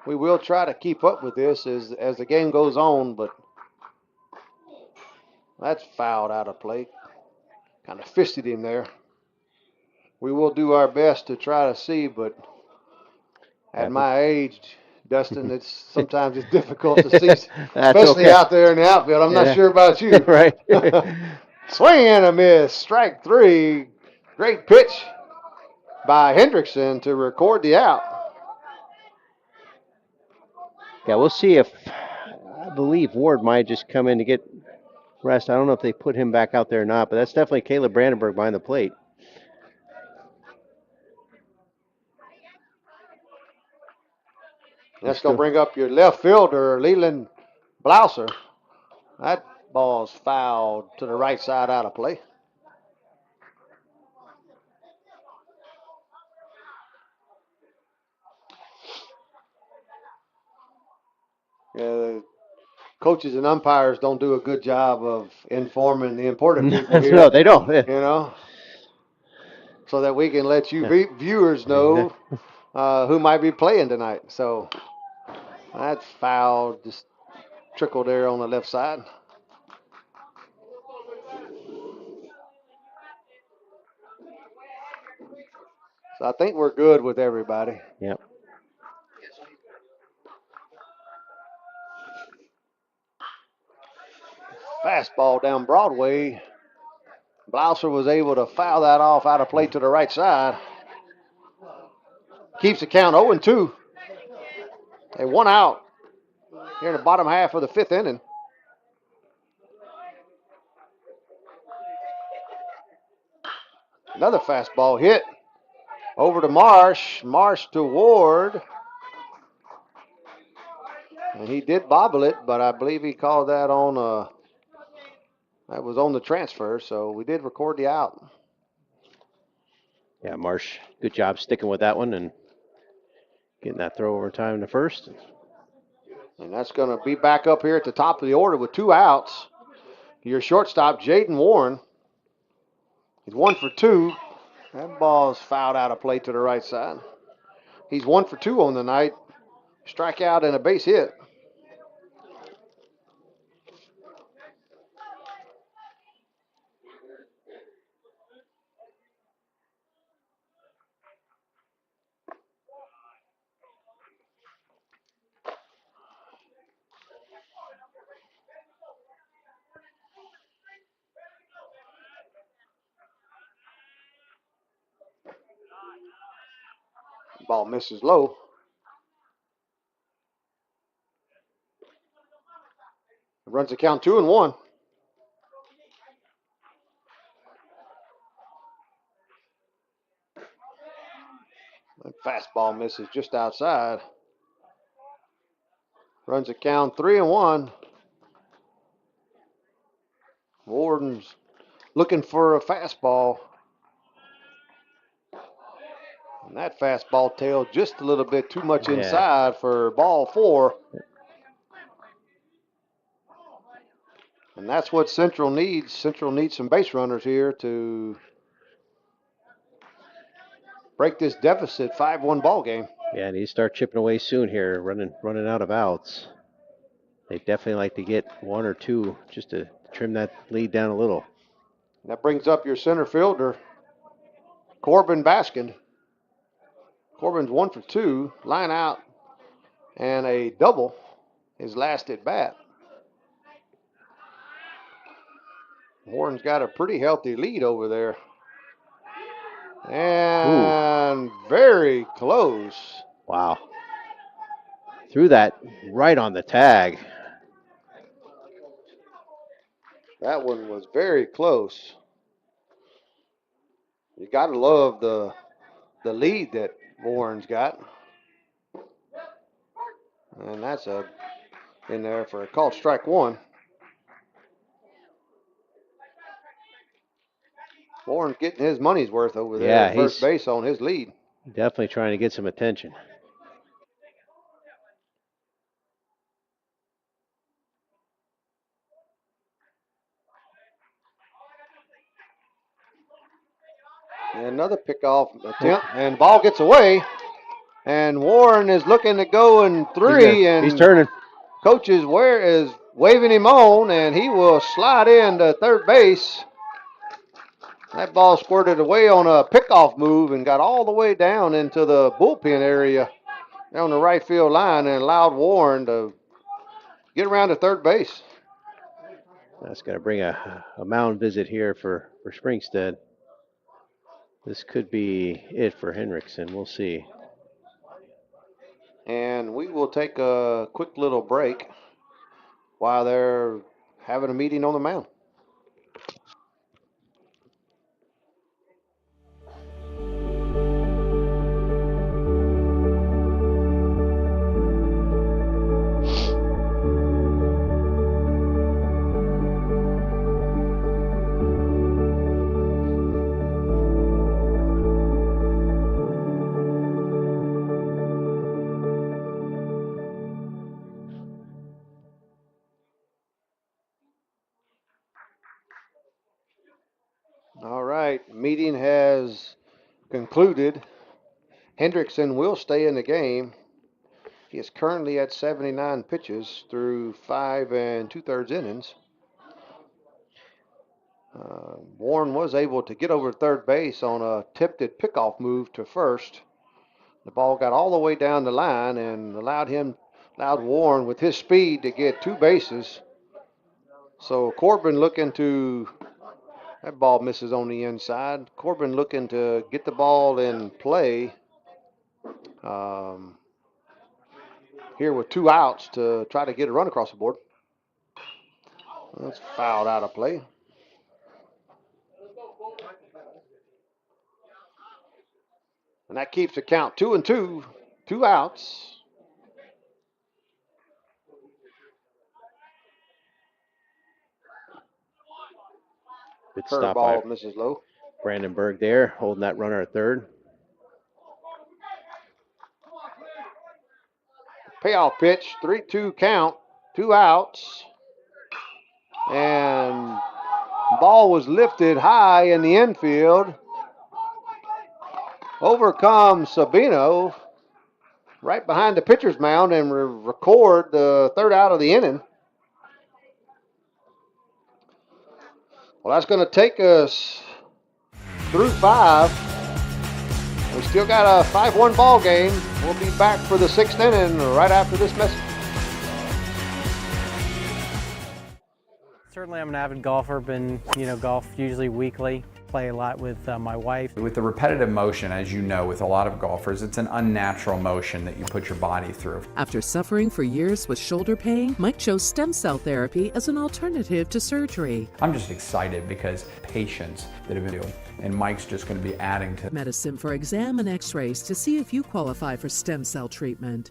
We will try to keep up with this as the game goes on, but that's fouled out of play. Kind of fisted him there. We will do our best to try to see, but at my age, Dustin, sometimes it's difficult to see, especially out there in the outfield. I'm not sure about you. Right. Swing and a miss. Strike 3. Great pitch by Hendrickson to record the out. Yeah, we'll see if, I believe Ward might just come in to get rest. I don't know if they put him back out there or not, but that's definitely Caleb Brandenburg behind the plate. That's going to bring up your left fielder, Leland Blouser. That ball's fouled to the right side out of play. Yeah, the coaches and umpires don't do a good job of informing the important people here. No, they don't. You know, so that we can let you viewers know who might be playing tonight. So that's foul, just trickled there on the left side. So I think we're good with everybody. Yep. Fastball down Broadway. Blouser was able to foul that off out of play to the right side. Keeps the count 0-2. They 1 out here in the bottom half of the 5th inning. Another fastball hit over to Marsh. Marsh to Ward. And he did bobble it, but I believe he called that on that was on the transfer, so we did record the out. Yeah, Marsh, good job sticking with that one and getting that throw over time in the first. And that's going to be back up here at the top of the order with 2 outs. Your shortstop, Jaden Warren. He's 1 for 2. That ball's fouled out of play to the right side. He's 1 for 2 on the night. Strikeout and a base hit. Ball misses low. Runs the count 2-1. That fastball misses just outside. Runs the count 3-1. Warden's looking for a fastball. And that fastball tailed just a little bit too much inside for ball 4. And that's what Central needs. Central needs some base runners here to break this deficit 5-1 ball game. Yeah, and he start chipping away soon here, running out of outs. They definitely like to get 1 or 2 just to trim that lead down a little. That brings up your center fielder, Corbin Baskin. Corbin's 1 for 2, line out, and a double his last at bat. Warren's got a pretty healthy lead over there. And very close. Wow. Threw that right on the tag. That one was very close. You got to love the lead that Warren's got. And that's in there for a called strike 1. Warren's getting his money's worth over there at first base on his lead. Definitely trying to get some attention. And another pickoff attempt, and ball gets away. And Warren is looking to go in 3, and he's turning. Coach is waving him on, and he will slide into third base. That ball squirted away on a pickoff move and got all the way down into the bullpen area down the right field line and allowed Warren to get around to third base. That's going to bring a mound visit here for Springstead. This could be it for Hendrickson. We'll see. And we will take a quick little break while they're having a meeting on the mound. All right, meeting has concluded. Hendrickson will stay in the game. He is currently at 79 pitches through 5 2/3 innings. Warren was able to get over third base on a tipped pickoff move to first. The ball got all the way down the line and allowed Warren with his speed to get 2 bases. So Corbin looking to, that ball misses on the inside. Corbin looking to get the ball in play here with 2 outs to try to get a run across the board. That's fouled out of play. And that keeps the count 2-2, 2 outs. Good stop by misses low. Brandon Berg there, holding that runner at third. Payoff pitch, 3-2 count, 2 outs. And ball was lifted high in the infield. Over comes Sabino right behind the pitcher's mound and record the 3rd out of the inning. Well, that's going to take us through 5. We still got a 5-1 ball game. We'll be back for the 6th inning right after this message. Certainly I'm an avid golfer, been, golf usually weekly. play a lot with my wife. With the repetitive motion, as you know, with a lot of golfers, it's an unnatural motion that you put your body through. After suffering for years with shoulder pain, Mike chose stem cell therapy as an alternative to surgery. I'm just excited because patients that have been doing, and Mike's just going to be adding to Medicine for exam and x-rays to see if you qualify for stem cell treatment.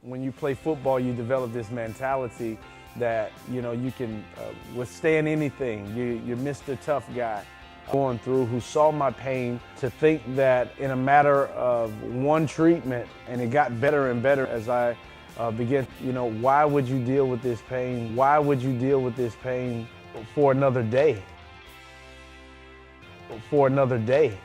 When you play football, you develop this mentality that, you know, you can withstand anything. You're Mr. Tough Guy. Going through, who saw my pain, to think that in a matter of one treatment, and it got better and better as I began, you know, why would you deal with this pain? Why would you deal with this pain for another day? For another day.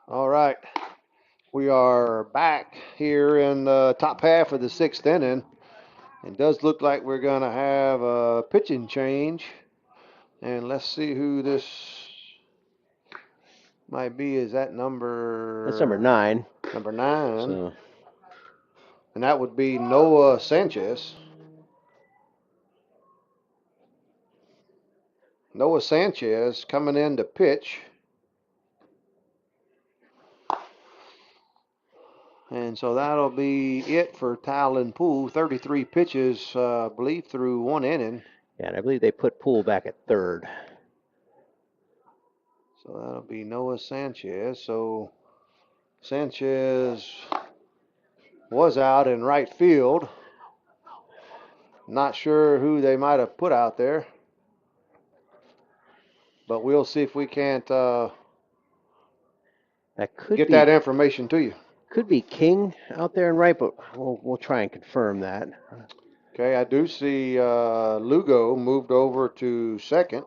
All right. We are back here in the top half of the sixth inning. It does look like we're going to have a pitching change. And let's see who this might be. Is that number? That's number 9. Number 9. So. And that would be Noah Sanchez. Noah Sanchez coming in to pitch. And so that'll be it for Tylen Poole. 33 pitches, I believe, through one inning. Yeah, and I believe they put Poole back at third. So that'll be Noah Sanchez. So Sanchez was out in right field. Not sure who they might have put out there. But we'll see if we can't that information to you. Could be King out there in right, but we'll try and confirm that. Okay, I do see Lugo moved over to second.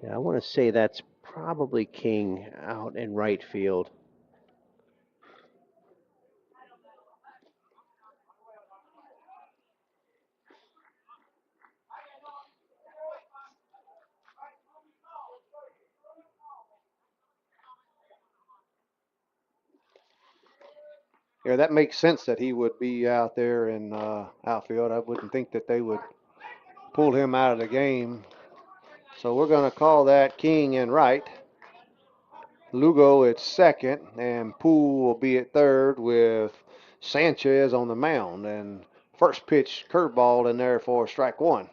Yeah, I want to say that's probably King out in right field. Yeah, that makes sense that he would be out there in outfield. I wouldn't think that they would pull him out of the game. So we're going to call that King in right. Lugo at second, and Poole will be at third with Sanchez on the mound. And first pitch curveball in there for strike one.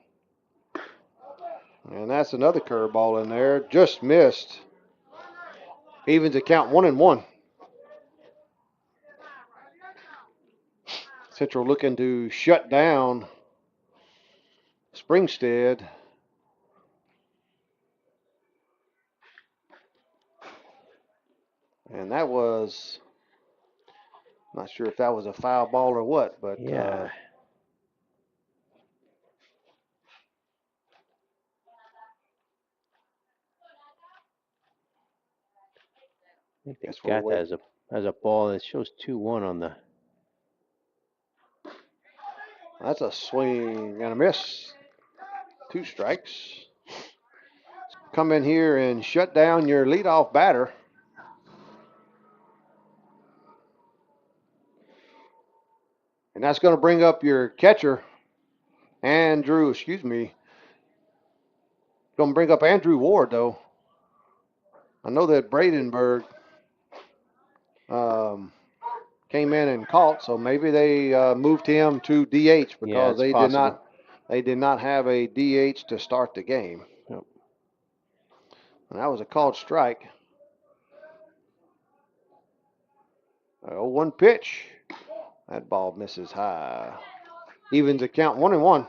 And that's another curveball in there. Just missed. Evens the count 1-1. Central looking to shut down Springstead. And that was, not sure if that was a foul ball or what, but yeah. I think they've got that as a ball that shows 2-1 on the. That's a swing and a miss. 2 strikes. Come in here and shut down your leadoff batter. And that's going to bring up your catcher, Going to bring up Andrew Ward, though. I know that Bradenberg came in and caught, so maybe they moved him to DH because they did not have a DH to start the game. Yep. And that was a called strike. 0-1 pitch. That ball misses high. Evens the count 1-1.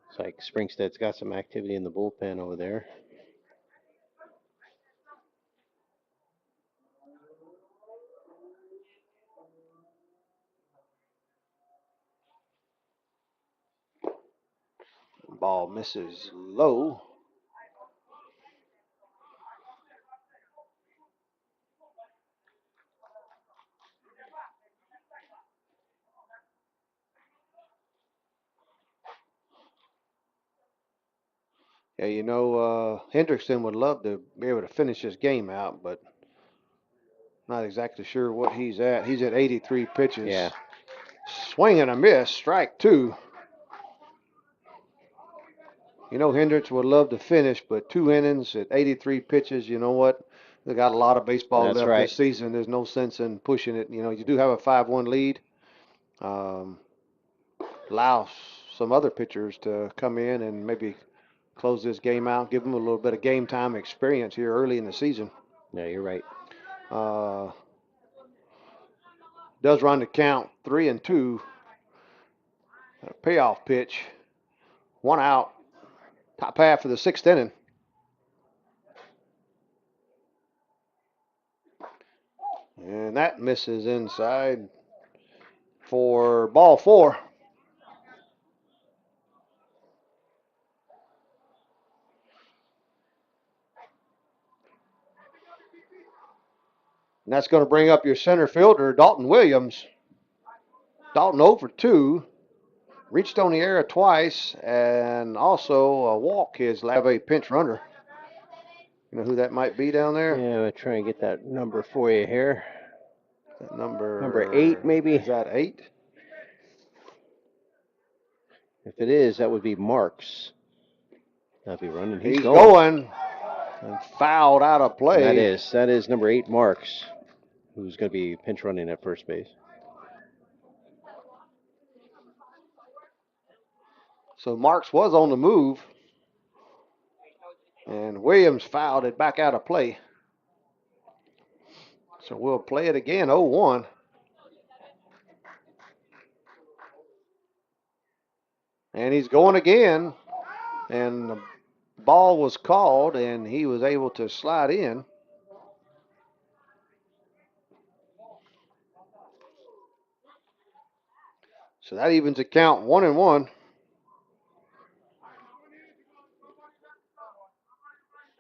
It's like Springstead's got some activity in the bullpen over there. Ball misses low. Yeah, Hendrickson would love to be able to finish this game out, but Not exactly sure what he's at. He's at 83 pitches. Yeah. Swing and a miss, strike 2. You know, Hendricks would love to finish, but 2 innings at 83 pitches, you know what? They got a lot of baseball That's left right. this season. There's no sense in pushing it. You know, you do have a 5-1 lead. Allow some other pitchers to come in and maybe close this game out, give them a little bit of game time experience here early in the season. Yeah, you're right. Does run the count 3-2. A payoff pitch. 1 out. Top half of the 6th inning. And that misses inside for ball 4. And that's going to bring up your center fielder, Dalton Williams. Dalton 0 for 2. Reached on the air twice and also a walk his last a pinch runner. You know who that might be down there? Yeah, we'll try and get that number for you here. That number. Number 8, maybe? Is that 8? If it is, that would be Marks. That'll be running. He's going. And fouled out of play. That is number 8, Marks, who's going to be pinch running at first base. So Marks was on the move. And Williams fouled it back out of play. So we'll play it again, 0-1. And he's going again. And the ball was called, and he was able to slide in. So that evens the count 1-1.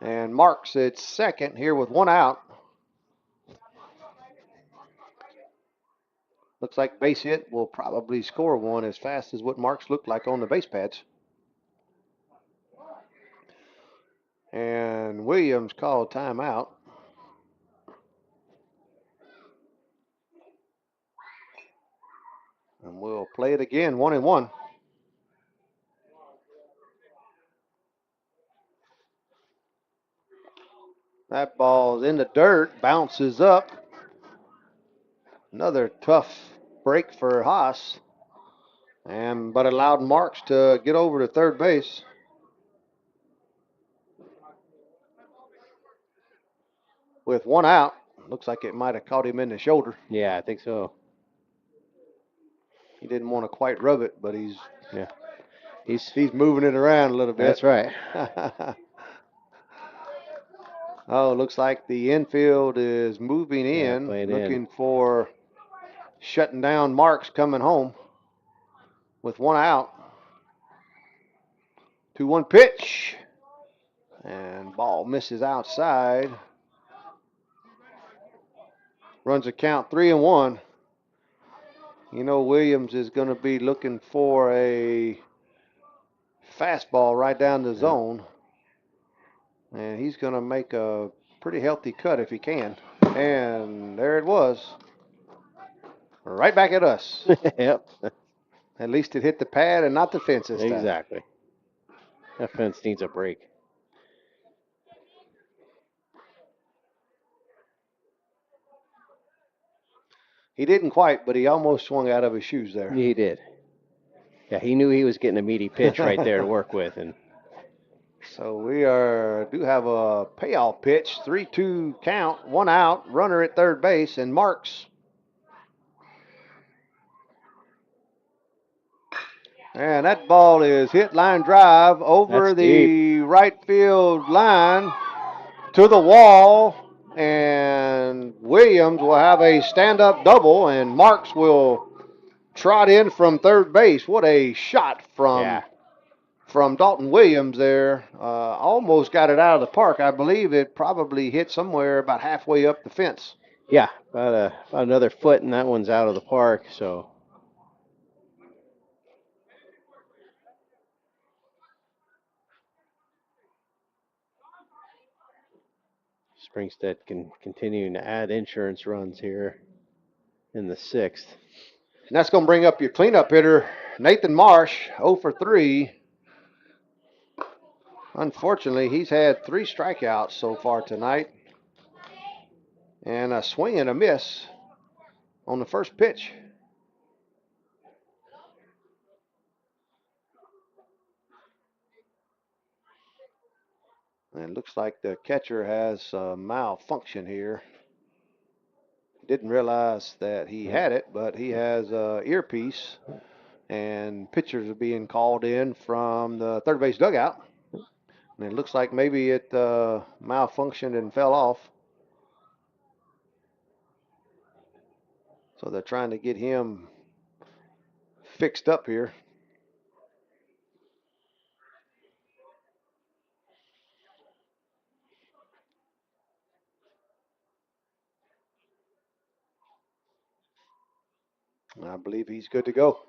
And Marks at second here with 1 out. Looks like base hit will probably score 1 as fast as what Marks looked like on the base pads. And Williams called timeout. And we'll play it again, 1-1. That ball's in the dirt, bounces up. Another tough break for Haas. But allowed Marks to get over to third base. With 1 out. Looks like it might have caught him in the shoulder. Yeah, I think so. He didn't want to quite rub it, but he's moving it around a little bit. That's right. Oh, looks like the infield is moving in, looking for shutting down Marks coming home with 1 out. 2-1 pitch. And ball misses outside. Runs a count 3-1. You know, Williams is going to be looking for a fastball right down the zone. And he's going to make a pretty healthy cut if he can. And there it was. Right back at us. Yep. At least it hit the pad and not the fence this time. Exactly. That fence needs a break. He didn't quite, but he almost swung out of his shoes there. He did. Yeah, he knew he was getting a meaty pitch right there to work with. And so we do have a payoff pitch, 3-2 count, 1 out, runner at third base, and Marks. And that ball is hit line drive over the right field line to the wall. And Williams will have a stand-up double, and Marks will trot in from third base. What a shot from Dalton Williams there. Almost got it out of the park. I believe it probably hit somewhere about halfway up the fence. Yeah, about another foot, and that one's out of the park. So Springstead continuing to add insurance runs here in the 6th. And that's going to bring up your cleanup hitter, Nathan Marsh, 0 for 3. Unfortunately, he's had 3 strikeouts so far tonight. And a swing and a miss on the first pitch. And it looks like the catcher has a malfunction here. Didn't realize that he had it, but he has a earpiece. And pitchers are being called in from the third base dugout. And it looks like maybe it malfunctioned and fell off. So they're trying to get him fixed up here. I believe he's good to go.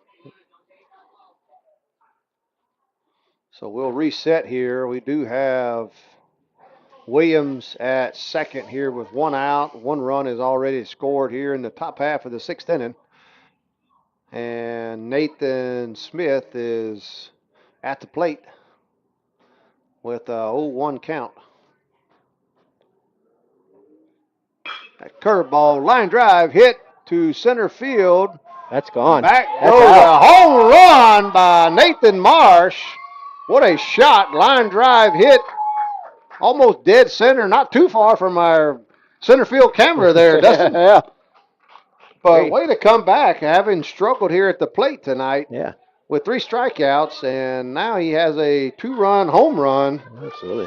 So we'll reset here. We do have Williams at second here with 1 out. 1 run is already scored here in the top half of the 6th inning. And Nathan Smith is at the plate with a 0-1 count. That curveball, line drive, hit to center field. That's gone. Back That's goes out. a home run by Nathan Marsh. What a shot. Line drive hit almost dead center, not too far from our center field camera there, Dustin. Yeah. But Great. way to come back, having struggled here at the plate tonight. Yeah. With 3 strikeouts, and now he has a 2-run home run. Absolutely.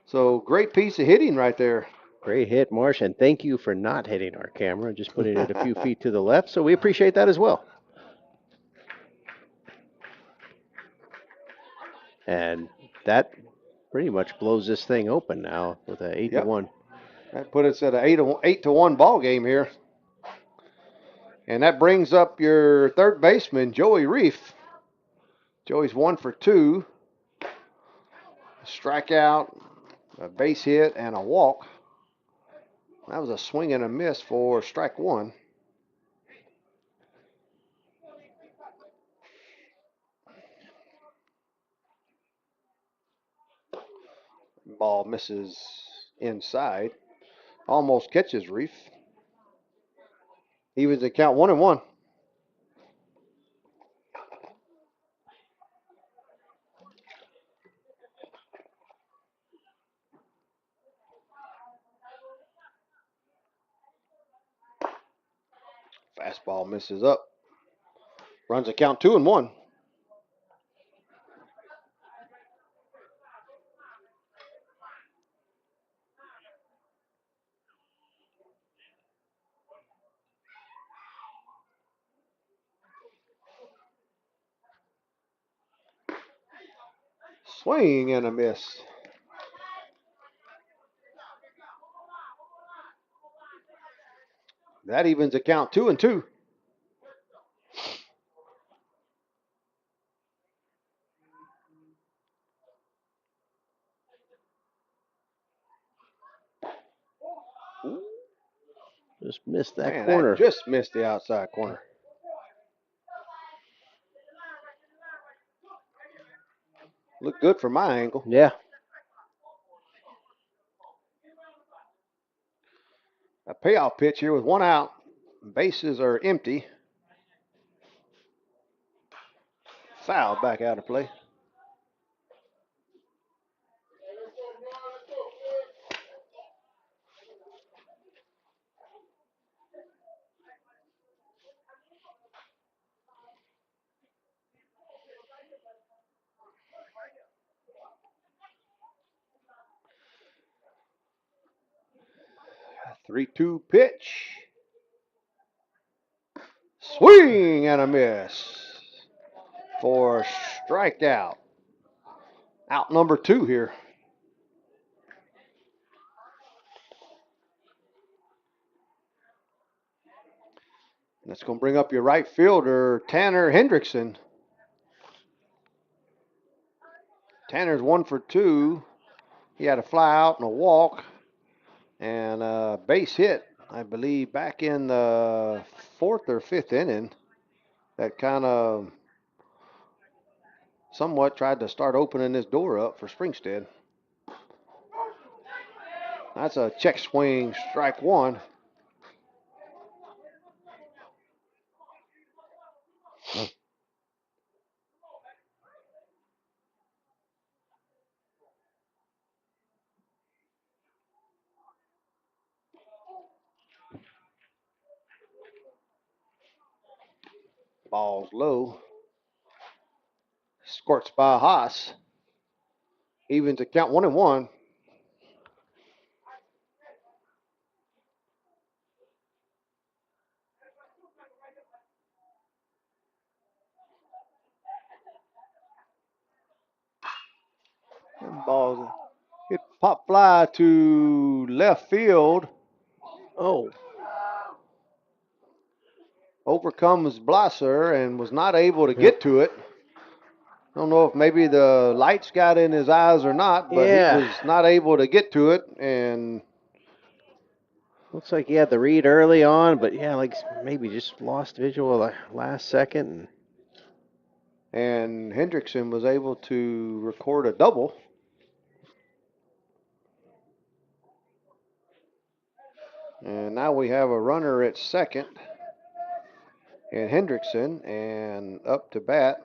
So great piece of hitting right there. Great hit, Marsh, and thank you for not hitting our camera, just putting it a few feet to the left, so we appreciate that as well. And that pretty much blows this thing open now with an 8-1. That put us at an 8-1 ball game here. And that brings up your third baseman, Joey Reef. Joey's 1 for 2. A strikeout, a base hit, and a walk. That was a swing and a miss for strike 1. Ball misses inside. Almost catches Reef. He was at count 1-1. Fastball misses up. Runs a count 2-1. Swing and a miss. That evens a count 2-2. Just missed that Man, corner. that just missed the outside corner. Looked good from my angle. Yeah. A payoff pitch here with 1 out. Bases are empty. Foul back out of play. A 3-2 pitch. Swing and a miss for strikeout. Out number 2 here. That's going to bring up your right fielder, Tanner He had a fly out and a walk and a base hit, I believe, back in the 4th or 5th inning. That kind of somewhat tried to start opening this door up for Springstead. That's a check swing, strike one. Ball's low. Squirts by Haas. Even to count 1-1. Ball hit pop fly to left field. Oh. Overcomes Blosser and was not able to get to it. I don't know if maybe the lights got in his eyes or not, but he was not able to get to it. And looks like he had the read early on, but yeah, like maybe just lost visual last second. And Hendrickson was able to record a double. And now we have a runner at second and Hendrickson, and up to bat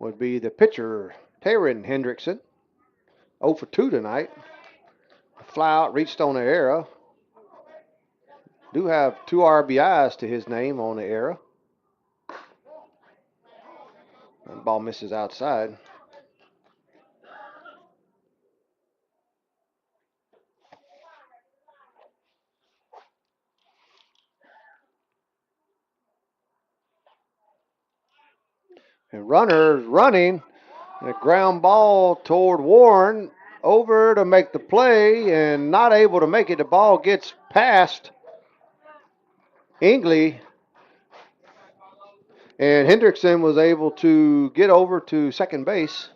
would be the pitcher, Taryn Hendrickson. 0 for 2 tonight. Fly out, reached on the arrow. Do have 2 RBIs to his name on the arrow. And ball misses outside. And runners running. A ground ball toward Warren. Over to make the play and not able to make it. The ball gets past Ingley. And Hendrickson was able to get over to second base.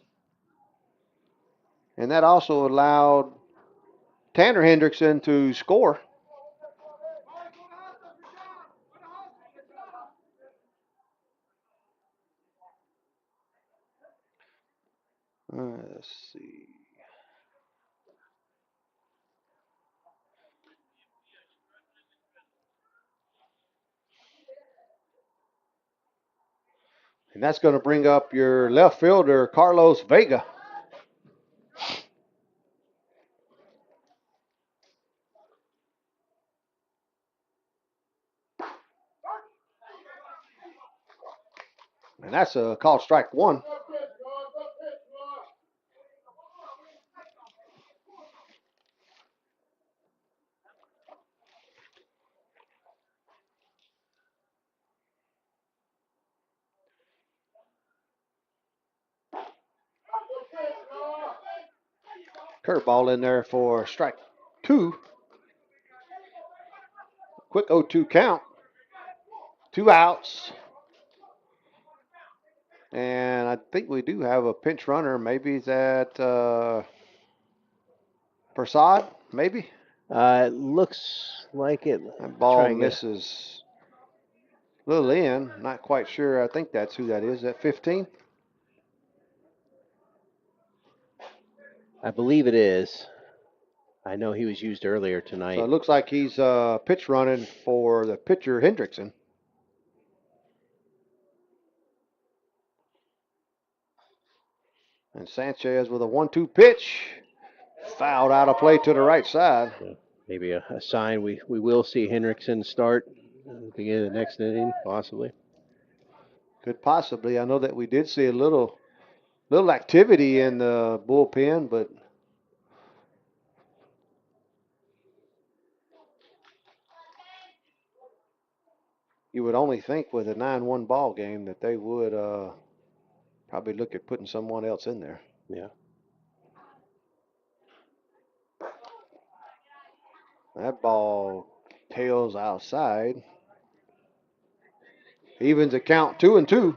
And that also allowed Tanner Hendrickson to score. Let's see. And that's going to bring up your left fielder, Carlos Vega. And that's a called strike one. Curveball in there for strike two. Quick 0-2 count. 2 outs. And I think we do have a pinch runner. Maybe that Prasad, maybe? It looks like it. That ball misses a little in. Not quite sure. I think that's who that is. At 15? I believe it is. I know he was used earlier tonight. So it looks like he's pitch running for the pitcher, Hendrickson. And Sanchez with a 1-2 pitch. Fouled out of play to the right side. Yeah, maybe a sign we will see Hendrickson start at the beginning of the next inning, possibly. Could possibly. I know that we did see a little activity in the bullpen, but you would only think with a 9-1 ball game that they would probably look at putting someone else in there. Yeah. That ball tails outside. Evens the count 2-2.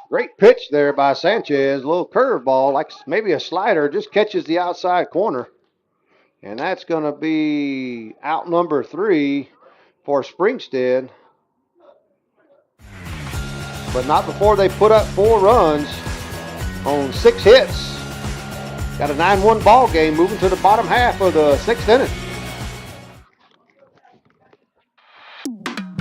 Great pitch there by Sanchez. A little curveball, like maybe a slider, just catches the outside corner. And that's going to be out number 3 for Springstead. But not before they put up 4 runs on 6 hits. Got a 9-1 ball game moving to the bottom half of the 6th inning.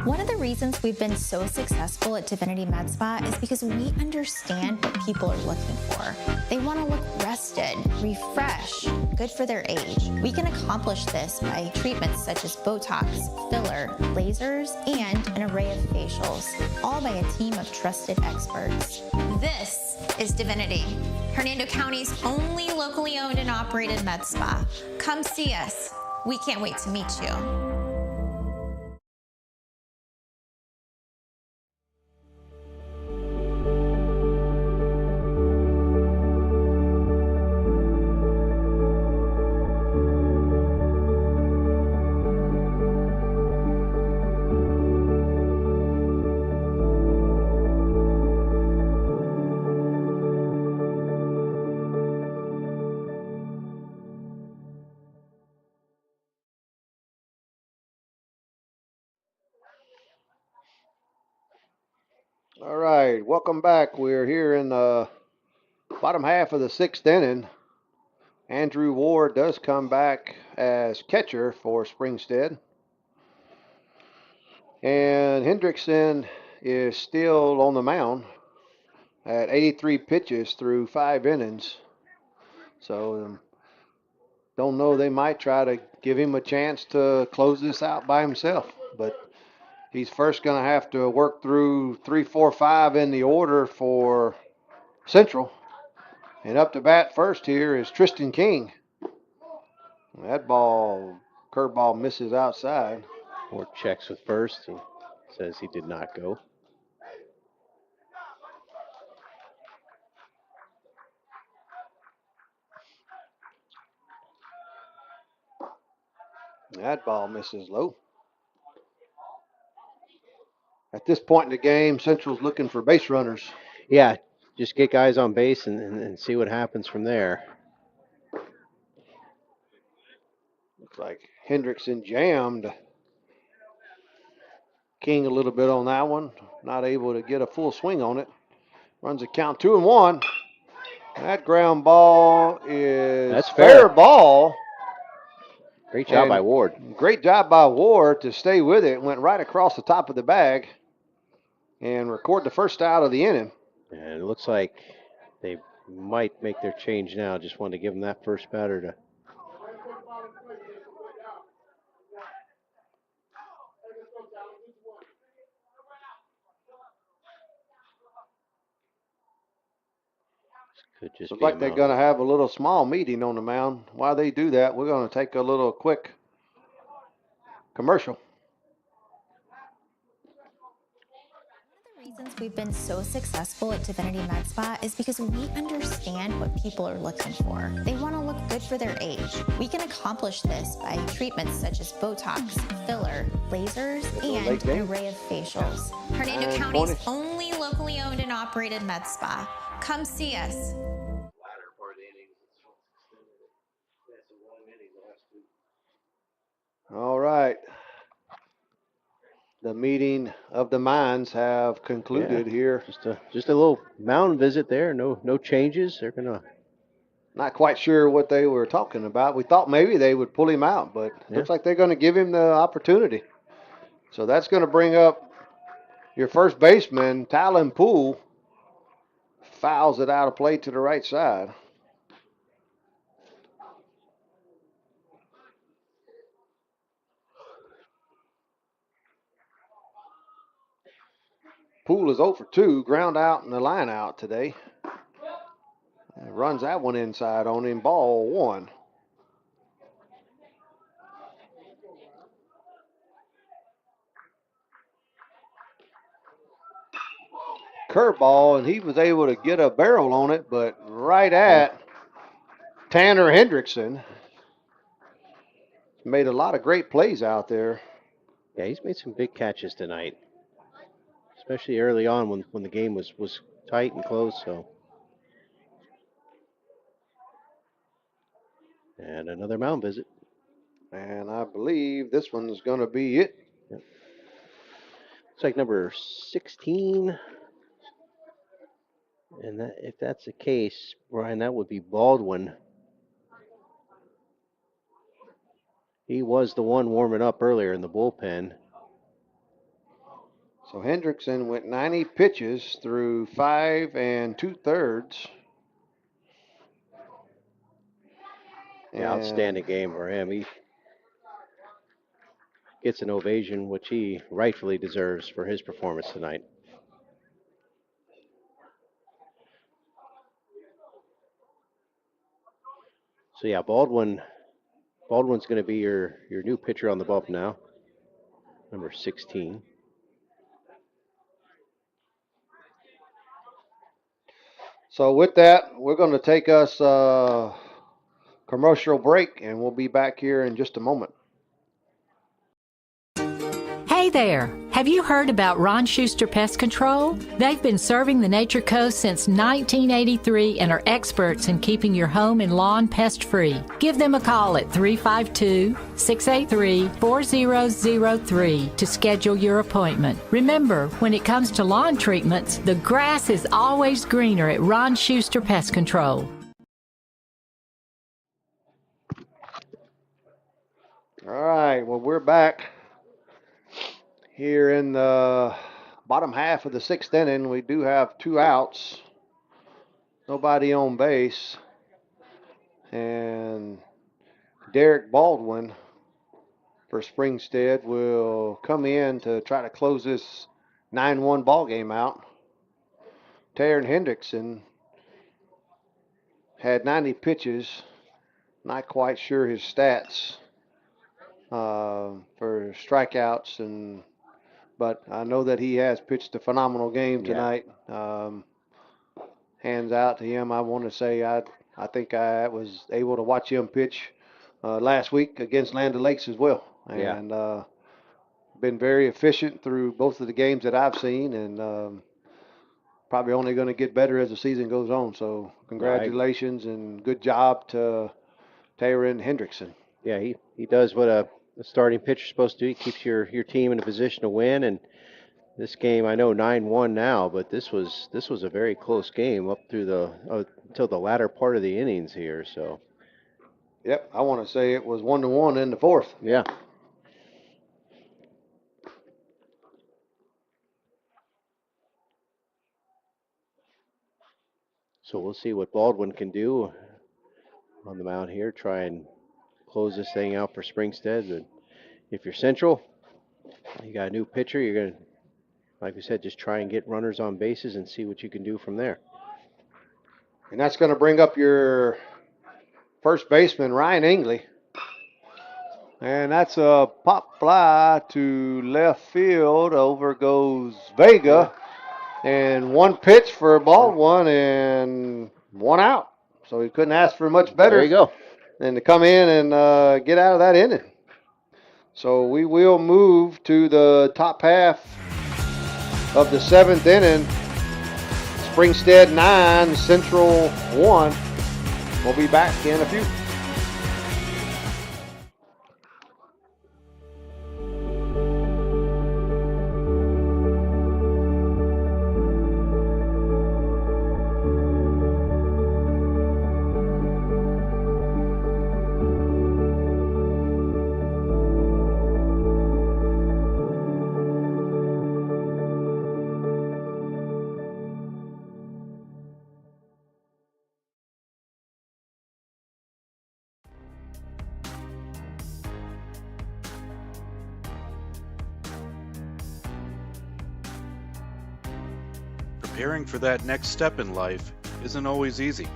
One of the reasons we've been so successful at Divinity Med Spa is because we understand what people are looking for. They want to look rested, refreshed, good for their age. We can accomplish this by treatments such as Botox, filler, lasers, and an array of facials, all by a team of trusted experts. This is Divinity, Hernando County's only locally owned and operated med spa. Come see us. We can't wait to meet you. All right, welcome back. We're here in the bottom half of the 6th inning. Andrew Ward does come back as catcher for Springstead. And Hendrickson is still on the mound at 83 pitches through 5 innings. So don't know, they might try to give him a chance to close this out by himself. But he's first going to have to work through 3, 4, 5 in the order for Central. And up to bat first here is Tristan King. That curveball misses outside. Ward checks with first. He says he did not go. That ball misses low. At this point in the game, Central's looking for base runners. Yeah, just get guys on base and see what happens from there. Looks like Hendrickson jammed King a little bit on that one. Not able to get a full swing on it. Runs a count 2-1. That ground ball is That's fair ball. Great job by Ward. Great job by Ward to stay with it. Went right across the top of the bag and record the first out of the inning. And it looks like they might make their change now. Just wanted to give them that first batter to. Could just Looks be like they're going to have a little small meeting on the mound. While they do that, we're going to take a little quick commercial. Reasons we've been so successful at Divinity Med Spa is because we understand what people are looking for. They want to look good for their age. We can accomplish this by treatments such as Botox, filler, lasers, and an array of facials. Hernando County's only locally owned and operated med spa. Come see us. All right. The meeting of the minds have concluded here. Just a little mound visit there. No changes. They're gonna. Not quite sure what they were talking about. We thought maybe they would pull him out, but looks like they're going to give him the opportunity. So that's going to bring up your first baseman, Talon Poole. Fouls it out of play to the right side. Poole is 0 for 2, ground out and the line out today. And runs that one inside on him, ball 1. Curveball, and he was able to get a barrel on it, but right at Tanner Hendrickson. Made a lot of great plays out there. Yeah, he's made some big catches tonight, especially early on when the game was tight and close, so. And another mound visit. And I believe this one's going to be it. Yep. It's like number 16. And that, if that's the case, Brian, that would be Baldwin. He was the one warming up earlier in the bullpen. So Hendrickson went 90 pitches through 5 2/3. Outstanding game for him. He gets an ovation, which he rightfully deserves for his performance tonight. So yeah, Baldwin's going to be your new pitcher on the bump now, number 16. So with that, we're going to take us a commercial break, and we'll be back here in just a moment. Hey there! Have you heard about Ron Schuster Pest Control? They've been serving the Nature Coast since 1983 and are experts in keeping your home and lawn pest-free. Give them a call at 352-683-4003 to schedule your appointment. Remember, when it comes to lawn treatments, the grass is always greener at Ron Schuster Pest Control. All right, well, we're back. Here in the bottom half of the 6th inning, we do have 2 outs. Nobody on base. And Derek Baldwin for Springstead will come in to try to close this 9-1 ball game out. Taryn Hendrickson had 90 pitches. Not quite sure his stats for strikeouts, but I know that he has pitched a phenomenal game tonight. Hands out to him. I want to say I think I was able to watch him pitch last week against Land O'Lakes as well. And been very efficient through both of the games that I've seen, and probably only going to get better as the season goes on. So congratulations and good job to Taryn Hendrickson. Yeah, he does what a starting pitcher is supposed to do. He keeps your team in a position to win. And this game, I know 9-1 now, but this was a very close game up through until the latter part of the innings here. So. Yep, I want to say it was 1-1 in the 4th. Yeah. So we'll see what Baldwin can do on the mound here. Try and close this thing out for Springstead. But if you're Central, you got a new pitcher, you're going to, like we said, just try and get runners on bases and see what you can do from there. And that's going to bring up your first baseman, Ryan Ingley. And that's a pop fly to left field. Over goes Vega. And 1 pitch for Baldwin and 1 out. So he couldn't ask for much better. There you go. Than to come in and get out of that inning. So we will move to the top half of the 7th inning. Springstead 9, Central 1. We'll be back in a few. Preparing for that next step in life isn't always easy.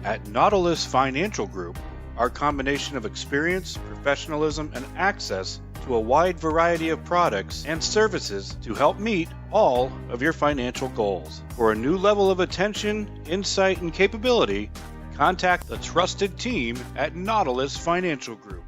At Nautilus Financial Group, our combination of experience, professionalism, and access to a wide variety of products and services to help meet all of your financial goals. For a new level of attention, insight, and capability, contact the trusted team at Nautilus Financial Group.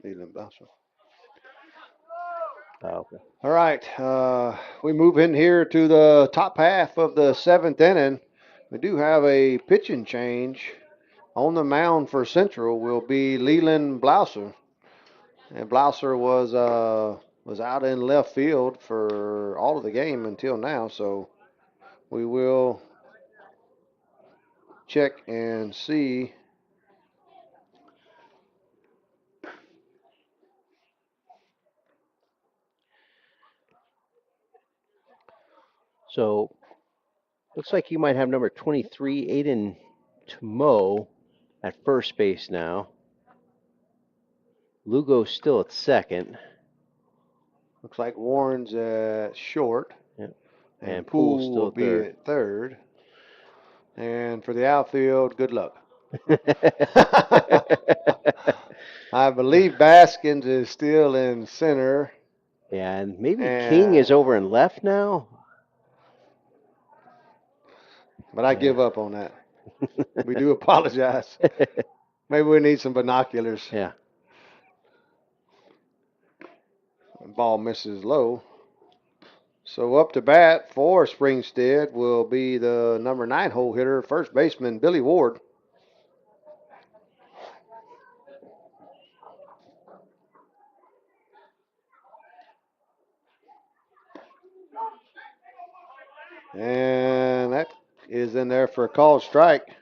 Leland Blossom. Oh, okay. All right, we move in here to the top half of the 7th inning. We do have a pitching change. On the mound for Central will be Leland Blouser. And Blouser was out in left field for all of the game until now, so we will check and see. So looks like you might have number 23, Aiden Tomo, at first base now. Lugo's still at second. Looks like Warren's at short. Yep. And Poole's Poole still will be at third. And for the outfield, good luck. I believe Baskins is still in center. Yeah, and maybe King is over in left now. But I give up on that. We do apologize. Maybe we need some binoculars. Yeah. Ball misses low. So up to bat for Springstead will be the number 9 hole hitter, first baseman Billy Ward. And that is in there for a called strike.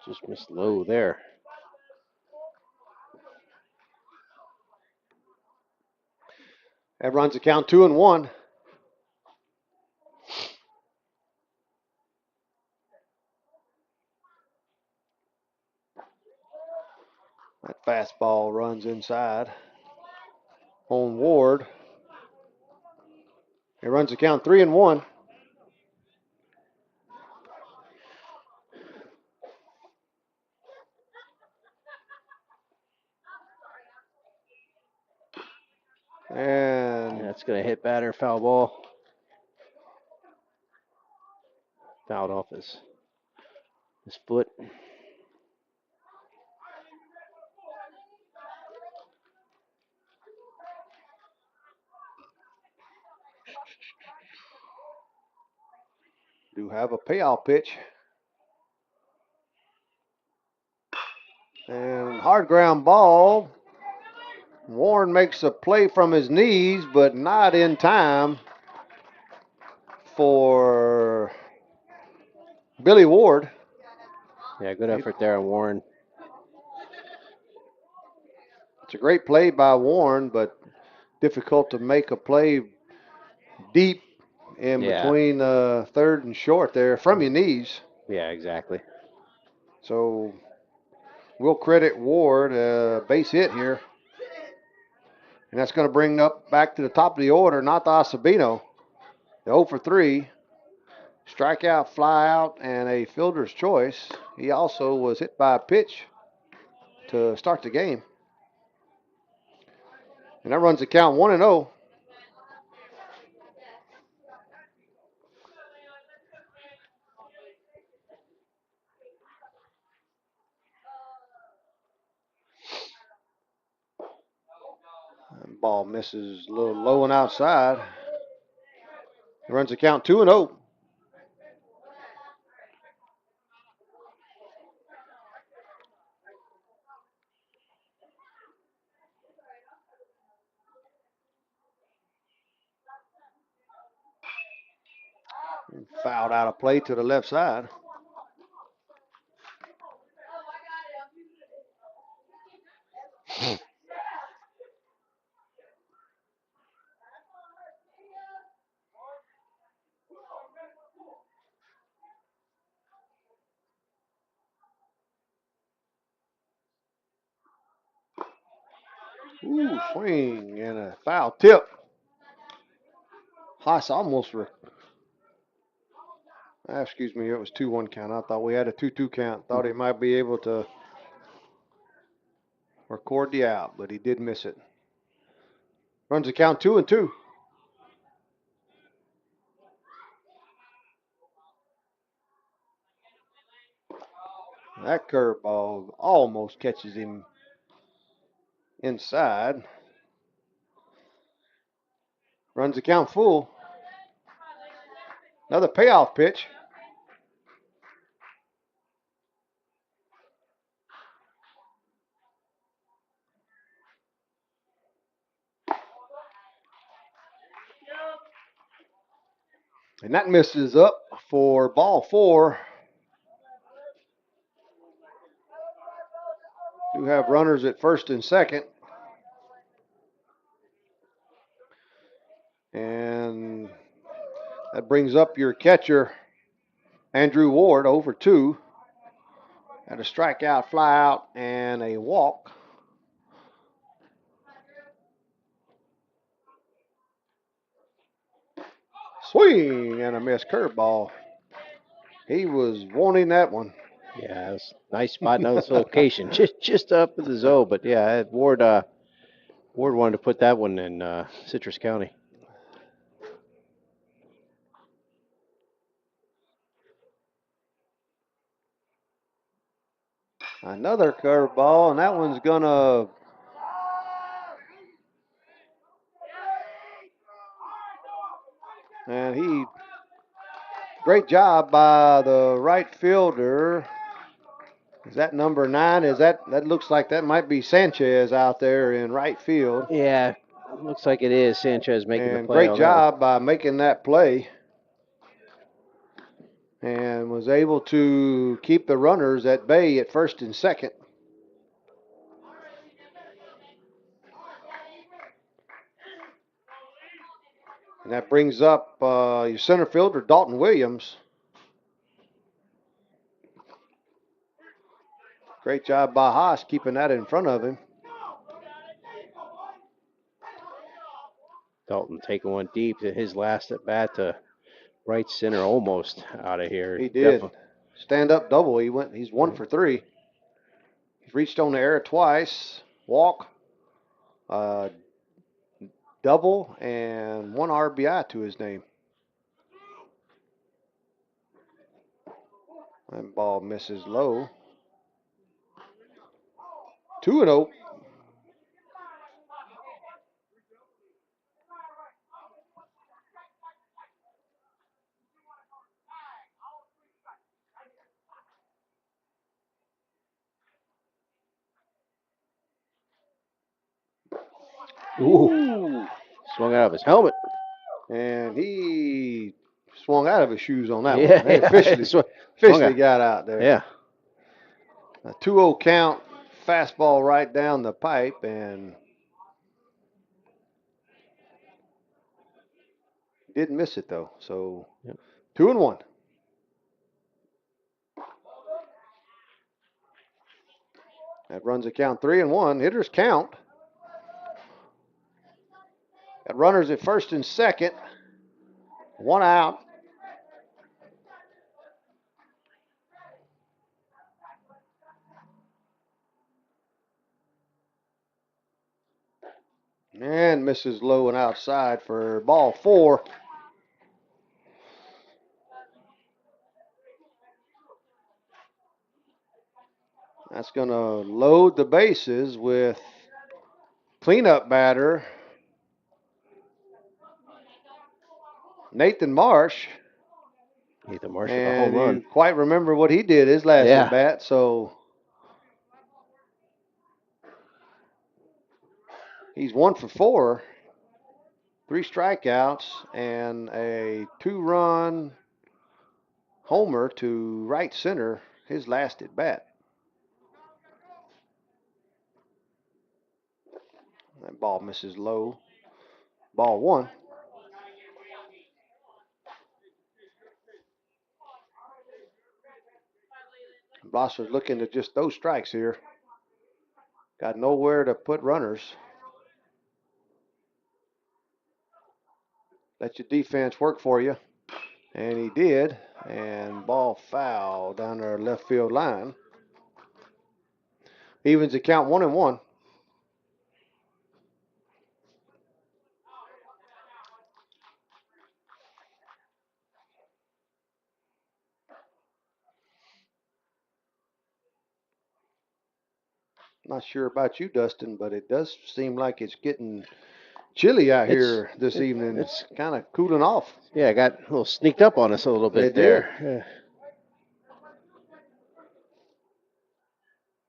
Just missed low there. That runs the count 2-1. That fastball runs inside on Ward. It runs the count 3-1. And that's going to hit batter, foul ball. Fouled off his foot. do have a payoff pitch. And hard ground ball. Warren makes a play from his knees, but not in time for Billy Ward. Yeah, good effort there on Warren. It's a great play by Warren, but difficult to make a play deep in between third and short there from your knees. Yeah, exactly. So we'll credit Ward a base hit here. And that's going to bring up back to the top of the order, Nata Sabino. The 0 for 3. Strikeout, fly out, and a fielder's choice. He also was hit by a pitch to start the game. And that runs the count 1-0. Ball misses a little low and outside. It runs the count 2-0. Fouled out of play to the left side. Ooh, swing and a foul tip. Haas almost excuse me, it was 2-1 count. I thought we had a 2-2 count. Thought he might be able to record the out, but he did miss it. Runs the count 2-2. That curveball almost catches him inside. Runs the count full. Another payoff pitch. And that misses up for ball 4. Do have runners at first and second. And that brings up your catcher, Andrew Ward, over 2. Had a strikeout, fly out, and a walk. Swing and a missed curveball. He was wanting that one. Yeah, it was a nice spot, nice location, just up in the zone. But yeah, Ward wanted to put that one in Citrus County. Another curveball, and that one's gonna great job by the right fielder. Is that number 9? That looks like that might be Sanchez out there in right field. Yeah, looks like it is Sanchez making the play. Great job by making that play. And was able to keep the runners at bay at first and second. And that brings up your center fielder, Dalton Williams. Great job by Haas keeping that in front of him. Dalton taking one deep to his last at bat to right center, almost out of here. He did. Stand up double. He's 1 for 3. He's reached on the air twice. Walk, double, and 1 RBI to his name. That ball misses low. 2-0. Ooh. Swung out of his helmet. And he swung out of his shoes on that Yeah, one. They officially got out there. Yeah. A 2-0 count, fastball right down the pipe, and didn't miss it though. So 2-1. That runs the count 3-1. Hitters count. Got runners at first and second. 1 out. And misses low and outside for ball 4. That's going to load the bases with cleanup batter Nathan Marsh. Nathan Marsh with a home run. You quite remember what he did his last at bat, so he's 1 for 4, 3 strikeouts, and a 2-run homer to right center his last at bat. That ball misses low. Ball 1. Blosser's looking to just those strikes here. Got nowhere to put runners. Let your defense work for you. And he did. And ball foul down their left field line. Evens the count 1-1. Not sure about you, Dustin, but it does seem like it's getting chilly out here this evening. It's kind of cooling off. Yeah, it got a little sneaked up on us a little bit It there. did.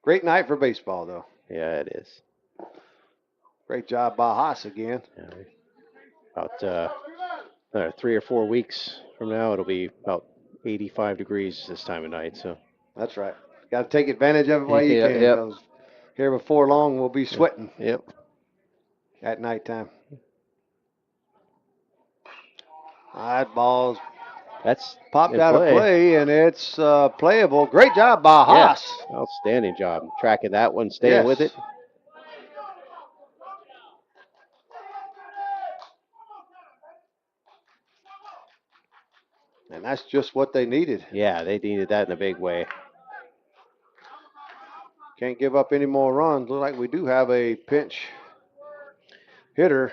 Great night for baseball, though. Yeah, it is. Great job by Haas again. Yeah, about another 3 or 4 weeks from now, it'll be about 85 degrees this time of night. So that's right. Got to take advantage of it while you can, because here before long we'll be sweating. Yep. At nighttime. That ball's popped out of play, and it's playable. Great job by Haas. Yes, outstanding job tracking that one, staying with it. And that's just what they needed. Yeah, they needed that in a big way. Can't give up any more runs. Look like we do have a pinch hitter.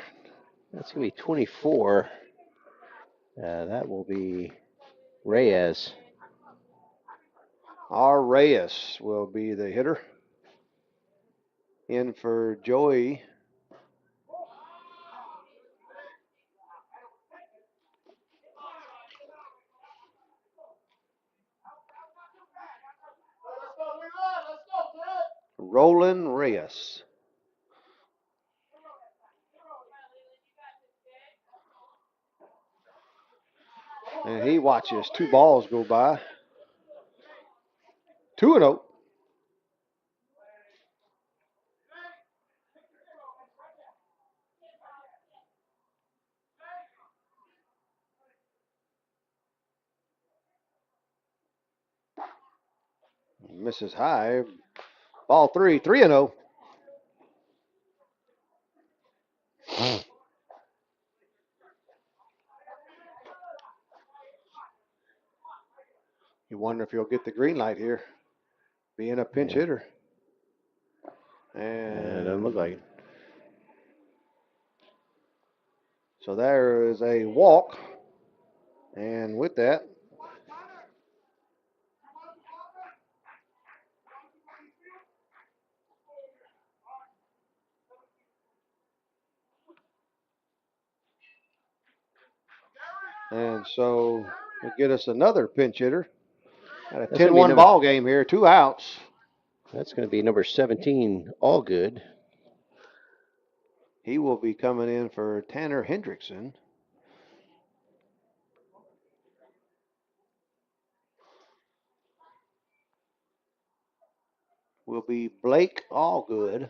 That's going to be 24. That will be Reyes. Our Reyes will be the hitter. In for Joey. Roland Reyes. And he watches 2 balls go by. 2-0. Misses high. Ball 3, 3-0. You wonder if he'll get the green light here, being a pinch hitter. And it doesn't look like it. So there is a walk. And with that, and so we'll get us another pinch hitter. Got a 10-1 ball game here, 2 outs. That's going to be number 17, Allgood. He will be coming in for Tanner Hendrickson. Will be Blake Allgood.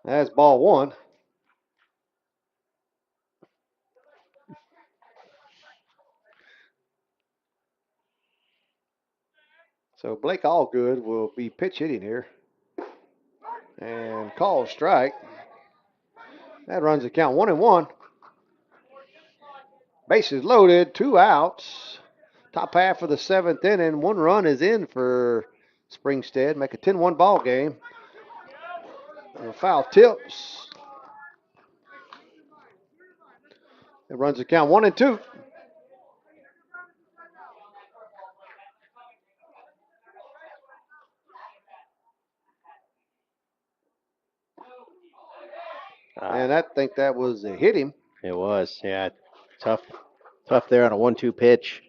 That's ball 1. So Blake Allgood will be pitch hitting here. And call strike. That runs the count 1-1. Bases loaded, 2 outs. Top half of the 7th inning. 1 run is in for Springstead. Make a 10-1 ball game. And foul tips. It runs the count 1-2. And I think that was a hit him. It was, yeah. Tough there on a 1-2 pitch.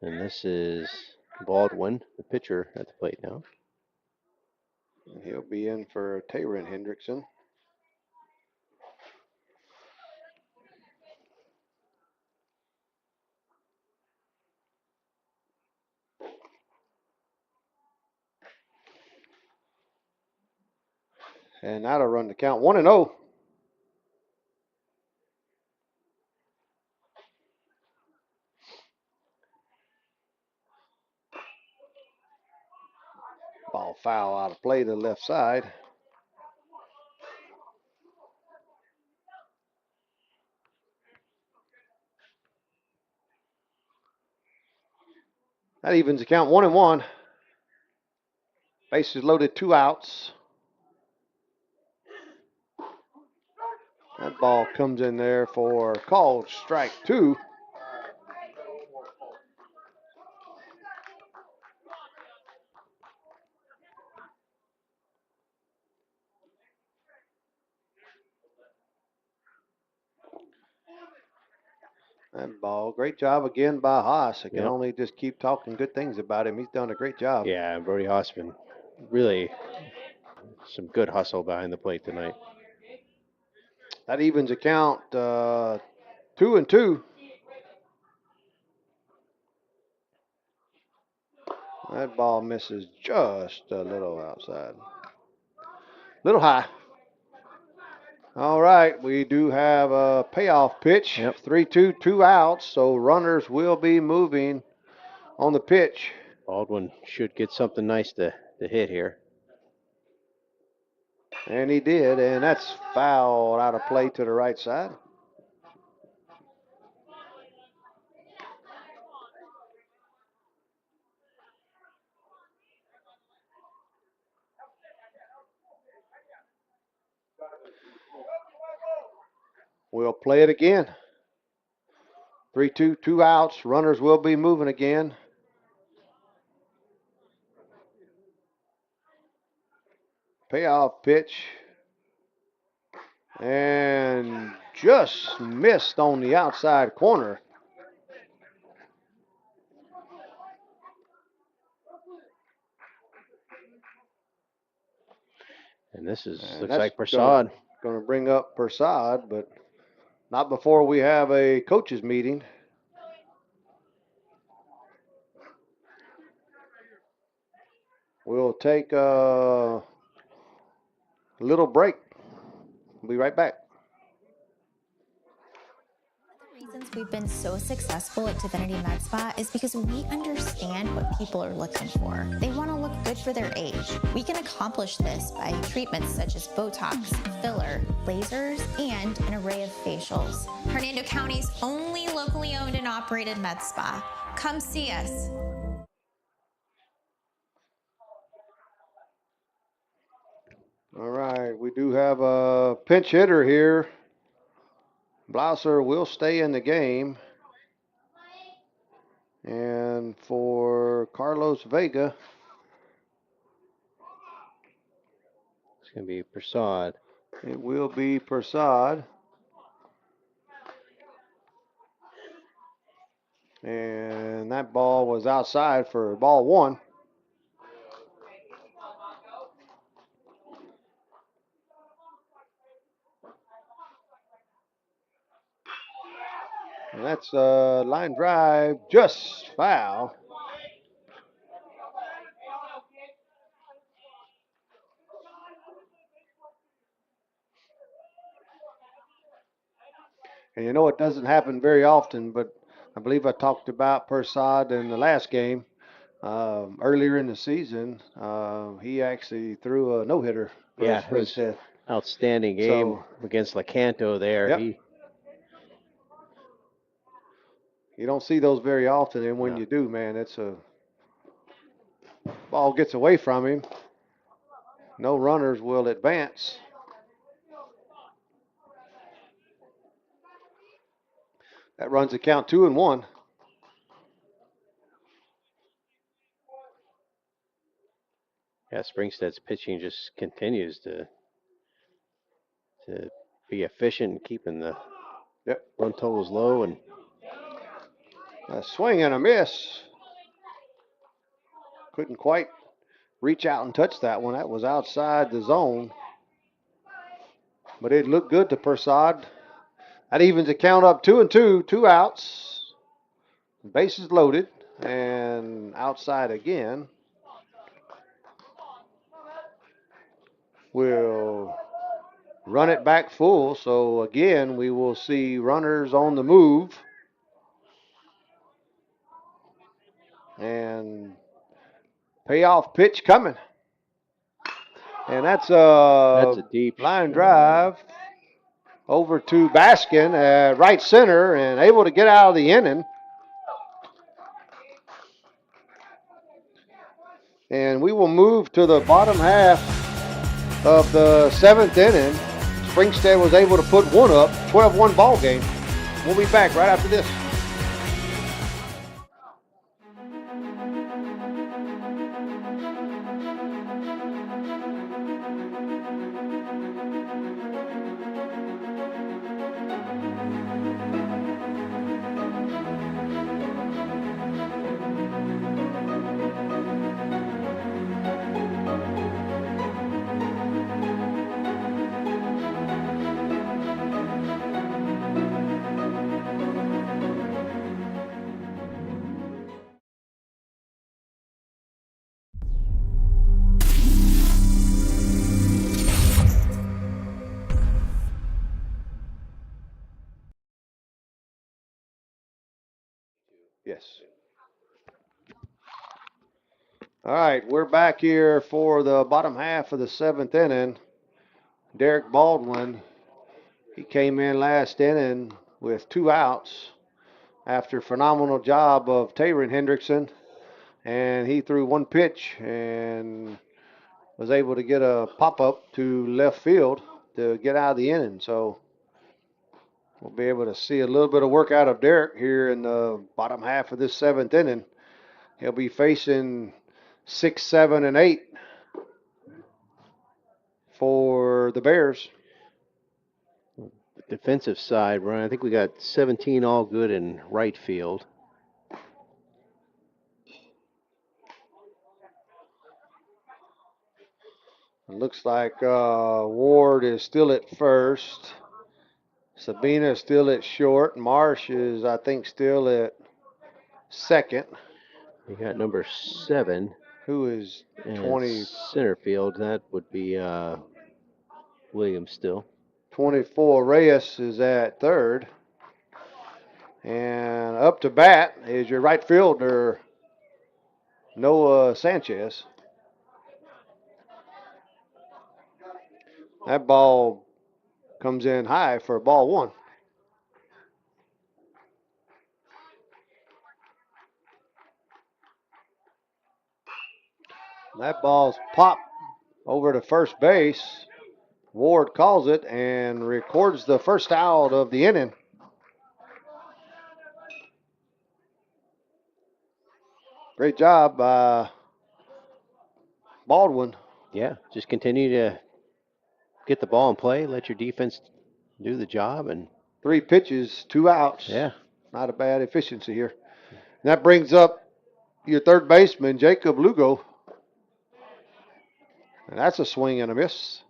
And this is Baldwin, the pitcher, at the plate now. He'll be in for Taron Hendrickson. And that'll run the count 1-0. Ball foul out of play to the left side. That evens the count 1-1. Bases loaded, 2 outs. That ball comes in there for called strike 2. That ball, great job again by Haas. I can only just keep talking good things about him. He's done a great job. Yeah, Brody Hossman, really some good hustle behind the plate tonight. That evens the count 2-2. That ball misses just a little outside. Little high. All right, we do have a payoff pitch. 3-2, 2 outs, so runners will be moving on the pitch. Baldwin should get something nice to hit here. And he did, and that's fouled out of play to the right side. We'll play it again. 3-2, 2 outs. Runners will be moving again. Payoff pitch. And just missed on the outside corner. And this looks like Prasad. Going to bring up Prasad, but not before we have a coaches meeting. We'll take a little break. We'll be right back. Reasons we've been so successful at Divinity Med Spa is because we understand what people are looking for. They want to look good for their age. We can accomplish this by treatments such as Botox, filler, lasers, and an array of facials. Hernando County's only locally owned and operated med spa. Come see us. All right, we do have a pinch hitter here. Blouser will stay in the game. And for Carlos Vega, it's going to be Prasad. It will be Prasad. And that ball was outside for ball 1. And that's a line drive, just foul. And you know, it doesn't happen very often, but I believe I talked about Prasad in the last game. Earlier in the season, he actually threw a no-hitter. Yeah, it was outstanding game against Lecanto there. Yep. You don't see those very often, and when you do, man, it's a ball gets away from him. No runners will advance. That runs the count 2-1. Yeah, Springstead's pitching just continues to be efficient and keeping the run totals low. And a swing and a miss. Couldn't quite reach out and touch that one. That was outside the zone. But it looked good to Prasad. That evens the count up 2-2, 2 outs. Bases loaded and outside again. Will run it back full. So again, we will see runners on the move. And payoff pitch coming. And that's a deep line drive over to Baskin at right center and able to get out of the inning. And we will move to the bottom half of the 7th inning. Springstead was able to put one up, 12-1 ball game. We'll be back right after this. Yes. All right, we're back here for the bottom half of the 7th inning. Derek Baldwin, he came in last inning with 2 outs after a phenomenal job of Taron Hendrickson. And he threw 1 pitch and was able to get a pop-up to left field to get out of the inning. So we'll be able to see a little bit of work out of Derek here in the bottom half of this 7th inning. He'll be facing 6, 7, and 8 for the Bears. Defensive side, Ryan, I think we got 17 all good in right field. It looks like Ward is still at first. Sabina is still at short. Marsh is, I think, still at second. We got number 7. Who is 20? Center field. That would be Williams still. 24. Reyes is at third. And up to bat is your right fielder, Noah Sanchez. That ball comes in high for ball 1. That ball's popped over to first base. Ward calls it and records the first out of the inning. Great job by Baldwin. Yeah, just continue to get the ball in play, let your defense do the job. And 3 pitches, 2 outs. Yeah. Not a bad efficiency here. And that brings up your third baseman, Jacob Lugo. And that's a swing and a miss.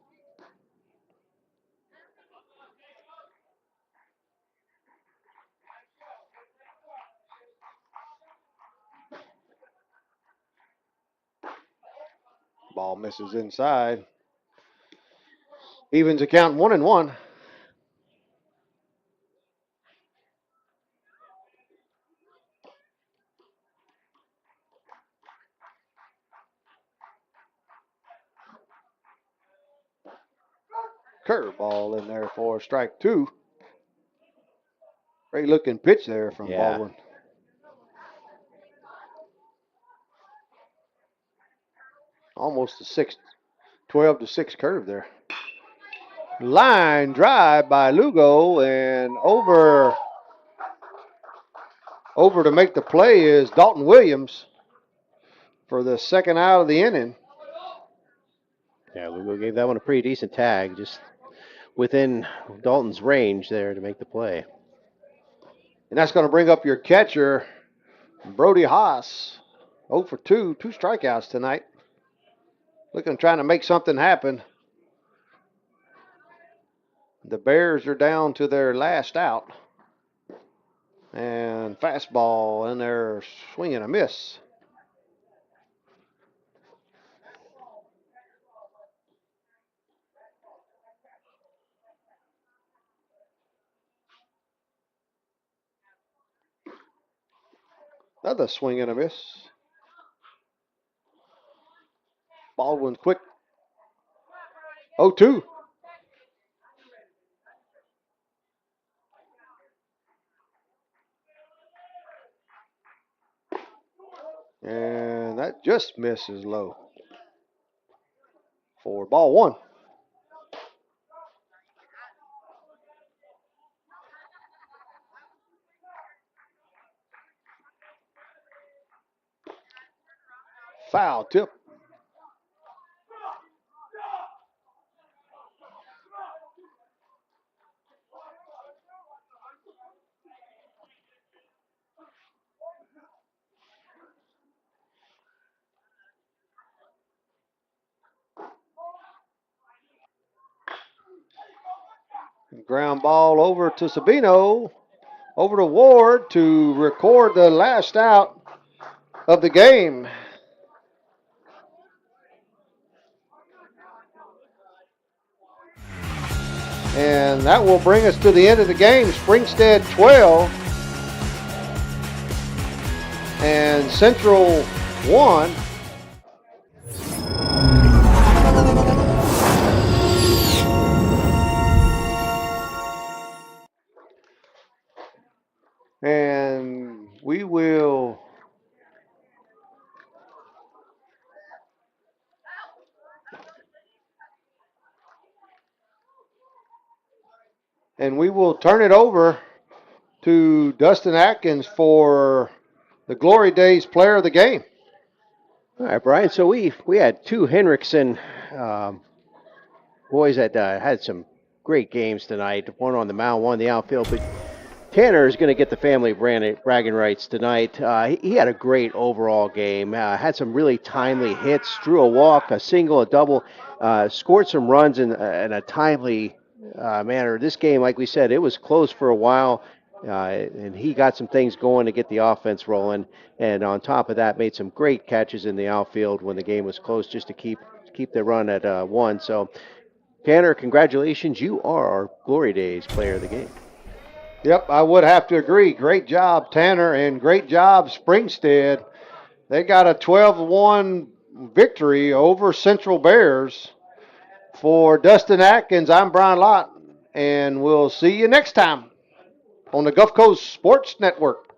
Ball misses inside. Evens the count 1-1. Curveball in there for strike 2. Great looking pitch there from Baldwin. Almost a 12-6 curve there. Line drive by Lugo, and over to make the play is Dalton Williams for the second out of the inning. Yeah, Lugo gave that one a pretty decent tag, just within Dalton's range there to make the play. And that's going to bring up your catcher, Brody Haas. 0 for 2, 2 strikeouts tonight. Trying to make something happen. The Bears are down to their last out. And fastball in there, swing and a miss. Another swing and a miss. Baldwin quick. 0-2. And that just misses low. For ball one. Foul tip. Ground ball over to Sabino. Over to Ward to record the last out of the game. And that will bring us to the end of the game. Springstead 12 and Central 1. And we will turn it over to Dustin Atkins for the Glory Days Player of the Game. All right, Brian. So we had two Henriksen boys that had some great games tonight. One on the mound, one on the outfield. But Tanner is going to get the family bragging rights tonight. He had a great overall game. Had some really timely hits. Drew a walk, a single, a double. Scored some runs in a timely manner. This game, like we said, it was close for a while. And he got some things going to get the offense rolling. And on top of that, made some great catches in the outfield when the game was close, just to keep the run at 1. So, Tanner, congratulations. You are our Glory Days Player of the Game. Yep, I would have to agree. Great job, Tanner, and great job, Springstead. They got a 12-1 victory over Central Bears. For Dustin Atkins, I'm Brian Lott, and we'll see you next time on the Gulf Coast Sports Network.